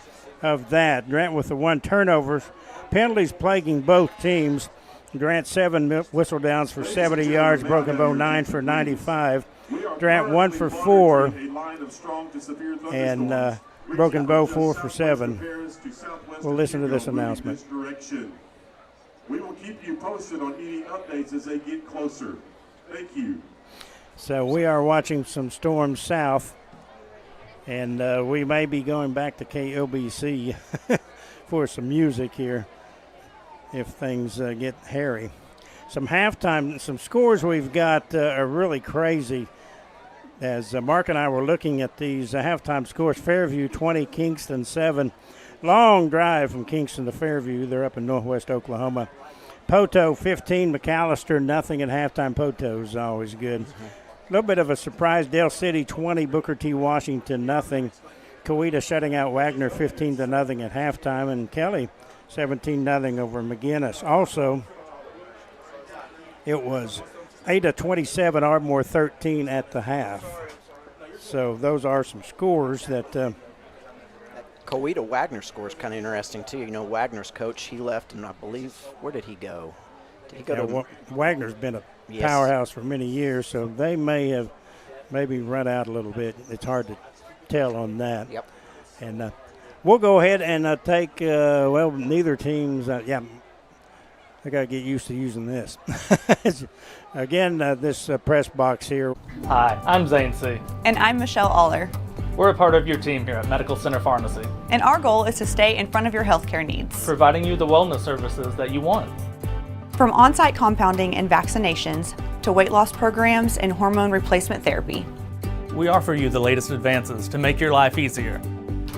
Speaker 1: of that. Durant with the 1 turnovers. Penalties plaguing both teams. Durant 7 whistle downs for 70 yards. Broken Bow 9 for 95. Durant 1 for 4. And Broken Bow 4 for 7. We'll listen to this announcement.
Speaker 12: We will keep you posted on any updates as they get closer. Thank you.
Speaker 1: So we are watching some storms south, and we may be going back to KOBC for some music here if things get hairy. Some scores we've got are really crazy. As Mark and I were looking at these halftime scores, Fairview 20, Kingston 7. Long drive from Kingston to Fairview. They're up in northwest Oklahoma. Poto 15, McAllister nothing at halftime. Poto's always good. A little bit of a surprise. Dale City 20, Booker T. Washington nothing. Coweta shutting out Wagner 15-0 at halftime. And Kelly 17-0 over McGinnis. Also, it was Ada 27, Ardmore 13 at the half. So those are some scores that
Speaker 15: Coweta Wagner score is kind of interesting, too. You know, Wagner's coach, he left, and I believe, where did he go? Did he go to
Speaker 1: Wagner's been a powerhouse for many years, so they may have maybe run out a little bit. It's hard to tell on that.
Speaker 15: Yep.
Speaker 1: And we'll go ahead and take, neither team's, I got to get used to using this. Again, this press box here.
Speaker 16: Hi, I'm Zane C.
Speaker 17: And I'm Michelle Aller.
Speaker 16: We're a part of your team here at Medical Center Pharmacy.
Speaker 17: And our goal is to stay in front of your healthcare needs,
Speaker 16: providing you the wellness services that you want.
Speaker 17: From on-site compounding and vaccinations to weight loss programs and hormone replacement therapy.
Speaker 16: We offer you the latest advances to make your life easier.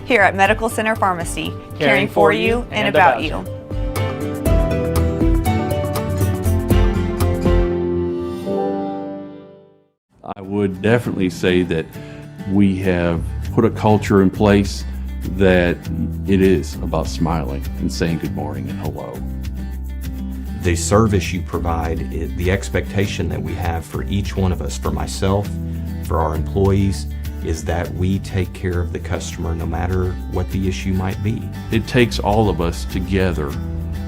Speaker 17: Here at Medical Center Pharmacy, caring for you and about you.
Speaker 10: I would definitely say that we have put a culture in place that it is about smiling and saying good morning and hello.
Speaker 11: The service you provide, the expectation that we have for each one of us, for myself, for our employees, is that we take care of the customer no matter what the issue might be.
Speaker 10: It takes all of us together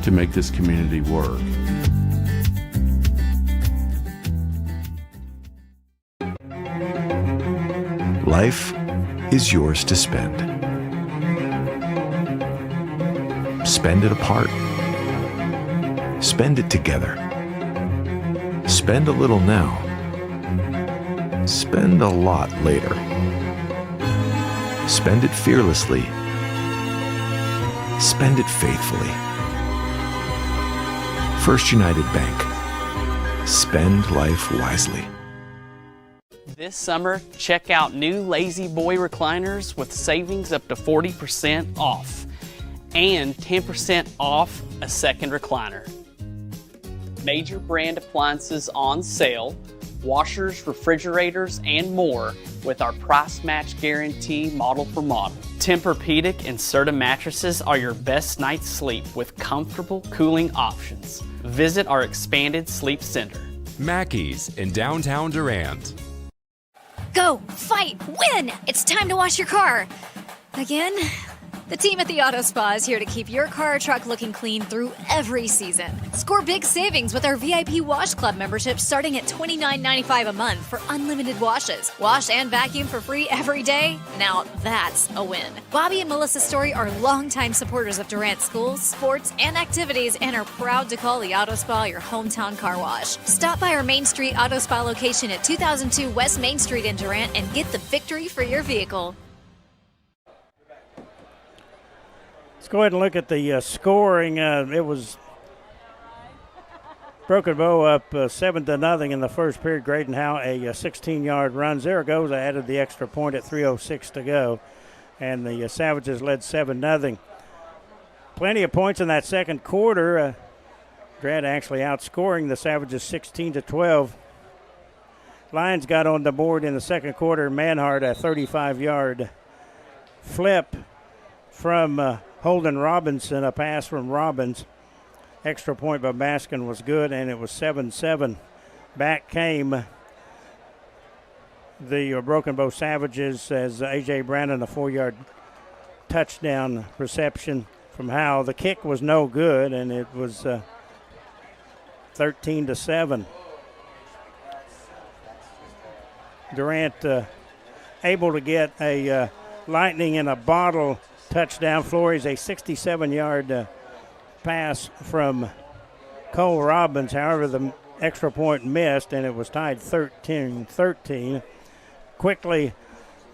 Speaker 10: to make this community work.
Speaker 18: Life is yours to spend. Spend it apart. Spend it together. Spend a little now. Spend a lot later. Spend it fearlessly. Spend it faithfully. First United Bank. Spend life wisely.
Speaker 19: This summer, check out new Lazy Boy recliners with savings up to 40% off and 10% off a second recliner. Major brand appliances on sale, washers, refrigerators, and more with our price match guarantee model for model. Tempur-Pedic and Serta mattresses are your best night's sleep with comfortable cooling options. Visit our expanded sleep center.
Speaker 20: Mackey's in downtown Durant.
Speaker 2: Go, fight, win! It's time to wash your car. Again? The team at the Auto Spa is here to keep your car or truck looking clean through every season. Score big savings with our VIP Wash Club membership starting at $29.95 a month for unlimited washes. Wash and vacuum for free every day? Now that's a win. Bobby and Melissa Story are longtime supporters of Durant schools, sports, and activities and are proud to call the Auto Spa your hometown car wash. Stop by our Main Street Auto Spa location at 2002 West Main Street in Durant and get the victory for your vehicle.
Speaker 1: Let's go ahead and look at the scoring. It was Broken Bow up 7-0 in the first period. Graydon Howe a 16-yard run. Zaragoza added the extra point at 3:06 to go, and the Savages led 7-0. Plenty of points in that second quarter. Durant actually outscoring the Savages 16-12. Lions got on the board in the second quarter. Manhart a 35-yard flip from Holden Robinson, a pass from Robbins. Extra point by Baskin was good, and it was 7-7. Back came the Broken Bow Savages as A.J. Brandon, a 4-yard touchdown reception from Howe. The kick was no good, and it was 13-7. Durant able to get a lightning in a bottle touchdown. Flores a 67-yard pass from Cole Robbins. However, the extra point missed, and it was tied 13-13. Quickly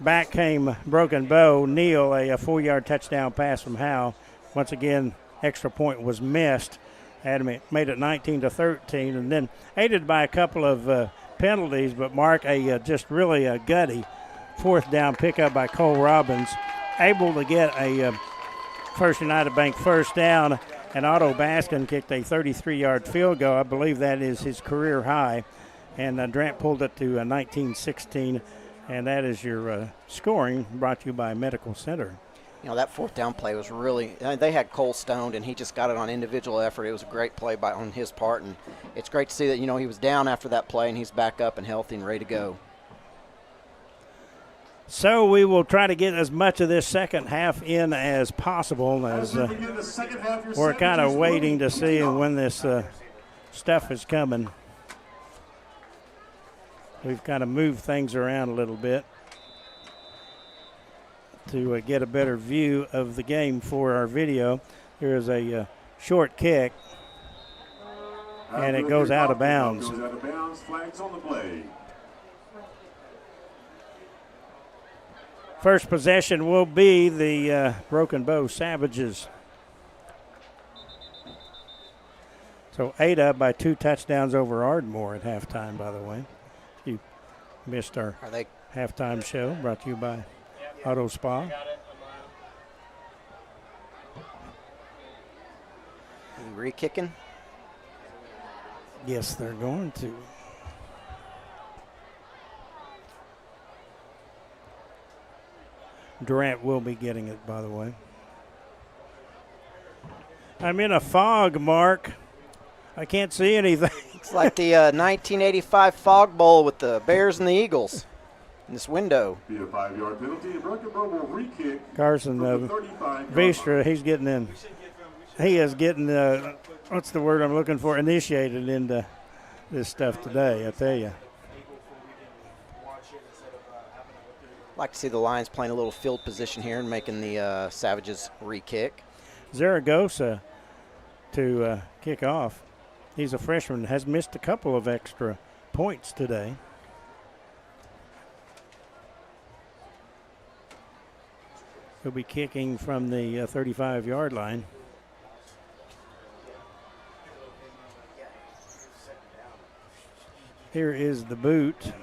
Speaker 1: back came Broken Bow. Neal, a 4-yard touchdown pass from Howe. Once again, extra point was missed. Made it 19-13, and then aided by a couple of penalties, but Mark, just really a gutty 4th down pickup by Cole Robbins. Able to get a First United Bank first down, and Otto Baskin kicked a 33-yard field goal. I believe that is his career high, and Durant pulled it to 19-16, and that is your scoring, brought to you by Medical Center.
Speaker 15: You know, that 4th down play was really, they had Cole stoned, and he just got it on individual effort. It was a great play on his part, and it's great to see that, he was down after that play, and he's back up and healthy and ready to go.
Speaker 1: So we will try to get as much of this second half in as possible, as we're kind of waiting to see when this stuff is coming. We've kind of moved things around a little bit to get a better view of the game for our video. Here's a short kick, and it goes out of bounds.
Speaker 12: Flags on the play.
Speaker 1: First possession will be the Broken Bow Savages. So 8 up by 2 touchdowns over Ardmore at halftime, by the way. You missed our halftime show, brought to you by Auto Spa.
Speaker 15: Re-kicking?
Speaker 1: Yes, they're going to. Durant will be getting it, by the way. I'm in a fog, Mark. I can't see anything.
Speaker 15: It's like the 1985 Fog Bowl with the Bears and the Eagles in this window.
Speaker 12: Be a 5-yard penalty, and Broken Bow will re-kick.
Speaker 1: Carson Vistra, he's getting in. He is getting, what's the word I'm looking for, initiated into this stuff today, I tell you.
Speaker 15: Like to see the Lions playing a little field position here and making the Savages re-kick.
Speaker 1: Zaragoza to kick off. He's a freshman, has missed a couple of extra points today. He'll be kicking from the 35-yard line. Here is the boot.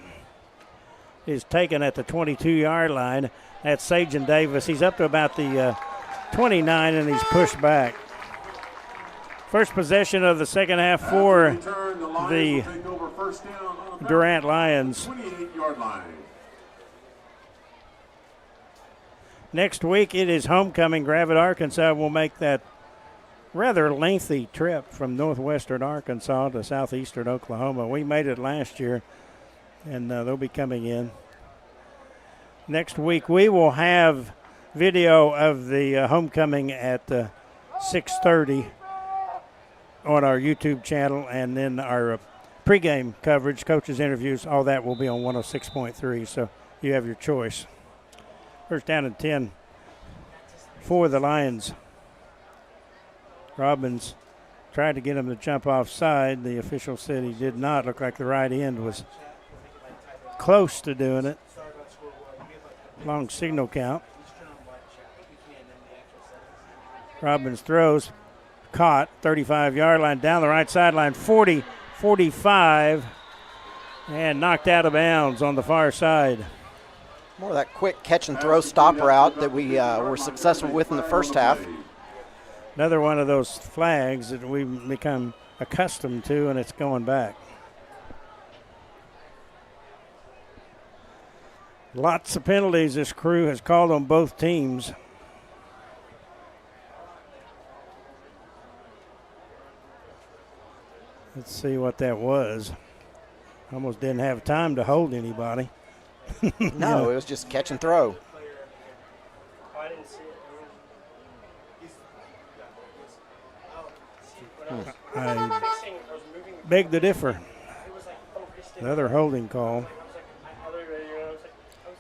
Speaker 1: Is taken at the 22-yard line. That's Sajan Davis. He's up to about the 29, and he's pushed back. First possession of the second half for the Durant Lions.
Speaker 12: 28-yard line.
Speaker 1: Next week it is homecoming. Gravette, Arkansas will make that rather lengthy trip from northwestern Arkansas to southeastern Oklahoma. We made it last year, and they'll be coming in. Next week we will have video of the homecoming at 6:30 on our YouTube channel, and then our pregame coverage, coaches' interviews, all that will be on 106.3, so you have your choice. First down and 10 for the Lions. Robbins tried to get him to jump offside. The official said he did not. Looked like the right end was close to doing it. Long signal count. Robbins throws, caught, 35-yard line, down the right sideline, 40, 45, and knocked out of bounds on the far side.
Speaker 15: More of that quick catch and throw stop route that we were successful with in the first half.
Speaker 1: Another one of those flags that we've become accustomed to, and it's going back. Lots of penalties this crew has called on both teams. Let's see what that was. Almost didn't have time to hold anybody.
Speaker 15: No, it was just catch and throw.
Speaker 1: Beg to differ. Another holding call.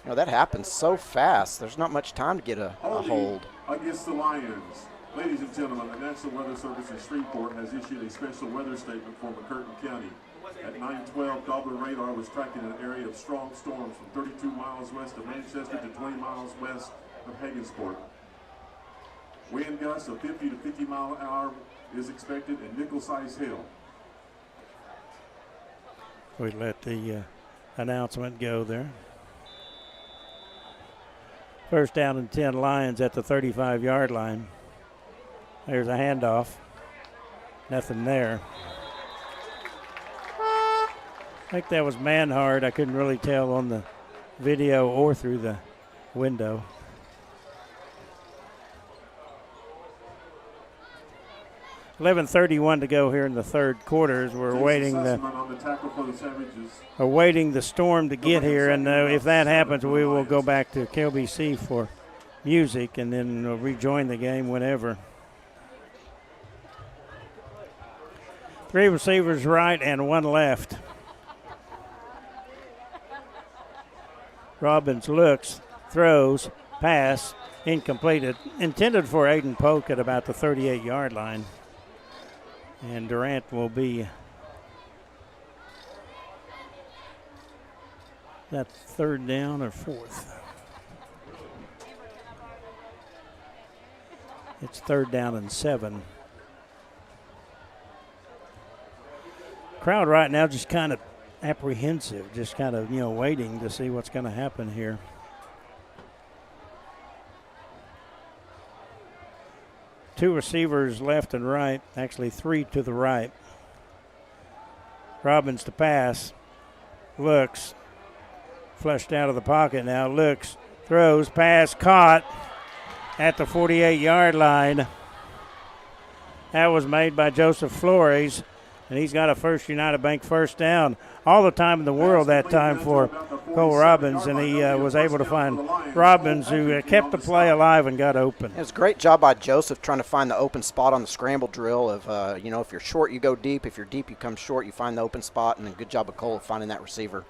Speaker 15: That happens so fast. There's not much time to get a hold.
Speaker 12: Against the Lions. Ladies and gentlemen, the National Weather Service in Shreveport has issued a special weather statement for McCurtain County. At 9:12, Doppler radar was tracking an area of strong storms from 32 miles west of Manchester to 20 miles west of Hagensport. Wind gusts of 50 to 50 mile an hour is expected and nickel-sized hail.
Speaker 1: We let the announcement go there. First down and 10, Lions at the 35-yard line. There's a handoff. Nothing there. I think that was Manhard. I couldn't really tell on the video or through the window. $11:31 to go here in the third quarter as we're awaiting the storm to get here. And if that happens, we will go back to KLBC for music and then we'll rejoin the game whenever. 3 receivers right and 1 left. Robbins looks, throws, pass, incomplete. Intended for Aiden Polk at about the 38-yard line. And Durant will be that third down or fourth. It's third down and 7. Crowd right now just kind of apprehensive, just kind of, waiting to see what's going to happen here. Two receivers left and right, actually 3 to the right. Robbins to pass, looks, flushed out of the pocket now, looks, throws, pass, caught at the 48-yard line. That was made by Joseph Flores, and he's got a First United Bank first down. All the time in the world that time for Cole Robbins, and he was able to find Robbins, who kept the play alive and got open.
Speaker 15: It was a great job by Joseph trying to find the open spot on the scramble drill of, if you're short, you go deep. If you're deep, you come short. You find the open spot, and a good job of Cole finding that receiver.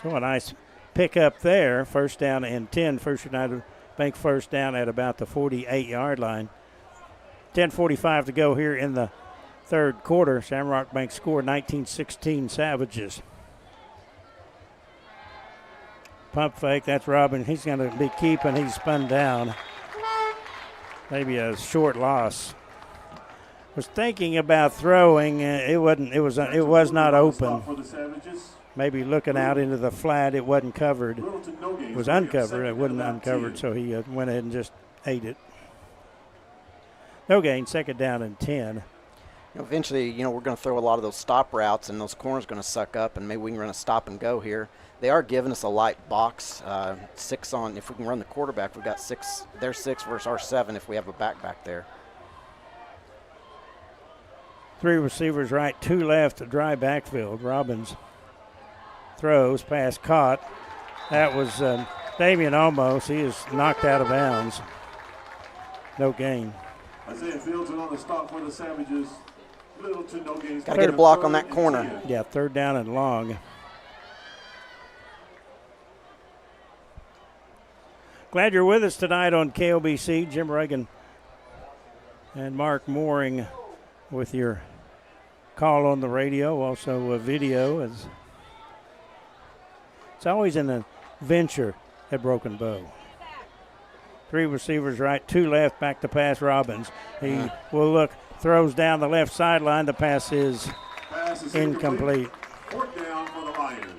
Speaker 1: So a nice pick up there. First down and 10. First United Bank first down at about the 48-yard line. 10:45 to go here in the third quarter. Shamrock Bank scored 19-16 Savages. Pump fake, that's Robin. He's going to be keeping. He's spun down. Maybe a short loss. Was thinking about throwing. It was not open. Maybe looking out into the flat. It wasn't covered. It was uncovered. It wasn't uncovered, so he went ahead and just ate it. No gain. Second down and 10.
Speaker 15: Eventually, we're going to throw a lot of those stop routes, and those corners are going to suck up, and maybe we can run a stop and go here. They are giving us a light box, 6 on. If we can run the quarterback, we've got 6. Their 6 versus our 7 if we have a back there.
Speaker 1: 3 receivers right, 2 left, a dry backfield. Robbins throws, pass caught. That was Damian Olmos. He is knocked out of bounds. No gain.
Speaker 12: Isaiah Fields is on the stop for the Savages. Little to no gains.
Speaker 15: Got to get a block on that corner.
Speaker 1: Yeah, third down and long. Glad you're with us tonight on KLBC. Jim Reagan and Mark Mooring with your call on the radio, also a video. It's always an adventure at Broken Bow. 3 receivers right, 2 left, back to pass Robbins. He will look, throws down the left sideline. The pass is incomplete.
Speaker 12: Fourth down for the Lions.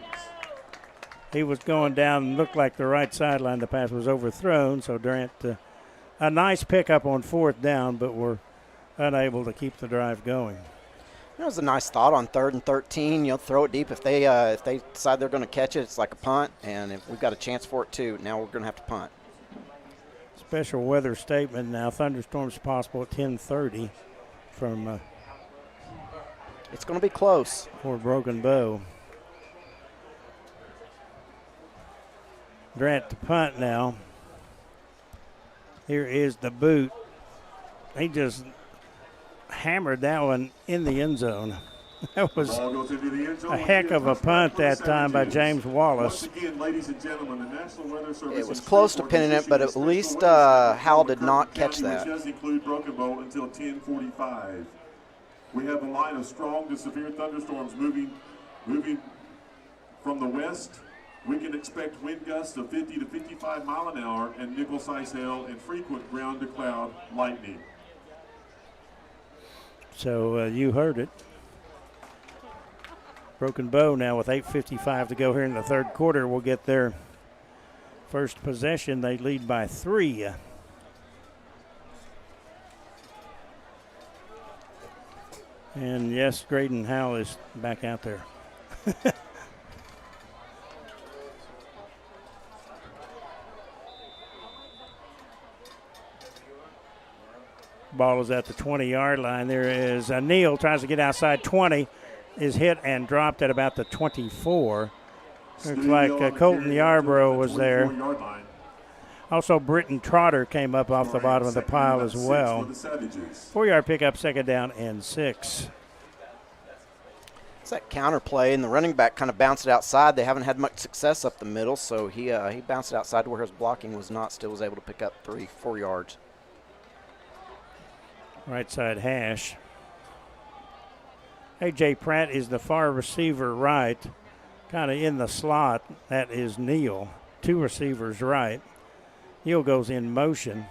Speaker 1: He was going down and looked like the right sideline. The pass was overthrown, so Durant, a nice pickup on fourth down, but we're unable to keep the drive going.
Speaker 15: That was a nice thought on 3rd and 13. Throw it deep. If they decide they're going to catch it, it's like a punt, and if we've got a chance for it too, now we're going to have to punt.
Speaker 1: Special weather statement now. Thunderstorms possible at 10:30 from.
Speaker 15: It's going to be close
Speaker 1: for Broken Bow. Durant to punt now. Here is the boot. hammered that one in the end zone. That was
Speaker 12: Ball goes into the end zone.
Speaker 1: a heck of a punt that time by James Wallace.
Speaker 12: Once again, ladies and gentlemen, the National Weather Service.
Speaker 15: It was close to pinning it, but at least Howell did not catch that.
Speaker 12: Which does include Broken Bow until 10:45. We have a line of strong to severe thunderstorms moving from the west. We can expect wind gusts of 50 to 55 mile an hour and nickel-sized hail and frequent ground-to-cloud lightning.
Speaker 1: So you heard it. Broken Bow now with 8:55 to go here in the third quarter will get their first possession. They lead by 3. And yes, Graydon Howell is back out there. Ball is at the 20-yard line. There is Neal tries to get outside 20, is hit and dropped at about the 24. Looks like Colton Yarborough was there. Also, Britton Trotter came up off the bottom of the pile as well. 4-yard pickup, second down and 6.
Speaker 15: It's that counter play, and the running back kind of bounced it outside. They haven't had much success up the middle, so he bounced it outside where his blocking was not. Still was able to pick up 3-4 yards.
Speaker 1: Right side hash. A.J. Pratt is the far receiver right, kind of in the slot. That is Neal. 2 receivers right. Neal goes in motion.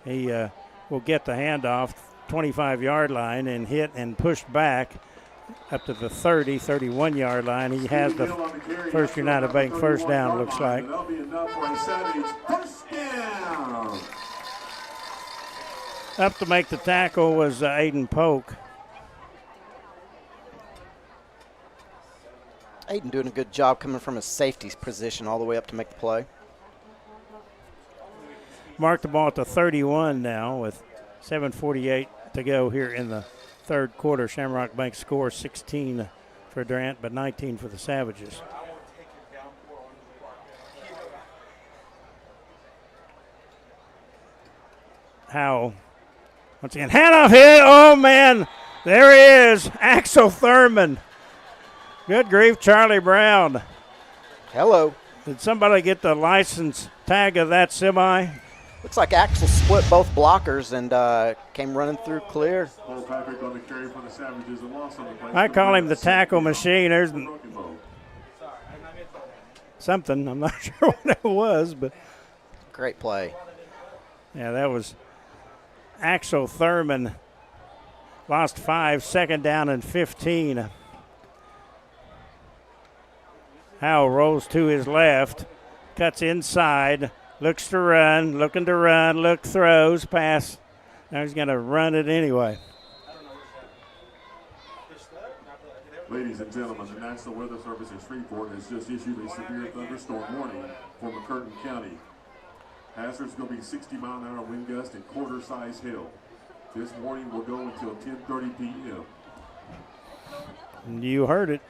Speaker 1: He will get the handoff, 25-yard line, and hit and pushed back up to the 30, 31-yard line. He has the First United Bank first down, looks like.
Speaker 12: That'll be enough for a Savage first down.
Speaker 1: Up to make the tackle was Aiden Polk.
Speaker 15: Aiden doing a good job coming from his safety position all the way up to make the play.
Speaker 1: Mark the ball at the 31 now with 7:48 to go here in the third quarter. Shamrock Bank scores 16 for Durant, but 19 for the Savages. Howell. Once again, handoff hit. Oh, man. There he is. Axel Thurman. Good grief, Charlie Brown.
Speaker 15: Hello.
Speaker 1: Did somebody get the license tag of that semi?
Speaker 15: Looks like Axel split both blockers and came running through clear.
Speaker 12: Patrick on the carry for the Savages and loss on the play.
Speaker 1: I call him the tackle machine. There's something. I'm not sure what it was, but.
Speaker 15: Great play.
Speaker 1: Yeah, that was Axel Thurman. Lost 5, second down and 15. Howell rolls to his left, cuts inside, looks to run, looking to run, throws, pass. Now he's going to run it anyway.
Speaker 12: Ladies and gentlemen, the National Weather Service in Shreveport has just issued a severe thunderstorm warning for McCurtain County. Hazard's going to be 60-mile-an-hour wind gust and quarter-size hail. This warning will go until 10:30 p.m.
Speaker 1: You heard it.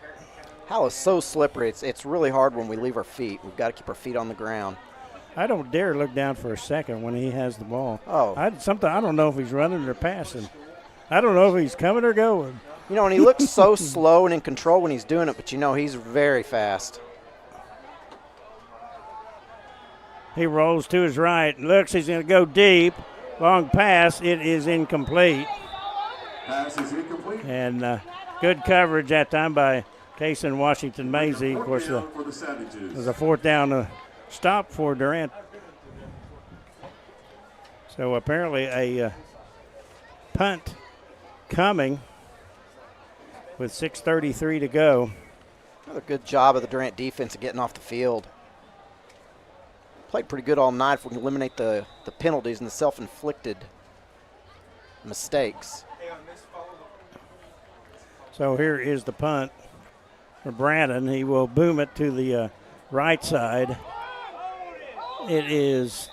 Speaker 15: Howell is so slippery. It's really hard when we leave our feet. We've got to keep our feet on the ground.
Speaker 1: I don't dare look down for a second when he has the ball.
Speaker 15: Oh.
Speaker 1: I don't know if he's running or passing. I don't know if he's coming or going.
Speaker 15: You know, and he looks so slow and in control when he's doing it, but you know he's very fast.
Speaker 1: He rolls to his right. Looks, he's going to go deep. Long pass. It is incomplete.
Speaker 12: Pass is incomplete.
Speaker 1: And good coverage that time by Kason Washington Maisie. Of course, there's a fourth down stop for Durant. So apparently a punt coming with 6:33 to go.
Speaker 15: Another good job of the Durant defense of getting off the field. Played pretty good all night if we can eliminate the penalties and the self-inflicted mistakes.
Speaker 1: So here is the punt for Brandon. He will boom it to the right side. It is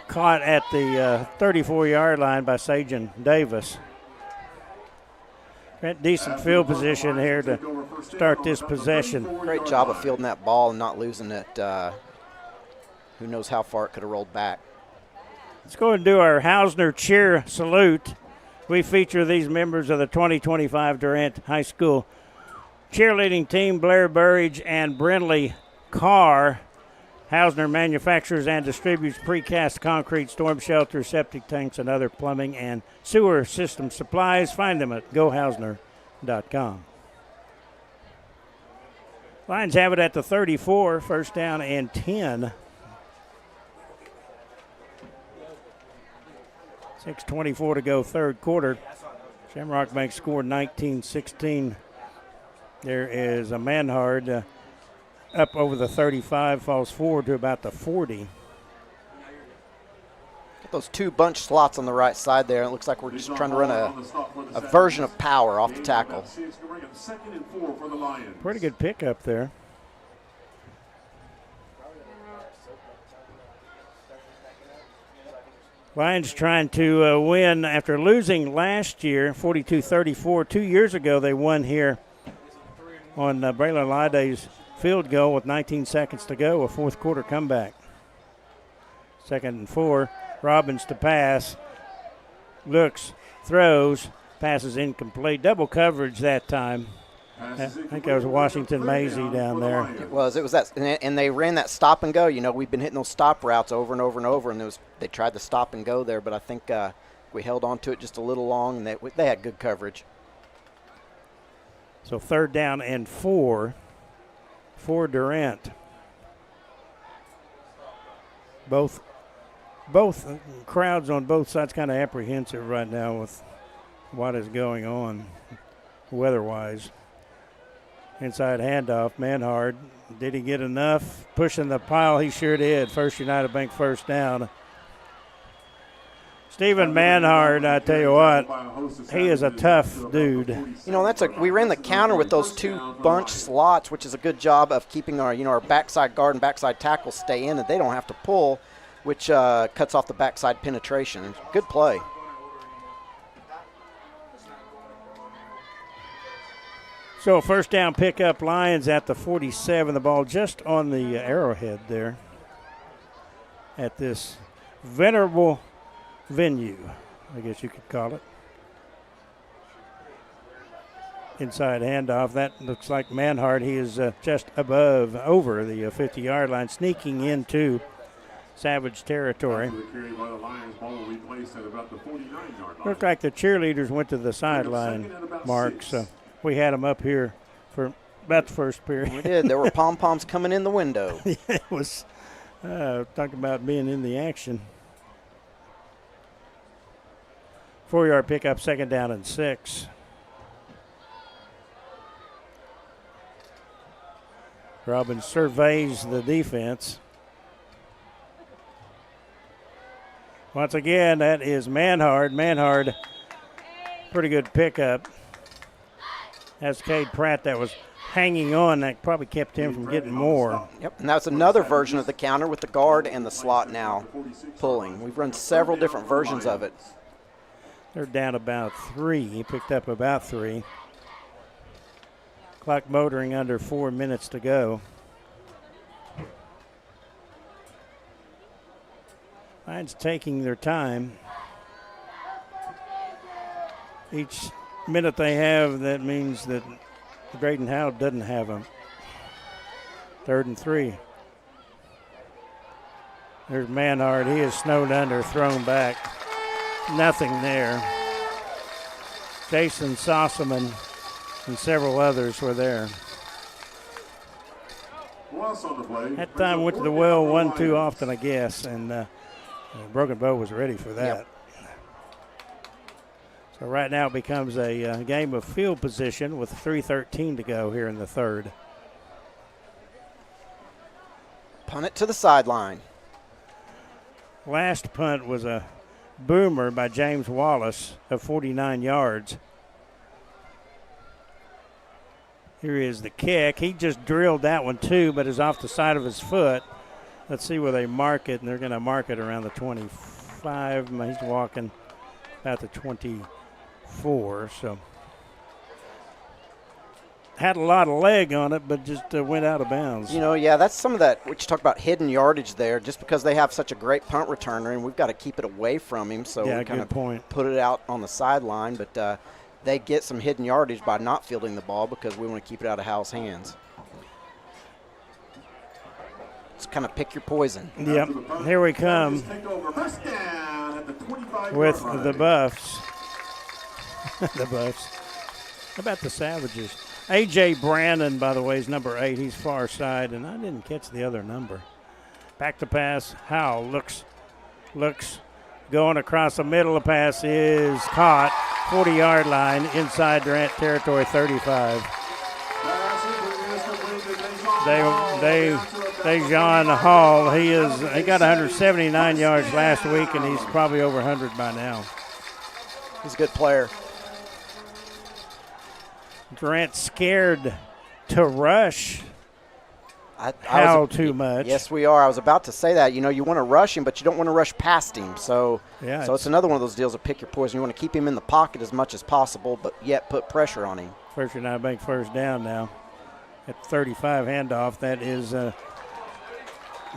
Speaker 1: caught at the 34-yard line by Sajan Davis. Decent field position here to start this possession.
Speaker 15: Great job of fielding that ball and not losing it. Who knows how far it could have rolled back.
Speaker 1: Let's go and do our Hausner cheer salute. We feature these members of the 2025 Durant High School cheerleading team, Blair Burridge and Brindley Carr. Hausner manufactures and distributes precast concrete, storm shelters, septic tanks, and other plumbing and sewer system supplies. Find them at gohausner.com. Lions have it at the 34, first down and 10. 6:24 to go, third quarter. Shamrock Bank scored 19-16. There is a Manhard up over the 35, falls forward to about the 40.
Speaker 15: Got those two bunch slots on the right side there. It looks like we're just trying to run a version of power off the tackle.
Speaker 1: Pretty good pickup there. Lions trying to win after losing last year, 42-34. 2 years ago, they won here on Braylon Lyde's field goal with 19 seconds to go, a fourth quarter comeback. 2nd and 4. Robbins to pass. Looks, throws, passes incomplete. Double coverage that time. I think that was Washington Mazie down there.
Speaker 15: It was that, and they ran that stop and go. You know, we've been hitting those stop routes over and over and over, and they tried to stop and go there, but I think we held on to it just a little long, and they had good coverage.
Speaker 1: So 3rd down and 4 for Durant. Both crowds on both sides kind of apprehensive right now with what is going on weather-wise. Inside handoff, Manhard. Did he get enough? Pushing the pile, he sure did. First United Bank first down. Stephen Manhard, I tell you what, he is a tough dude.
Speaker 15: You know, we ran the counter with those two bunch slots, which is a good job of keeping our backside guard and backside tackle stay in, and they don't have to pull, which cuts off the backside penetration. Good play.
Speaker 1: So first down pickup, Lions at the 47. The ball just on the arrowhead there at this venerable venue, I guess you could call it. Inside handoff. That looks like Manhard. He is just over the 50-yard line, sneaking into Savage territory. Looked like the cheerleaders went to the sideline, Mark, so we had them up here for about the first period.
Speaker 15: We did. There were pom-poms coming in the window.
Speaker 1: It was talking about being in the action. 4-yard pickup, 2nd down and 6. Robbins surveys the defense. Once again, that is Manhard. Manhard, pretty good pickup. That's Cade Pratt that was hanging on. That probably kept him from getting more.
Speaker 15: Yep, and that's another version of the counter with the guard and the slot now pulling. We've run several different versions of it.
Speaker 1: They're down about 3. He picked up about 3. Clock motoring under 4 minutes to go. Lions taking their time. Each minute they have, that means that Drayton Howe doesn't have them. 3rd and 3. There's Manhard. He is snowed under, thrown back. Nothing there. Jason Sossaman and several others were there. That time went to the well one too often, I guess, and Broken Bow was ready for that.
Speaker 15: Yep.
Speaker 1: So right now it becomes a game of field position with 3:13 to go here in the 3rd.
Speaker 15: Punt it to the sideline.
Speaker 1: Last punt was a boomer by James Wallace of 49 yards. Here is the kick. He just drilled that one too, but is off the side of his foot. Let's see where they mark it, and they're going to mark it around the 25. He's walking about the 24, so had a lot of leg on it, but just went out of bounds.
Speaker 15: You know, yeah, that's some of that, what you talk about hidden yardage there, just because they have such a great punt returner, and we've got to keep it away from him, so
Speaker 1: Yeah,
Speaker 15: we kind
Speaker 1: good
Speaker 15: of
Speaker 1: point.
Speaker 15: put it out on the sideline, but they get some hidden yardage by not fielding the ball because we want to keep it out of Hal's hands. Just kind of pick your poison.
Speaker 1: Yep, here we come with the Buffs. The Buffs. How about the Savages? A.J. Brandon, by the way, is number 8. He's far side, and I didn't catch the other number. Back to pass. Howell looks going across the middle. The pass is caught. 40-yard line inside Durant territory, 35. Dejan Hall, he got 179 yards last week, and he's probably over 100 by now.
Speaker 15: He's a good player.
Speaker 1: Durant scared to rush. How too much?
Speaker 15: Yes, we are. I was about to say that. You know, you want to rush him, but you don't want to rush past him. So it's another one of those deals of pick your poison. You want to keep him in the pocket as much as possible, but yet put pressure on him.
Speaker 1: First and 9 bank first down now. At 35 handoff, that is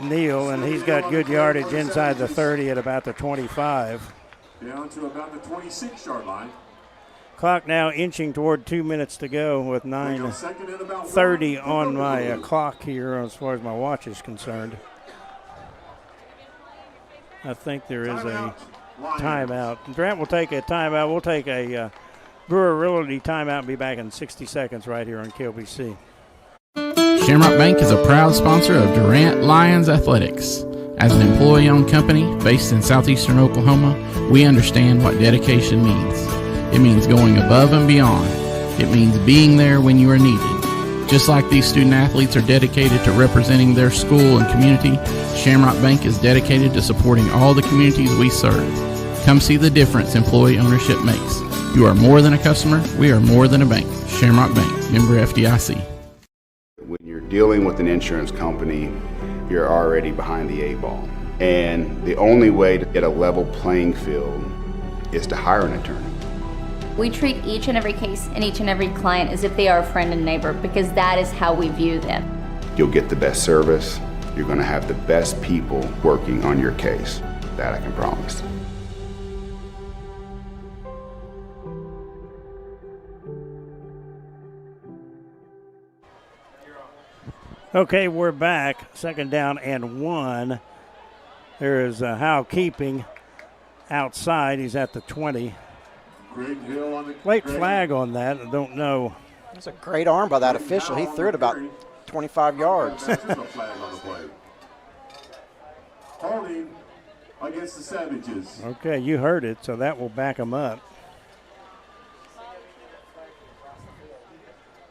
Speaker 1: Neal, and he's got good yardage inside the 30 at about the 25.
Speaker 12: Down to about the 26-yard line.
Speaker 1: Clock now inching toward 2 minutes to go with 9:30 on my clock here as far as my watch is concerned. I think there is a timeout. Durant will take a timeout. We'll take a Brewer Realty timeout and be back in 60 seconds right here on KLBC.
Speaker 22: Shamrock Bank is a proud sponsor of Durant Lions Athletics. As an employee-owned company based in southeastern Oklahoma, we understand what dedication means. It means going above and beyond. It means being there when you are needed. Just like these student athletes are dedicated to representing their school and community, Shamrock Bank is dedicated to supporting all the communities we serve. Come see the difference employee ownership makes. You are more than a customer. We are more than a bank. Shamrock Bank, member FDIC.
Speaker 3: When you're dealing with an insurance company, you're already behind the 8 ball. And the only way to get a level playing field is to hire an attorney.
Speaker 4: We treat each and every case and each and every client as if they are a friend and neighbor because that is how we view them.
Speaker 3: You'll get the best service. You're going to have the best people working on your case. That I can promise.
Speaker 1: Okay, we're back. Second down and 1. There is Howe keeping outside. He's at the 20. Late flag on that. I don't know.
Speaker 15: That's a great arm by that official. He threw it about 25 yards.
Speaker 12: Holding against the Savages.
Speaker 1: Okay, you heard it, so that will back him up.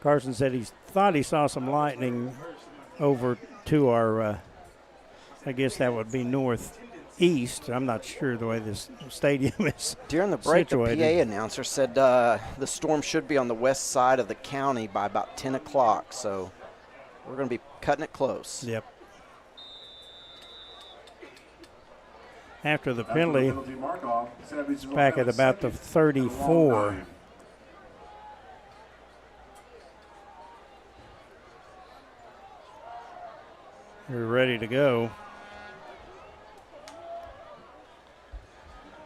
Speaker 1: Carson said he thought he saw some lightning over to our, I guess that would be northeast. I'm not sure the way this stadium is
Speaker 15: During the break,
Speaker 1: situated.
Speaker 15: the PA announcer said the storm should be on the west side of the county by about 10 o'clock, so we're going to be cutting it close.
Speaker 1: Yep. After the penalty, it's back at about the 34. We're ready to go.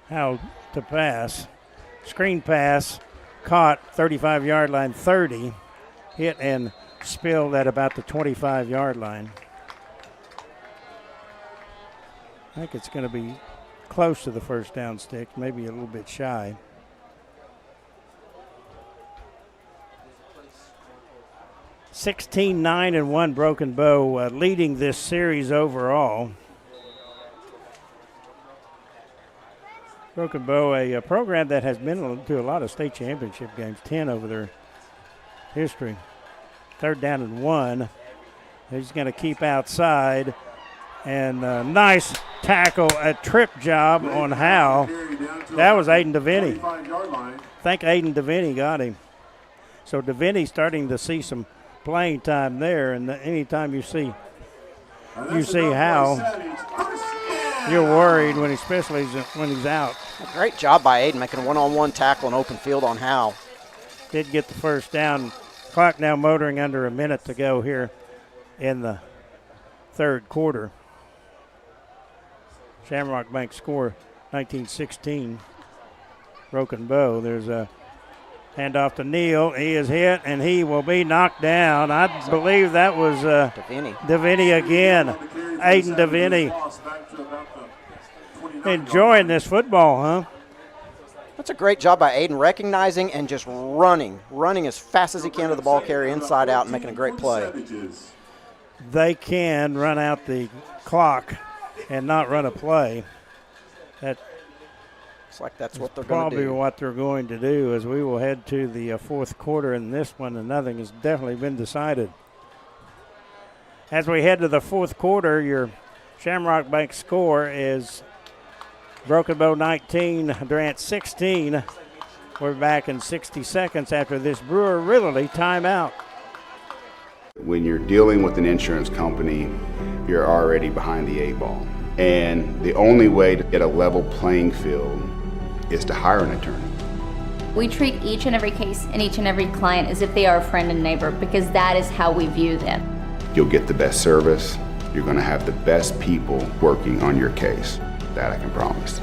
Speaker 1: How to pass. Screen pass, caught, 35-yard line, 30. Hit and spilled at about the 25-yard line. I think it's going to be close to the first down stick, maybe a little bit shy. (16-9-1) Broken Bow leading this series overall. Broken Bow, a program that has been to a lot of state championship games, 10 over their history. Third down and 1. He's going to keep outside. And nice tackle, a trip job on Howe. That was Aiden DeVinny. I think Aiden DeVinny got him. So DeVinny starting to see some playing time there, and anytime you see Howe, you're worried when, especially when he's out.
Speaker 15: A great job by Aiden making a one-on-one tackle and open field on Howe.
Speaker 1: Did get the first down Clock now motoring under a minute to go here in the third quarter. Shamrock Bank score 19-16. Broken bow. There's a handoff to Neal. He is hit, and he will be knocked down. I believe that was Deviney again. Aiden Deviney. Enjoying this football, huh?
Speaker 15: That's a great job by Aiden, recognizing and just running as fast as he can to the ball carrier inside out and making a great play.
Speaker 1: They can run out the clock and not run a play. That
Speaker 15: looks like that's what they're going to do.
Speaker 1: Probably what they're going to do, as we will head to the fourth quarter in this one, and nothing has definitely been decided. As we head to the fourth quarter, your Shamrock Bank score is Broken Bow 19, Durant 16. We're back in 60 seconds after this Brewer Realty timeout.
Speaker 3: When you're dealing with an insurance company, you're already behind the 8 ball. And the only way to get a level playing field is to hire an attorney.
Speaker 4: We treat each and every case and each and every client as if they are a friend and neighbor, because that is how we view them.
Speaker 3: You'll get the best service. You're going to have the best people working on your case. That I can promise.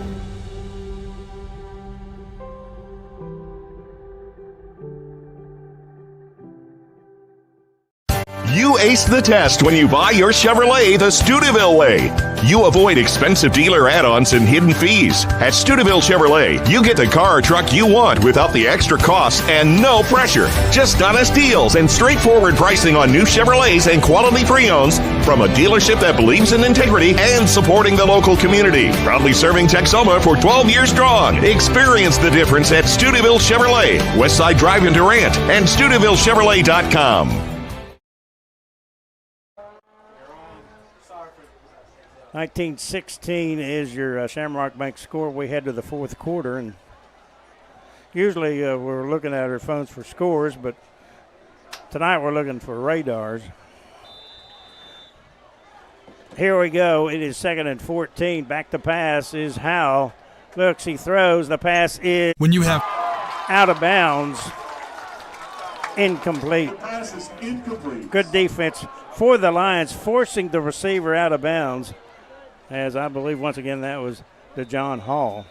Speaker 5: You ace the test when you buy your Chevrolet the Steubenville way. You avoid expensive dealer add-ons and hidden fees. At Steubenville Chevrolet, you get the car or truck you want without the extra costs and no pressure. Just honest deals and straightforward pricing on new Chevrolets and quality pre-owns from a dealership that believes in integrity and supporting the local community. Proudly serving Texoma for 12 years strong. Experience the difference at Steubenville Chevrolet, Westside Drive in Durant, and SteubenvilleChevrolet.com.
Speaker 1: 19-16 is your Shamrock Bank score. We head to the fourth quarter, and usually we're looking at our phones for scores, but tonight we're looking for radars. Here we go. It is 2nd and 14. Back to pass is Howell. Looks, he throws. The pass is
Speaker 7: when you have
Speaker 1: out of bounds. Incomplete.
Speaker 12: The pass is incomplete.
Speaker 1: Good defense for the Lions, forcing the receiver out of bounds. As I believe, once again, that was DeJohn Hall.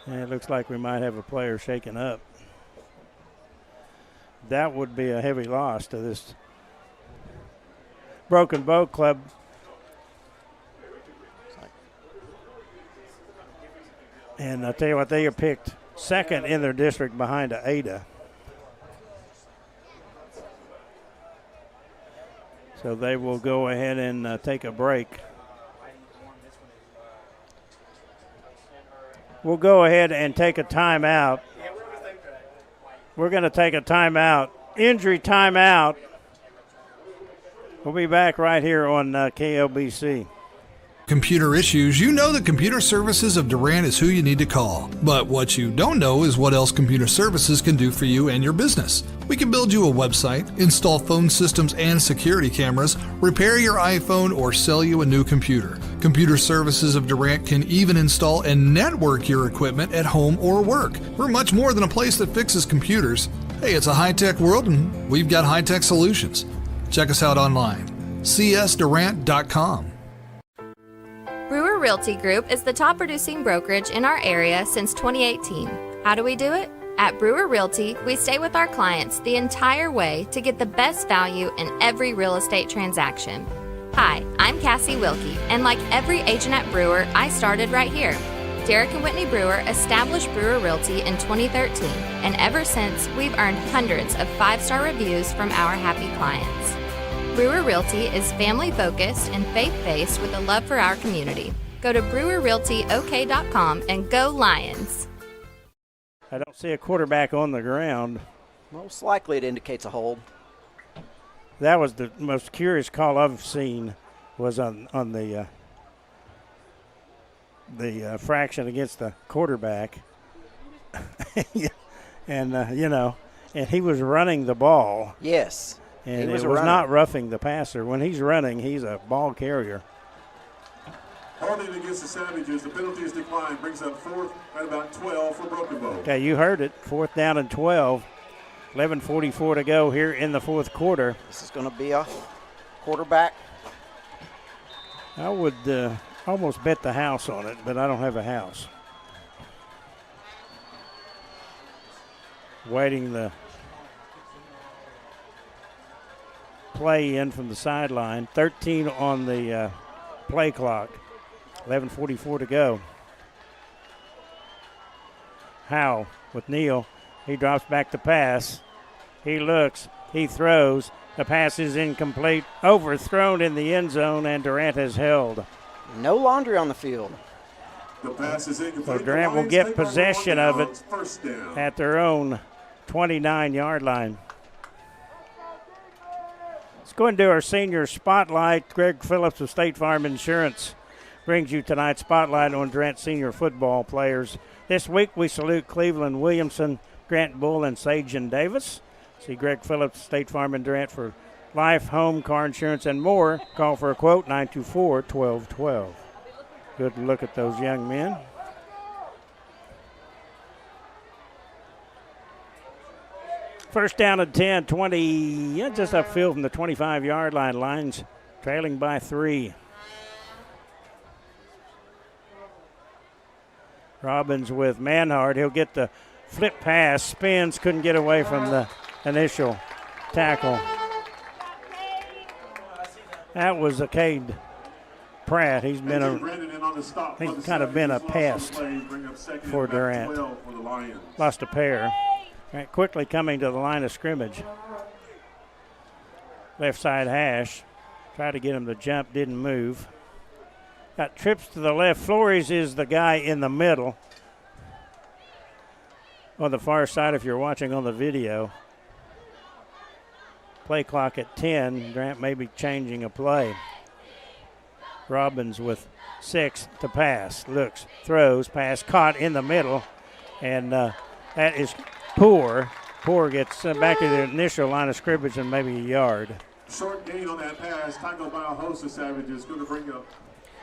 Speaker 1: And it looks like we might have a player shaken up. That would be a heavy loss to this Broken Bow Club. And I'll tell you what, they are picked second in their district behind Ada. So they will go ahead and take a break. We'll go ahead and take a timeout. We're going to take a timeout, injury timeout. We'll be back right here on KLBC.
Speaker 7: Computer issues, you know that Computer Services of Durant is who you need to call. But what you don't know is what else Computer Services can do for you and your business. We can build you a website, install phone systems and security cameras, repair your iPhone, or sell you a new computer. Computer Services of Durant can even install and network your equipment at home or work. We're much more than a place that fixes computers. Hey, it's a high-tech world and we've got high-tech solutions. Check us out online, csdurant.com.
Speaker 6: Brewer Realty Group is the top producing brokerage in our area since 2018. How do we do it? At Brewer Realty, we stay with our clients the entire way to get the best value in every real estate transaction. Hi, I'm Cassie Wilkie, and like every agent at Brewer, I started right here. Derek and Whitney Brewer established Brewer Realty in 2013, and ever since, we've earned hundreds of 5-star reviews from our happy clients. Brewer Realty is family-focused and faith-based with a love for our community. Go to brewerrealtyok.com and go Lions!
Speaker 1: I don't see a quarterback on the ground.
Speaker 15: Most likely it indicates a hold.
Speaker 1: That was the most curious call I've seen, was on the fraction against the quarterback. And, and he was running the ball.
Speaker 15: Yes.
Speaker 1: And it was not roughing the passer. When he's running, he's a ball carrier.
Speaker 12: Holding against the Savages, the penalty is declined, brings up 4th and about 12 for Broken Bow.
Speaker 1: Okay, you heard it. 4th down and 12. 11:44 to go here in the fourth quarter.
Speaker 15: This is going to be a quarterback.
Speaker 1: I would almost bet the house on it, but I don't have a house. Waiting the play in from the sideline. 13 on the play clock. 11:44 to go. Howe with Neal. He drops back to pass. He looks. He throws. The pass is incomplete. Overthrown in the end zone, and Durant has held.
Speaker 15: No laundry on the field.
Speaker 12: The pass is incomplete.
Speaker 1: So Durant will get possession of it at their own 29-yard line. Let's go and do our senior spotlight. Greg Phillips of State Farm Insurance brings you tonight's spotlight on Durant senior football players. This week we salute Cleveland Williamson, Grant Bull, and Sagen Davis. See Greg Phillips, State Farm and Durant for life, home, car insurance, and more. Call for a quote, 924-1212. Good look at those young men. First down at 10, 20, just upfield from the 25-yard line. Lions trailing by 3. Robbins with Manhard. He'll get the flip pass, spins, couldn't get away from the initial tackle. That was a Cade Pratt. He's kind of been a pest for Durant. Lost a pair. Right, quickly coming to the line of scrimmage. Left side hash. Tried to get him to jump, didn't move. Got trips to the left. Flores is the guy in the middle. On the far side, if you're watching on the video. Play clock at 10. Durant may be changing a play. Robbins with 6 to pass. Looks, throws, pass caught in the middle. And that is Poor. Poor gets back to the initial line of scrimmage and maybe a yard.
Speaker 12: Short gain on that pass, tackled by a host of Savages. Going to bring up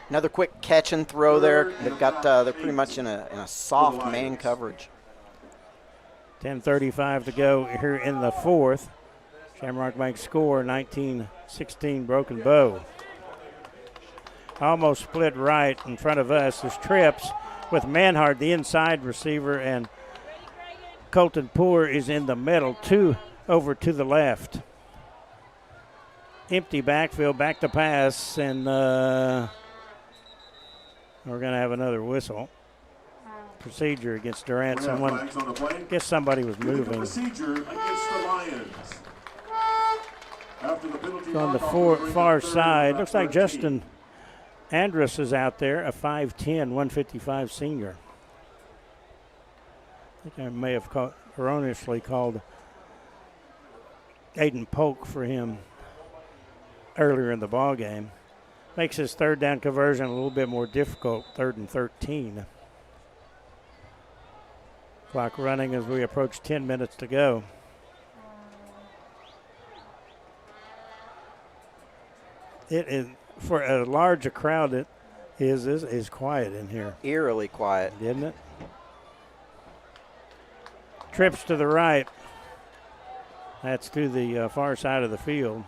Speaker 15: another quick catch and throw there. They've got they're pretty much in a soft man coverage.
Speaker 1: 10:35 to go here in the fourth. Shamrock Bank score 19-16 Broken Bow. Almost split right in front of us. There's Trips with Manhard, the inside receiver, and Colton Poor is in the middle, 2 over to the left. Empty backfield, back to pass, and we're going to have another whistle. Procedure against Durant. Guess somebody was moving.
Speaker 12: Procedure against the Lions. After the penalty
Speaker 1: on the far side, looks like Justin Andrus is out there, a 5'10", 155 senior. I think I may have erroneously called Aiden Polk for him earlier in the ball game. Makes his third down conversion a little bit more difficult, 3rd and 13. Clock running as we approach 10 minutes to go. It is, for a larger crowd, it is quiet in here.
Speaker 15: Eerily quiet.
Speaker 1: Isn't it? Trips to the right. That's to the far side of the field.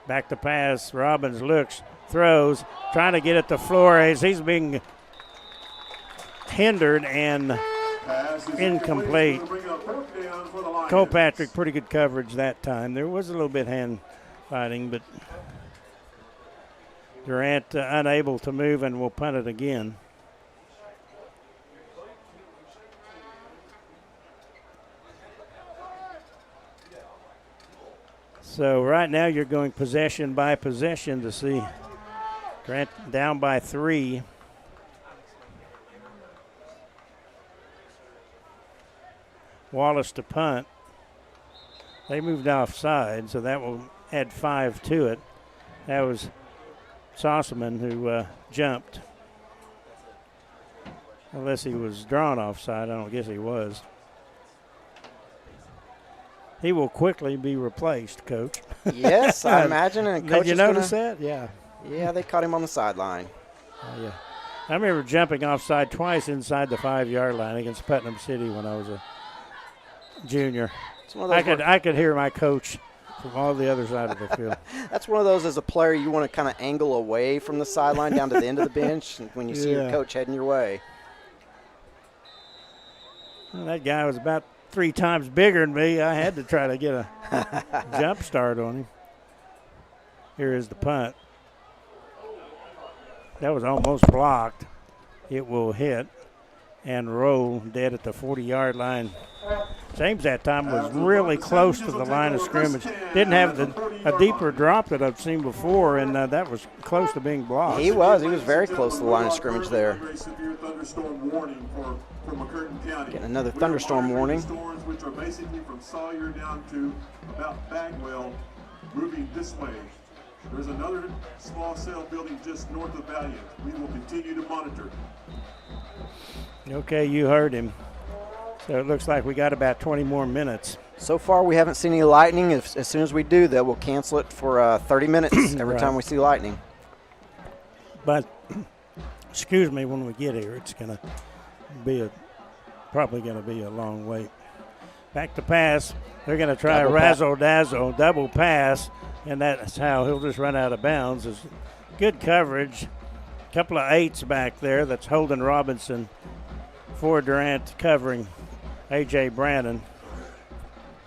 Speaker 1: Back to pass. Robbins looks, throws, trying to get it to Flores. He's being hindered and incomplete. Kilpatrick, pretty good coverage that time. There was a little bit hand fighting, but Durant unable to move and will punt it again. So right now you're going possession by possession to see Grant down by 3. Wallace to punt. They moved offside, so that will add 5 to it. That was Sossaman who jumped. Unless he was drawn offside, I don't guess he was. He will quickly be replaced, Coach.
Speaker 15: Yes, I imagine. And
Speaker 1: Did you notice that? Yeah.
Speaker 15: Yeah, they caught him on the sideline.
Speaker 1: Yeah. I remember jumping offside twice inside the 5-yard line against Putnam City when I was a junior.
Speaker 15: I
Speaker 1: could hear my coach from all the other side of the field.
Speaker 15: That's one of those, as a player, you want to kind of angle away from the sideline down to the end of the bench when you see your coach heading your way.
Speaker 1: Well, that guy was about 3 times bigger than me. I had to try to get a jump start on him. Here is the punt. That was almost blocked. It will hit and roll dead at the 40-yard line. James that time was really close to the line of scrimmage. Didn't have a deeper drop that I've seen before, and that was close to being blocked.
Speaker 15: He was very close to the line of scrimmage there. Getting another thunderstorm warning.
Speaker 12: Storms which are basically from Sawyer down to about Bagwell, moving this way. There's another small cell building just north of Valiant. We will continue to monitor.
Speaker 1: Okay, you heard him. So it looks like we got about 20 more minutes.
Speaker 15: So far, we haven't seen any lightning. As soon as we do, though, we'll cancel it for 30 minutes every time we see lightning.
Speaker 1: But, excuse me, when we get here, it's going to be probably going to be a long wait. Back to pass. They're going to try a razzle-dazzle double pass, and that's how he'll just run out of bounds. It's good coverage. A couple of 8s back there. That's Holden Robinson for Durant covering A.J. Brandon.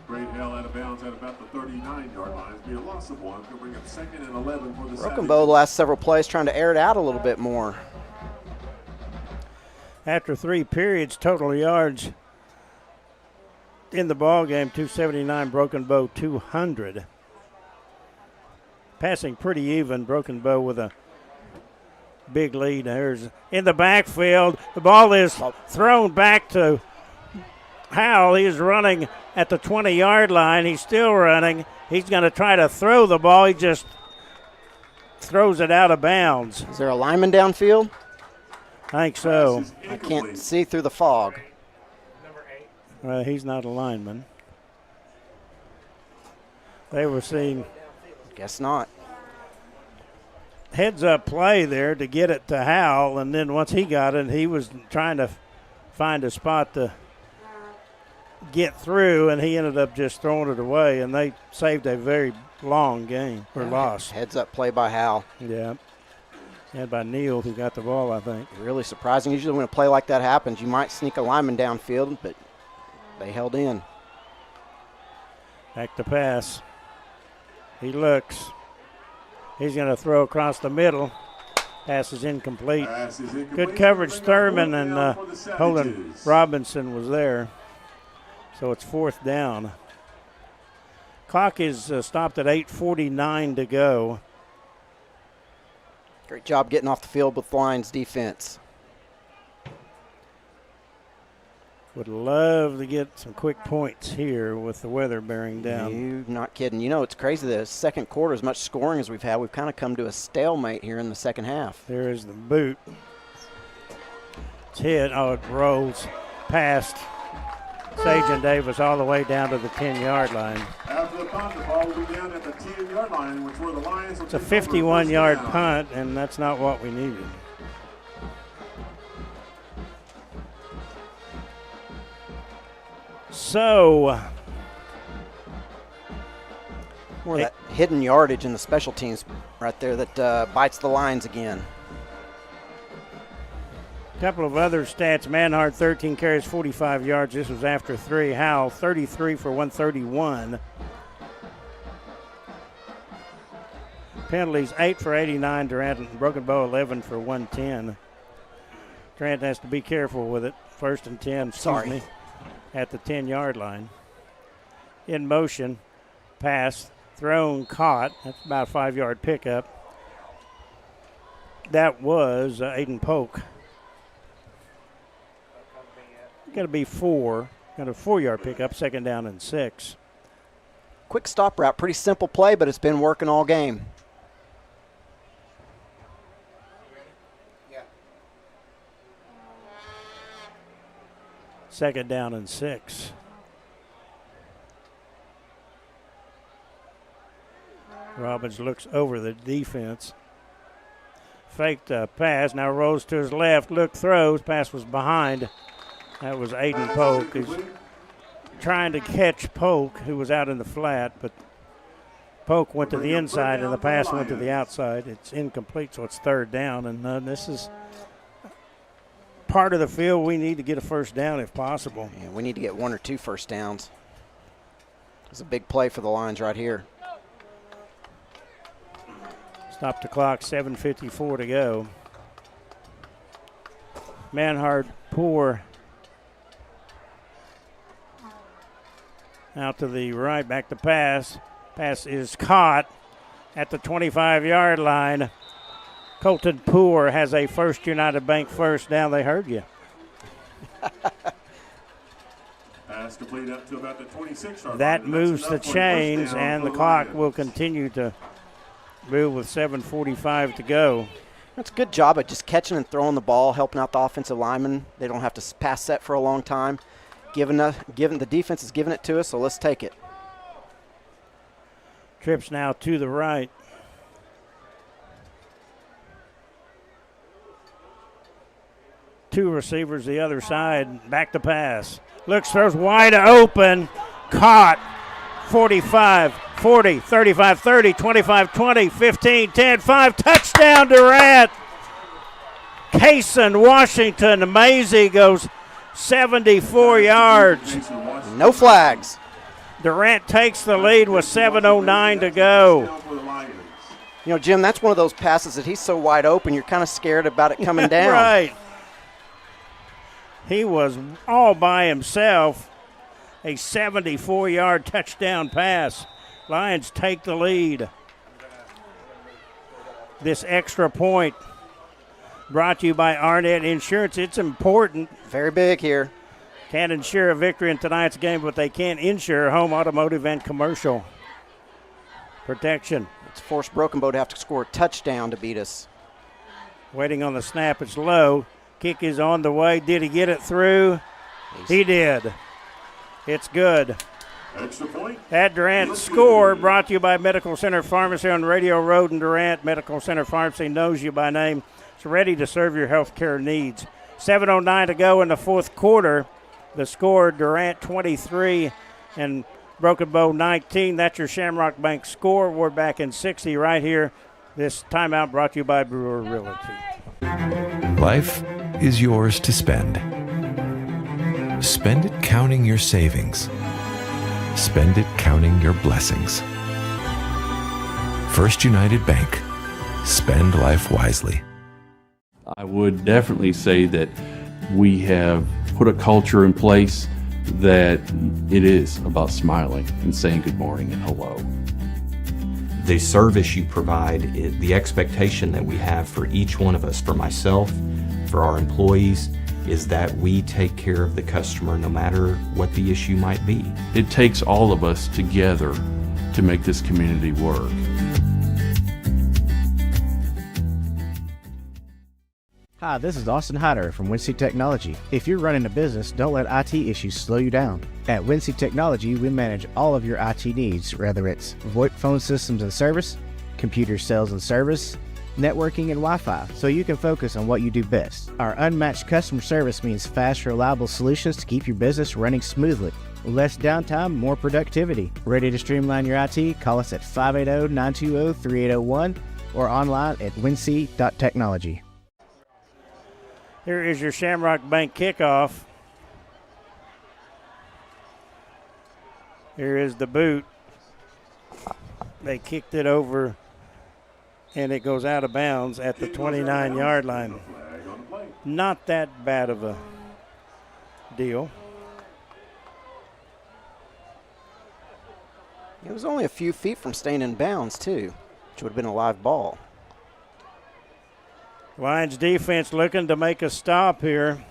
Speaker 12: Great hell out of bounds at about the 39-yard line. It'll be a loss of 1. It'll bring up 2nd and 11 for the
Speaker 15: Broken Bow the last several plays trying to air it out a little bit more.
Speaker 1: After 3 periods, total yards in the ball game, 279, Broken Bow 200. Passing pretty even, Broken Bow with a big lead. There's in the backfield. The ball is thrown back to Howell. He is running at the 20-yard line. He's still running. He's going to try to throw the ball. He just throws it out of bounds.
Speaker 15: Is there a lineman downfield?
Speaker 1: I think so.
Speaker 15: I can't see through the fog.
Speaker 1: He's not a lineman. They were seeing.
Speaker 15: Guess not.
Speaker 1: Heads-up play there to get it to Howell, and then once he got it, he was trying to find a spot to get through, and he ended up just throwing it away, and they saved a very long game, or loss.
Speaker 15: Heads-up play by Howell.
Speaker 1: Yeah. And by Neal, who got the ball, I think.
Speaker 15: Really surprising. Usually when a play like that happens, you might sneak a lineman downfield, but they held in.
Speaker 1: Back to pass. He looks. He's going to throw across the middle. Pass is incomplete. Good coverage, Thurman, and Holden Robinson was there. So it's 4th down. Clock is stopped at 8:49 to go.
Speaker 15: Great job getting off the field with Lions defense.
Speaker 1: Would love to get some quick points here with the weather bearing down.
Speaker 15: You're not kidding. You know, it's crazy. The second quarter, as much scoring as we've had, we've kind of come to a stalemate here in the second half.
Speaker 1: There is the boot. It's hit. Oh, it rolls past Sage and Davis all the way down to the 10-yard line.
Speaker 12: After the punt, the ball will be down at the 10-yard line, which were the Lions.
Speaker 1: It's a 51-yard punt, and that's not what we needed. So,
Speaker 15: more of that hidden yardage in the special teams right there that bites the lines again.
Speaker 1: A couple of other stats. Manhart, 13 carries, 45 yards. This was after 3. Howell, 33 for 131. Penalties, 8 for 89. Durant and Broken Bow, 11 for 110. Durant has to be careful with it. 1st and 10, at the 10-yard line. In motion, pass, thrown, caught. That's about a 5-yard pickup. That was Aiden Polk. Got to be 4. Got a 4-yard pickup, 2nd down and 6.
Speaker 15: Quick stop route, pretty simple play, but it's been working all game.
Speaker 1: Second down and 6. Robbins looks over the defense. Faked a pass, now rolls to his left, throws, pass was behind. That was Aiden Polk. He's trying to catch Polk, who was out in the flat, but Polk went to the inside and the pass went to the outside. It's incomplete, so it's third down, and this is part of the field we need to get a first down if possible.
Speaker 15: Yeah, we need to get 1 or 2 first downs. It's a big play for the Lions right here.
Speaker 1: Stop the clock, 7:54 to go. Manhard Poor out to the right, back to pass. Pass is caught at the 25-yard line. Colton Poor has a First United Bank first down. They heard you.
Speaker 12: Pass complete up to about the 26-yard
Speaker 1: That
Speaker 12: line.
Speaker 1: moves the chains, and the clock will continue to move with 7:45 to go.
Speaker 15: That's a good job of just catching and throwing the ball, helping out the offensive linemen. They don't have to pass set for a long time. Given the defense is giving it to us, so let's take it.
Speaker 1: Trips now to the right. Two receivers the other side. Back to pass. Looks, throws wide open. Caught. 45, 40, 35, 30, 25, 20, 15, 10, 5. Touchdown Durant. Kaysen Washington Maisie goes 74 yards.
Speaker 15: No flags.
Speaker 1: Durant takes the lead with 7:09 to go.
Speaker 15: You know, Jim, that's one of those passes that he's so wide open, you're kind of scared about it coming down.
Speaker 1: Right. He was all by himself. A 74-yard touchdown pass. Lions take the lead. This extra point brought to you by Arnett Insurance. It's important.
Speaker 15: Very big here.
Speaker 1: Can't insure a victory in tonight's game, but they can insure home, automotive, and commercial protection.
Speaker 15: It's forced Broken Bow to have to score a touchdown to beat us.
Speaker 1: Waiting on the snap. It's low. Kick is on the way. Did he get it through? He did. It's good.
Speaker 12: Extra point.
Speaker 1: At Durant score, brought to you by Medical Center Pharmacy on Radio Road in Durant. Medical Center Pharmacy knows you by name. It's ready to serve your health care needs. 7:09 to go in the fourth quarter. The score, Durant 23 and Broken Bow 19. That's your Shamrock Bank score. We're back in 60 right here. This timeout brought to you by Brewer Realty.
Speaker 18: Life is yours to spend. Spend it counting your savings. Spend it counting your blessings. First United Bank. Spend life wisely.
Speaker 10: I would definitely say that we have put a culture in place that it is about smiling and saying good morning and hello.
Speaker 11: The service you provide, the expectation that we have for each one of us, for myself, for our employees, is that we take care of the customer no matter what the issue might be.
Speaker 10: It takes all of us together to make this community work.
Speaker 13: Hi, this is Austin Hyder from Wincy Technology. If you're running a business, don't let IT issues slow you down. At Wincy Technology, we manage all of your IT needs, whether it's VoIP phone systems and service, computer sales and service, networking, and Wi-Fi, so you can focus on what you do best. Our unmatched customer service means fast, reliable solutions to keep your business running smoothly. Less downtime, more productivity. Ready to streamline your IT? Call us at 580-920-3801 or online at wincy.technology.
Speaker 1: Here is your Shamrock Bank kickoff. Here is the boot. They kicked it over, and it goes out of bounds at the 29-yard line. Not that bad of a deal.
Speaker 15: It was only a few feet from staying in bounds, too, which would have been a live ball.
Speaker 1: Lions defense looking to make a stop here.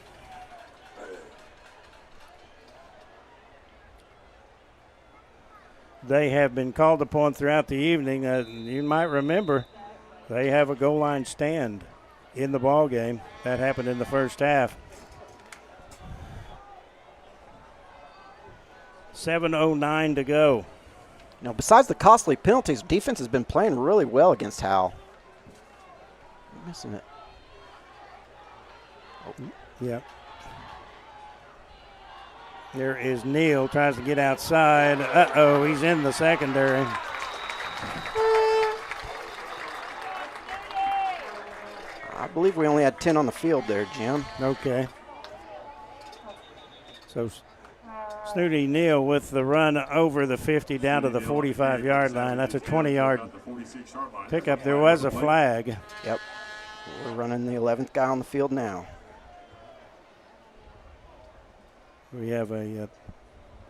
Speaker 1: They have been called upon throughout the evening. You might remember they have a goal line stand in the ball game. That happened in the first half. 7:09 to go.
Speaker 15: Now, besides the costly penalties, defense has been playing really well against Howell. Missing it.
Speaker 1: Yeah. There is Neal, tries to get outside. Uh-oh, he's in the secondary.
Speaker 15: I believe we only had 10 on the field there, Jim.
Speaker 1: Okay. So Snooty Neal with the run over the 50 down to the 45-yard line. That's a 20-yard pickup. There was a flag.
Speaker 15: Yep. We're running the 11th guy on the field now.
Speaker 1: We have a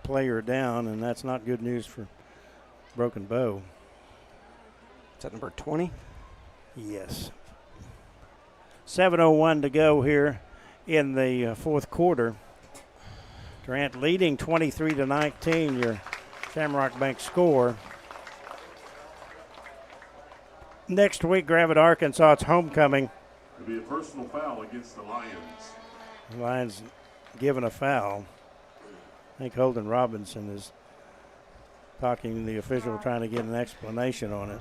Speaker 1: player down, and that's not good news for Broken Bow.
Speaker 15: Is that number 20?
Speaker 1: Yes. 7:01 to go here in the fourth quarter. Durant leading 23-19, your Shamrock Bank score. Next week, Gravette, Arkansas, it's homecoming.
Speaker 12: It'll be a personal foul against the Lions.
Speaker 1: The Lions given a foul. I think Holden Robinson is talking to the official, trying to get an explanation on it.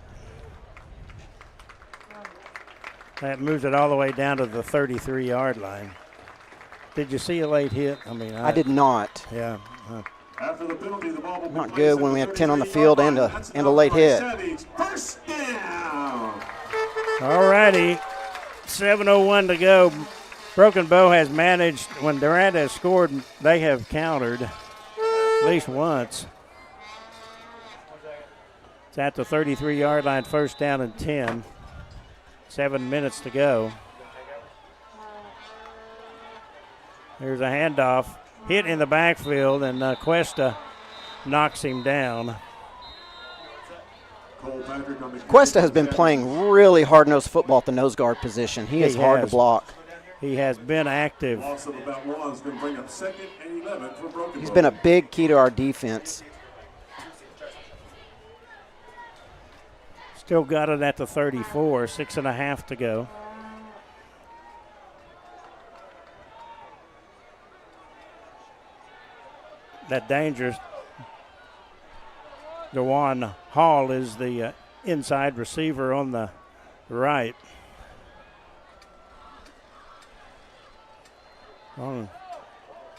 Speaker 1: That moves it all the way down to the 33-yard line. Did you see a late hit?
Speaker 15: I did not.
Speaker 1: Yeah.
Speaker 12: After the penalty, the ball will
Speaker 15: Not good when we have 10 on the field and a late hit.
Speaker 12: First down.
Speaker 1: All righty. 7:01 to go. Broken Bow has managed, when Durant has scored, they have countered at least once. It's at the 33-yard line, first down and 10. 7 minutes to go. There's a handoff. Hit in the backfield, and Cuesta knocks him down.
Speaker 15: Cuesta has been playing really hard-nosed football at the nose guard position. He is hard to block.
Speaker 1: He has been active.
Speaker 15: He's been a big key to our defense.
Speaker 1: Still got it at the 34, 6.5 to go. That dangerous. DeJuan Hall is the inside receiver on the right.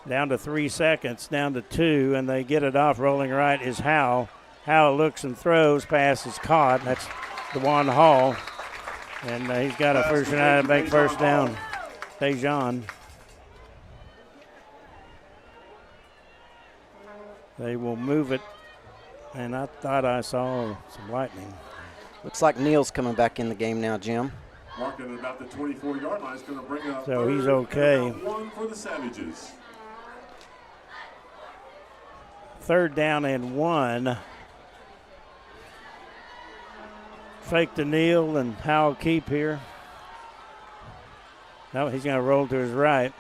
Speaker 1: Down to 3 seconds, down to 2, and they get it off. Rolling right is Howell. Howell looks and throws, pass is caught. That's DeJuan Hall, and he's got a first and big first down. Dejan. They will move it, and I thought I saw some lightning.
Speaker 15: Looks like Neal's coming back in the game now, Jim.
Speaker 12: Marking at about the 24-yard line is going to bring up.
Speaker 1: So he's okay.
Speaker 12: One for the Savages.
Speaker 1: Third down and 1. Fake to Neal, and Howell keep here. No, he's going to roll to his right.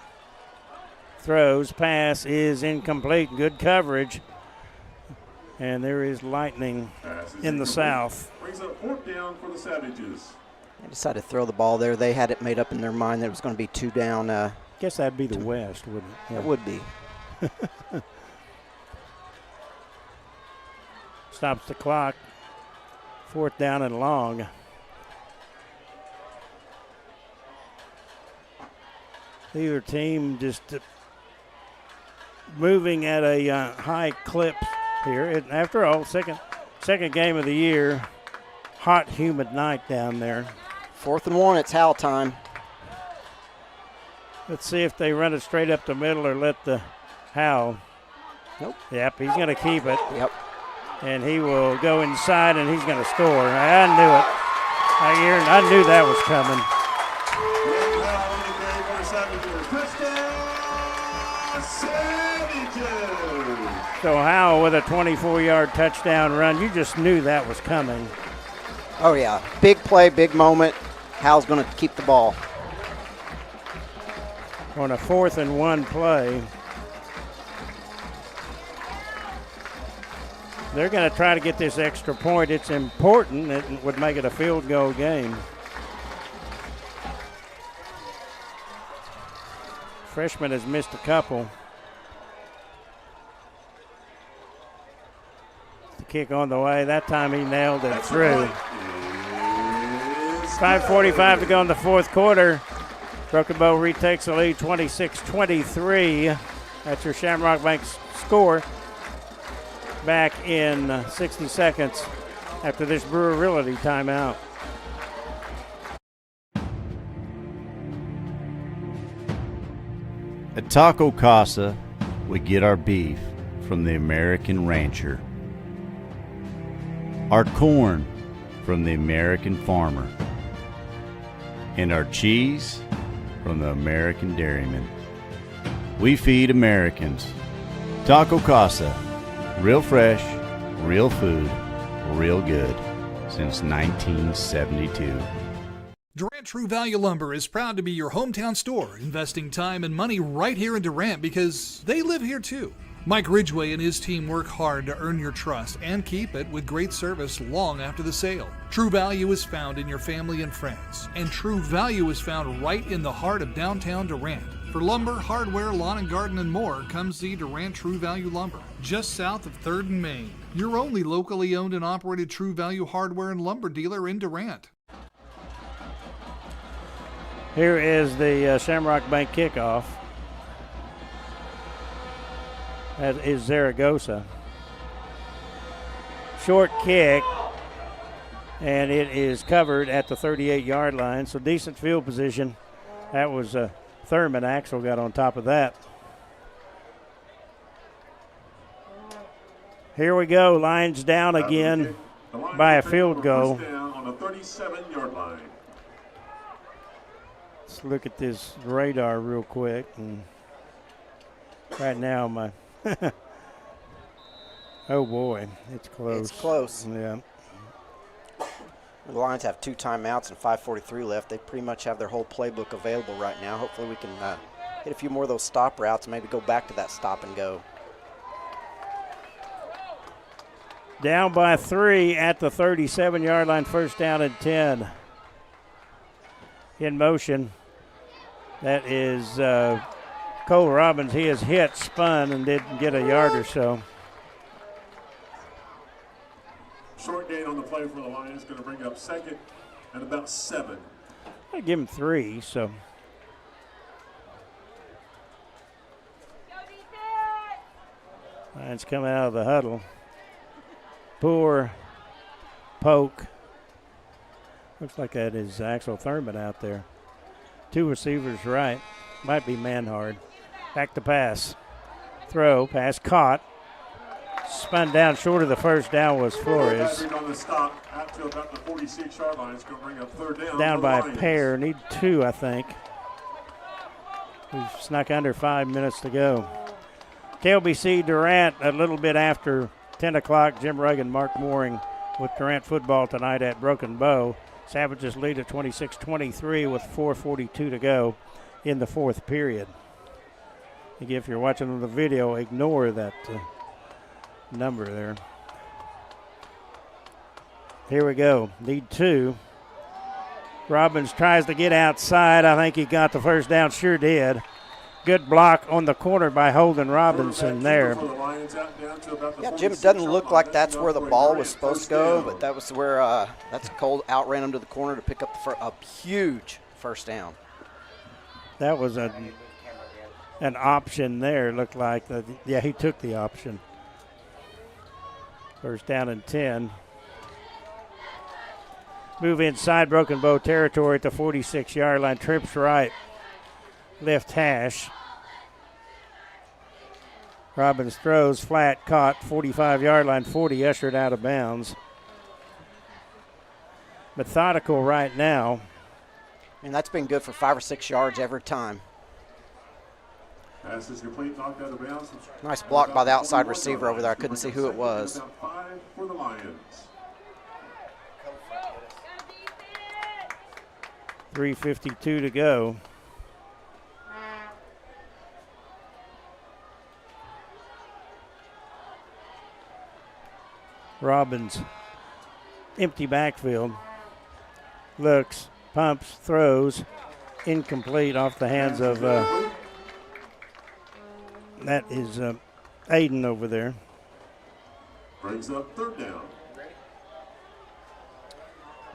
Speaker 1: Throws, pass is incomplete. Good coverage. And there is lightning in the south.
Speaker 12: Brings up fourth down for the Savages.
Speaker 15: They decided to throw the ball there. They had it made up in their mind that it was going to be 2 down.
Speaker 1: Guess that'd be the West, wouldn't it? Yeah.
Speaker 15: It would be.
Speaker 1: Stops the clock. Fourth down and long. Either team just moving at a high clip here. After all, second game of the year. Hot, humid night down there.
Speaker 15: 4th and 1, it's Howell time.
Speaker 1: Let's see if they run it straight up the middle or let the Howell.
Speaker 15: Nope.
Speaker 1: Yep, he's going to keep it.
Speaker 15: Yep.
Speaker 1: And he will go inside, and he's going to score. I knew it. I knew that was coming. So Howell with a 24-yard touchdown run. You just knew that was coming.
Speaker 15: Oh, yeah. Big play, big moment. Howell's going to keep the ball.
Speaker 1: On a 4th and 1 play. They're going to try to get this extra point. It's important. It would make it a field goal game. Freshman has missed a couple. The kick on the way. That time he nailed it through. 5:45 to go in the fourth quarter. Broken Bow retakes the lead 26-23 That's your Shamrock Bank score. Back in 60 seconds after this Brewer Realty timeout.
Speaker 14: At Taco Casa, we get our beef from the American rancher, our corn from the American farmer, and our cheese from the American dairyman. We feed Americans. Taco Casa, real fresh, real food, real good, since 1972.
Speaker 7: Durant True Value Lumber is proud to be your hometown store, investing time and money right here in Durant because they live here too. Mike Ridgway and his team work hard to earn your trust and keep it with great service long after the sale. True Value is found in your family and friends, and True Value is found right in the heart of downtown Durant. For lumber, hardware, lawn and garden, and more, come see Durant True Value Lumber, just south of 3rd and Main. Your only locally owned and operated True Value hardware and lumber dealer in Durant.
Speaker 1: Here is the Shamrock Bank kickoff. That is Zaragoza. Short kick, and it is covered at the 38-yard line, so decent field position. That was Thurman. Axel got on top of that. Here we go. Lions down again by a field goal.
Speaker 12: On the 37-yard line.
Speaker 1: Let's look at this radar real quick. And right now, my oh boy, it's close.
Speaker 15: It's close.
Speaker 1: Yeah.
Speaker 15: The Lions have 2 timeouts and 5:43 left. They pretty much have their whole playbook available right now. Hopefully we can hit a few more of those stop routes and maybe go back to that stop and go.
Speaker 1: Down by 3 at the 37-yard line, first down and 10. In motion, that is Cole Robbins. He is hit, spun, and didn't get a yard or so.
Speaker 12: Short gain on the play for the Lions, going to bring up 2nd and about 7.
Speaker 1: I give him 3, so. Lions coming out of the huddle. Poor poke. Looks like that is Axel Thurman out there. 2 receivers right. Might be Manhard. Back to pass. Throw. Pass caught. Spun down short of the first down was Flores.
Speaker 12: On the stop out to about the 46-yard line. It's going to bring up 3rd down.
Speaker 1: Down by a pair. Need 2, I think. We've snuck under 5 minutes to go. KLBC Durant a little bit after 10 o'clock. Jim Rugg and Mark Mooring with Durant football tonight at Broken Bow. Savages lead at 26-23 with 4:42 to go in the 4th period. If you're watching on the video, ignore that number there. Here we go. Need 2. Robbins tries to get outside. I think he got the first down. Sure did. Good block on the corner by Holden Robinson there.
Speaker 15: Yeah, Jim, it doesn't look like that's where the ball was supposed to go, but that was where that's Cole outran him to the corner to pick up a huge first down.
Speaker 1: That was an option there. Looked like that. Yeah, he took the option. First down and 10. Move inside Broken Bow territory at the 46-yard line. Trips right. Left hash. Robbins throws flat, caught, 45-yard line, 40, ushered out of bounds. Methodical right now.
Speaker 15: And that's been good for 5 or 6 yards every time.
Speaker 12: Pass is complete, knocked out of bounds.
Speaker 15: Nice block by the outside receiver over there. I couldn't see who it was.
Speaker 12: 5 for the Lions.
Speaker 1: 3:52 to go. Robbins, empty backfield, looks, pumps, throws, incomplete off the hands of, that is Aiden over there.
Speaker 12: Brings up 3rd down.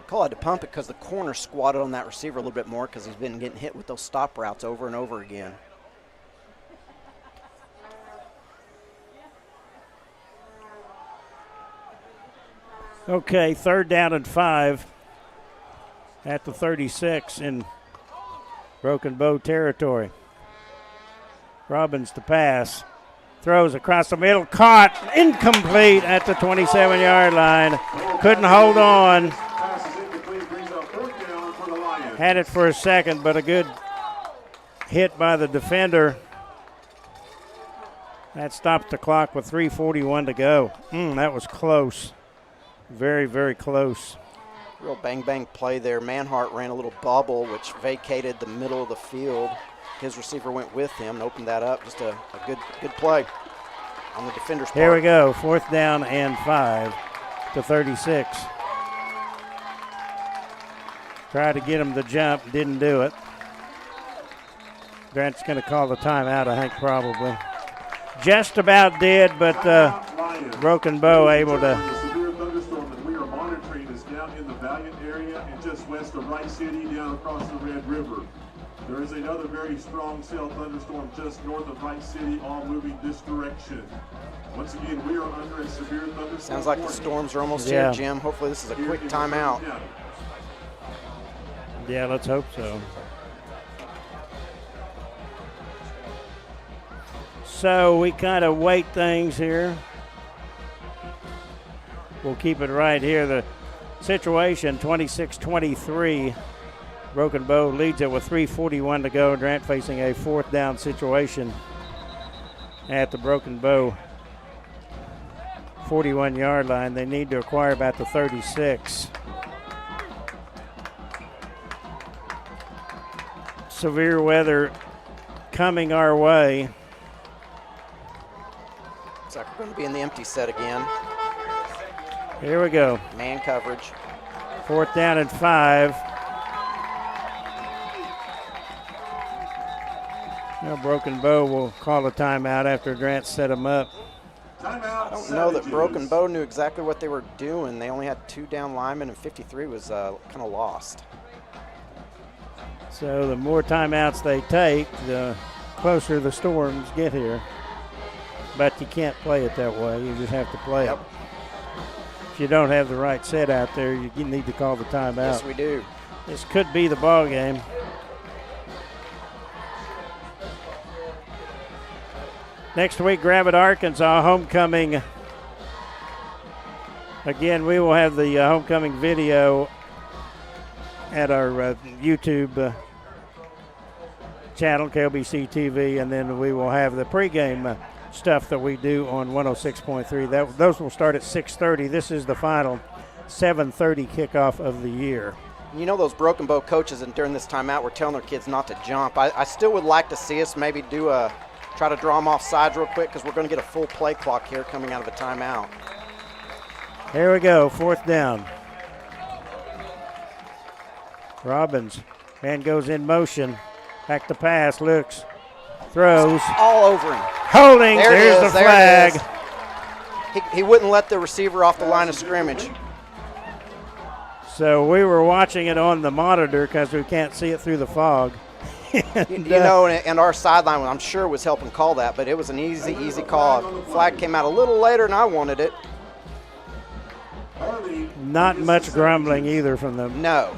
Speaker 15: Cole had to pump it because the corner squatted on that receiver a little bit more because he's been getting hit with those stop routes over and over again.
Speaker 1: Okay, 3rd down and 5 at the 36 in Broken Bow territory. Robbins to pass. Throws across the middle. Caught. Incomplete at the 27-yard line. Couldn't hold on. Had it for a second, but a good hit by the defender. That stopped the clock with 3:41 to go. That was close. Very, very close.
Speaker 15: Real bang-bang play there. Manhart ran a little bubble, which vacated the middle of the field. His receiver went with him and opened that up. Just a good play on the defender's part.
Speaker 1: Here we go. 4th down and 5 to 36. Tried to get him to jump. Didn't do it. Durant's going to call the timeout, I think, probably. Just about did, but Broken Bow able to.
Speaker 12: The severe thunderstorm that we are monitoring is down in the Valiant area and just west of Wright City down across the Red River. There is another very strong cell thunderstorm just north of Wright City, all moving this direction. Once again, we are under a severe thunderstorm.
Speaker 15: Sounds like the storms are almost here, Jim. Hopefully this is a quick timeout.
Speaker 1: Yeah, let's hope so. So we kind of wait things here. We'll keep it right here. The situation, 26-23. Broken Bow leads it with 3:41 to go. Durant facing a 4th down situation at the Broken Bow 41-yard line. They need to acquire about the 36. Severe weather coming our way.
Speaker 15: Looks like we're going to be in the empty set again.
Speaker 1: Here we go.
Speaker 15: Man coverage.
Speaker 1: 4th down and 5. Now Broken Bow will call a timeout after Durant set him up.
Speaker 15: I don't know that Broken Bow knew exactly what they were doing. They only had 2 down linemen, and 53 was kind of lost.
Speaker 1: So the more timeouts they take, the closer the Storms get here. But you can't play it that way. You just have to play it. If you don't have the right set out there, you need to call the timeout.
Speaker 15: Yes, we do.
Speaker 1: This could be the ball game. Next week, Gravette, Arkansas, homecoming. Again, we will have the homecoming video at our YouTube channel, KLBC TV, and then we will have the pregame stuff that we do on 106.3. Those will start at 6:30. This is the final 7:30 kickoff of the year.
Speaker 15: You know those Broken Bow coaches, and during this timeout, we're telling their kids not to jump. I still would like to see us maybe try to draw them off sides real quick, because we're going to get a full play clock here coming out of a timeout.
Speaker 1: Here we go, 4th down. Robbins, man goes in motion. Back to pass, looks, throws.
Speaker 15: All over him.
Speaker 1: Holding, there's the flag.
Speaker 15: He wouldn't let the receiver off the line of scrimmage.
Speaker 1: So we were watching it on the monitor because we can't see it through the fog.
Speaker 15: And our sideline, I'm sure, was helping call that, but it was an easy call. Flag came out a little later than I wanted it.
Speaker 1: Not much grumbling either from the
Speaker 15: No.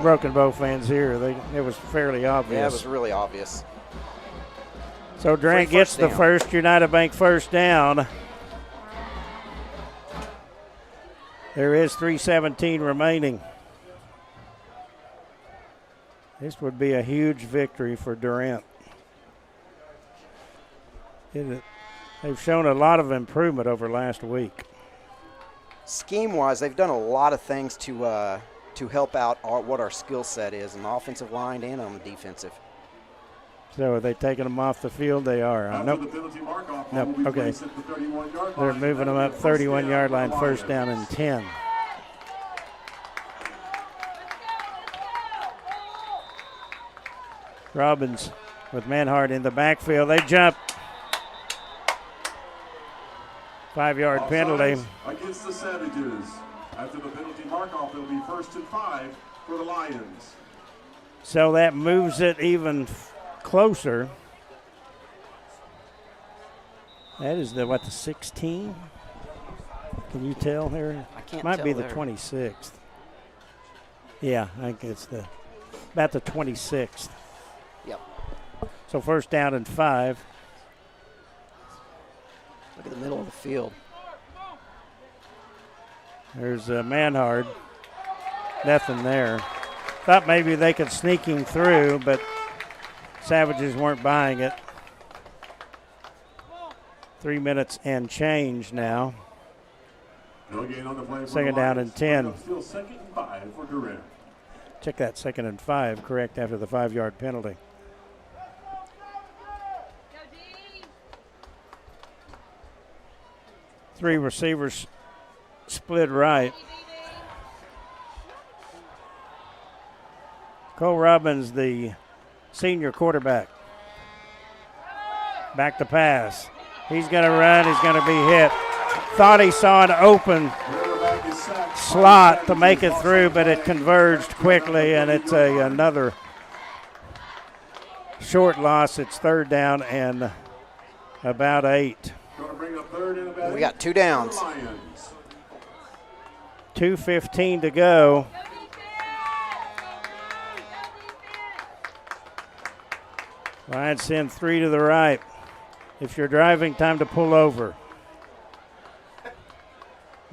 Speaker 1: Broken Bow fans here. It was fairly obvious.
Speaker 15: Yeah, it was really obvious.
Speaker 1: So Durant gets the first United Bank first down. There is 3:17 remaining. This would be a huge victory for Durant. They've shown a lot of improvement over last week.
Speaker 15: Scheme-wise, they've done a lot of things to help out what our skill set is on the offensive line and on the defensive.
Speaker 1: So are they taking them off the field? They are. Nope. Okay. They're moving them up 31-yard line, first down and 10. Robbins with Manhart in the backfield. They jump. 5-yard penalty.
Speaker 12: Against the Savages. After the penalty mark-off, it'll be 1st and 5 for the Lions.
Speaker 1: So that moves it even closer. That is the 16? Can you tell here?
Speaker 15: I can't
Speaker 1: Might
Speaker 15: tell
Speaker 1: be the
Speaker 15: there.
Speaker 1: 26th. Yeah, I think it's about the 26th.
Speaker 15: Yep.
Speaker 1: So first down and 5.
Speaker 15: Look at the middle of the field.
Speaker 1: There's Manhard. Nothing there. Thought maybe they could sneak him through, but Savages weren't buying it. 3 minutes and change now.
Speaker 12: No gain on the play for
Speaker 1: Second
Speaker 12: the
Speaker 1: down
Speaker 12: Lions.
Speaker 1: and 10.
Speaker 12: Still 2nd and 5 for Durant.
Speaker 1: Check that 2nd and 5, correct, after the 5-yard penalty. Three receivers split right. Cole Robbins, the senior quarterback. Back to pass. He's going to run. He's going to be hit. Thought he saw an open slot to make it through, but it converged quickly, and it's another short loss. It's 3rd down and about 8.
Speaker 15: We got 2 downs.
Speaker 1: 2:15 to go. Lions send 3 to the right. If you're driving, time to pull over.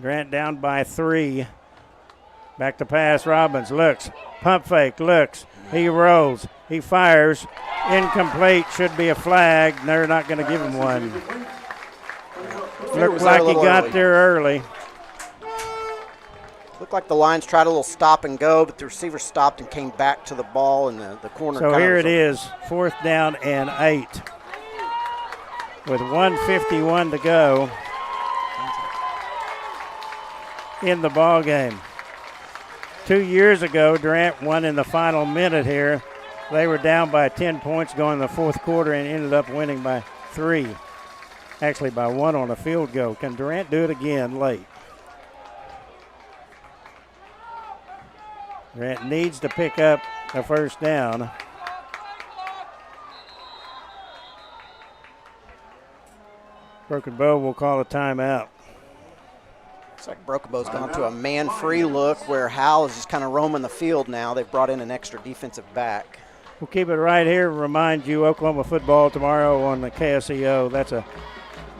Speaker 1: Grant down by 3. Back to pass. Robbins looks. Pump fake. Looks. He rolls. He fires. Incomplete. Should be a flag. They're not going to give him one. Looked like he got there early.
Speaker 15: Looked like the Lions tried a little stop and go, but the receiver stopped and came back to the ball in the corner.
Speaker 1: So here it is, 4th down and 8. With 1:51 to go in the ball game. 2 years ago, Durant won in the final minute here. They were down by 10 points going in the 4th quarter and ended up winning by 3. Actually by 1 on a field goal. Can Durant do it again late? Durant needs to pick up a first down. Broken Bow will call a timeout.
Speaker 15: Looks like Broken Bow's gone to a man-free look where Hal is just kind of roaming the field now. They've brought in an extra defensive back.
Speaker 1: We'll keep it right here. Remind you, Oklahoma football tomorrow on the KSEO. That's a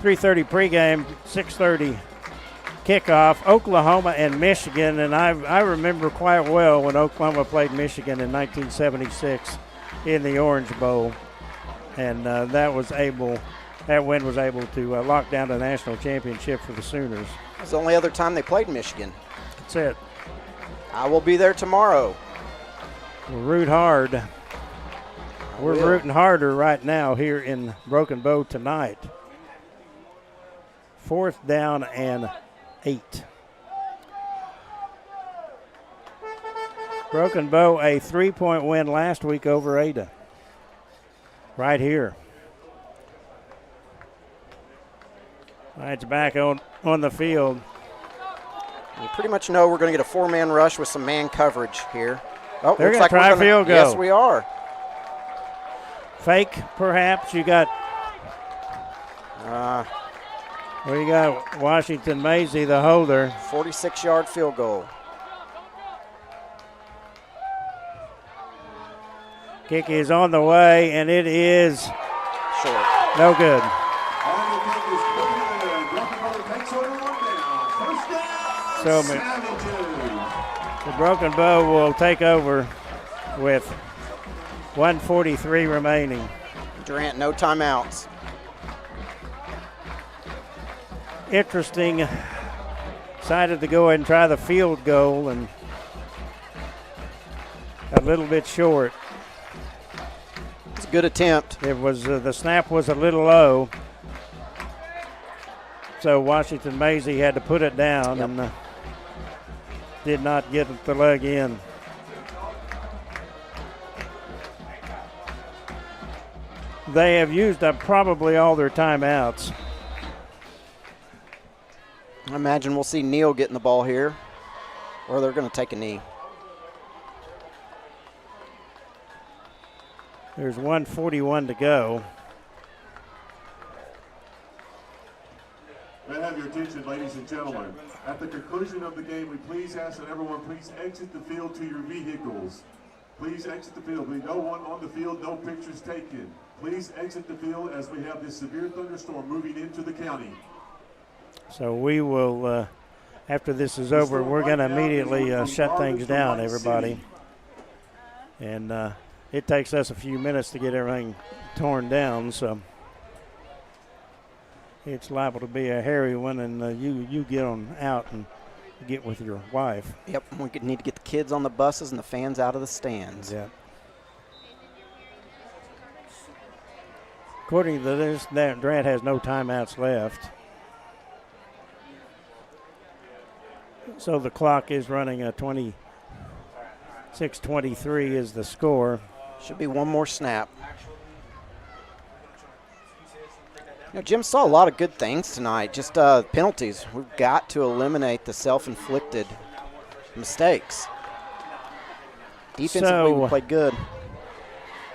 Speaker 1: 3:30 pregame, 6:30 kickoff. Oklahoma and Michigan, and I remember quite well when Oklahoma played Michigan in 1976 in the Orange Bowl, and that win was able to lock down the national championship for the Sooners.
Speaker 15: It was the only other time they played Michigan.
Speaker 1: That's it.
Speaker 15: I will be there tomorrow.
Speaker 1: We'll root hard. We're rooting harder right now here in Broken Bow tonight. 4th down and 8. Broken Bow, a 3-point win last week over Ada. Right here. Lions back on the field.
Speaker 15: You pretty much know we're going to get a 4-man rush with some man coverage here. Oh,
Speaker 1: they're
Speaker 15: looks
Speaker 1: going
Speaker 15: like
Speaker 1: to try a field goal.
Speaker 15: Yes, we are.
Speaker 1: Fake, perhaps. You got Washington Maisie, the holder.
Speaker 15: 46-yard field goal.
Speaker 1: Kick is on the way, and it is
Speaker 15: short.
Speaker 1: No good. So the Broken Bow will take over with 1:43 remaining.
Speaker 15: Durant, no timeouts.
Speaker 1: Interesting. Decided to go ahead and try the field goal, and a little bit short.
Speaker 15: It's a good attempt.
Speaker 1: It was the snap was a little low, so Washington Maisie had to put it down and did not get the leg in. They have used up probably all their timeouts.
Speaker 15: I imagine we'll see Neal getting the ball here, or they're going to take a knee.
Speaker 1: There's 1:41 to go.
Speaker 12: May I have your attention, ladies ladies and gentlemen. At the conclusion of the game, we please ask that everyone please exit the field to your vehicles. Please exit the field. There'll be no one on the field, no pictures taken. Please exit the field as we have this severe thunderstorm moving into the county.
Speaker 1: So we will, after this is over, we're going to immediately shut things down, everybody. And it takes us a few minutes to get everything torn down, so it's liable to be a hairy one, and you get on out and get with your wife.
Speaker 15: Yep, we need to get the kids on the buses and the fans out of the stands.
Speaker 1: Yeah. According to this, Durant has no timeouts left. So the clock is running a 26-23 is the score.
Speaker 15: Should be one more snap. You know, Jim saw a lot of good things tonight, just penalties. We've got to eliminate the self-inflicted mistakes. Defensively, we played good.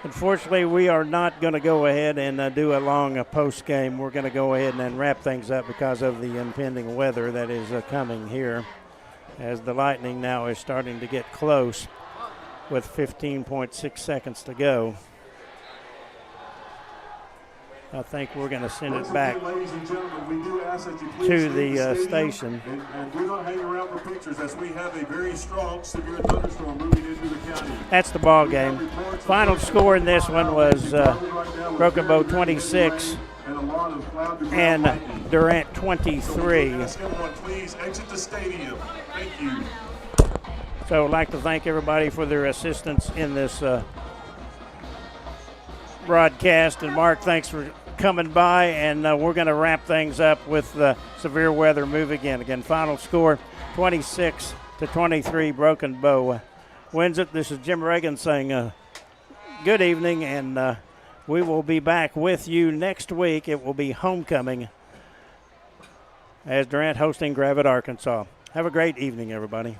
Speaker 1: Unfortunately, we are not going to go ahead and do a long post game. We're going to go ahead and then wrap things up because of the impending weather that is coming here, as the Lightning now is starting to get close with 15.6 seconds to go. I think we're going to send it back
Speaker 12: ladies and gentlemen, we do ask that you please
Speaker 1: to the station.
Speaker 12: And do not hang around for pictures, as we have a very strong, severe thunderstorm moving into the county.
Speaker 1: That's the ball game. Final score in this one was Broken Bow 26 and Durant 23.
Speaker 12: Everyone, please exit the stadium. Thank you.
Speaker 1: So I'd like to thank everybody for their assistance in this broadcast. And Mark, thanks for coming by, and we're going to wrap things up with the severe weather move again. Again, final score 26-23. Broken Bow wins it. This is Jim Reagan saying good evening, and we will be back with you next week. It will be homecoming as Durant hosting Gravette, Arkansas. Have a great evening, everybody.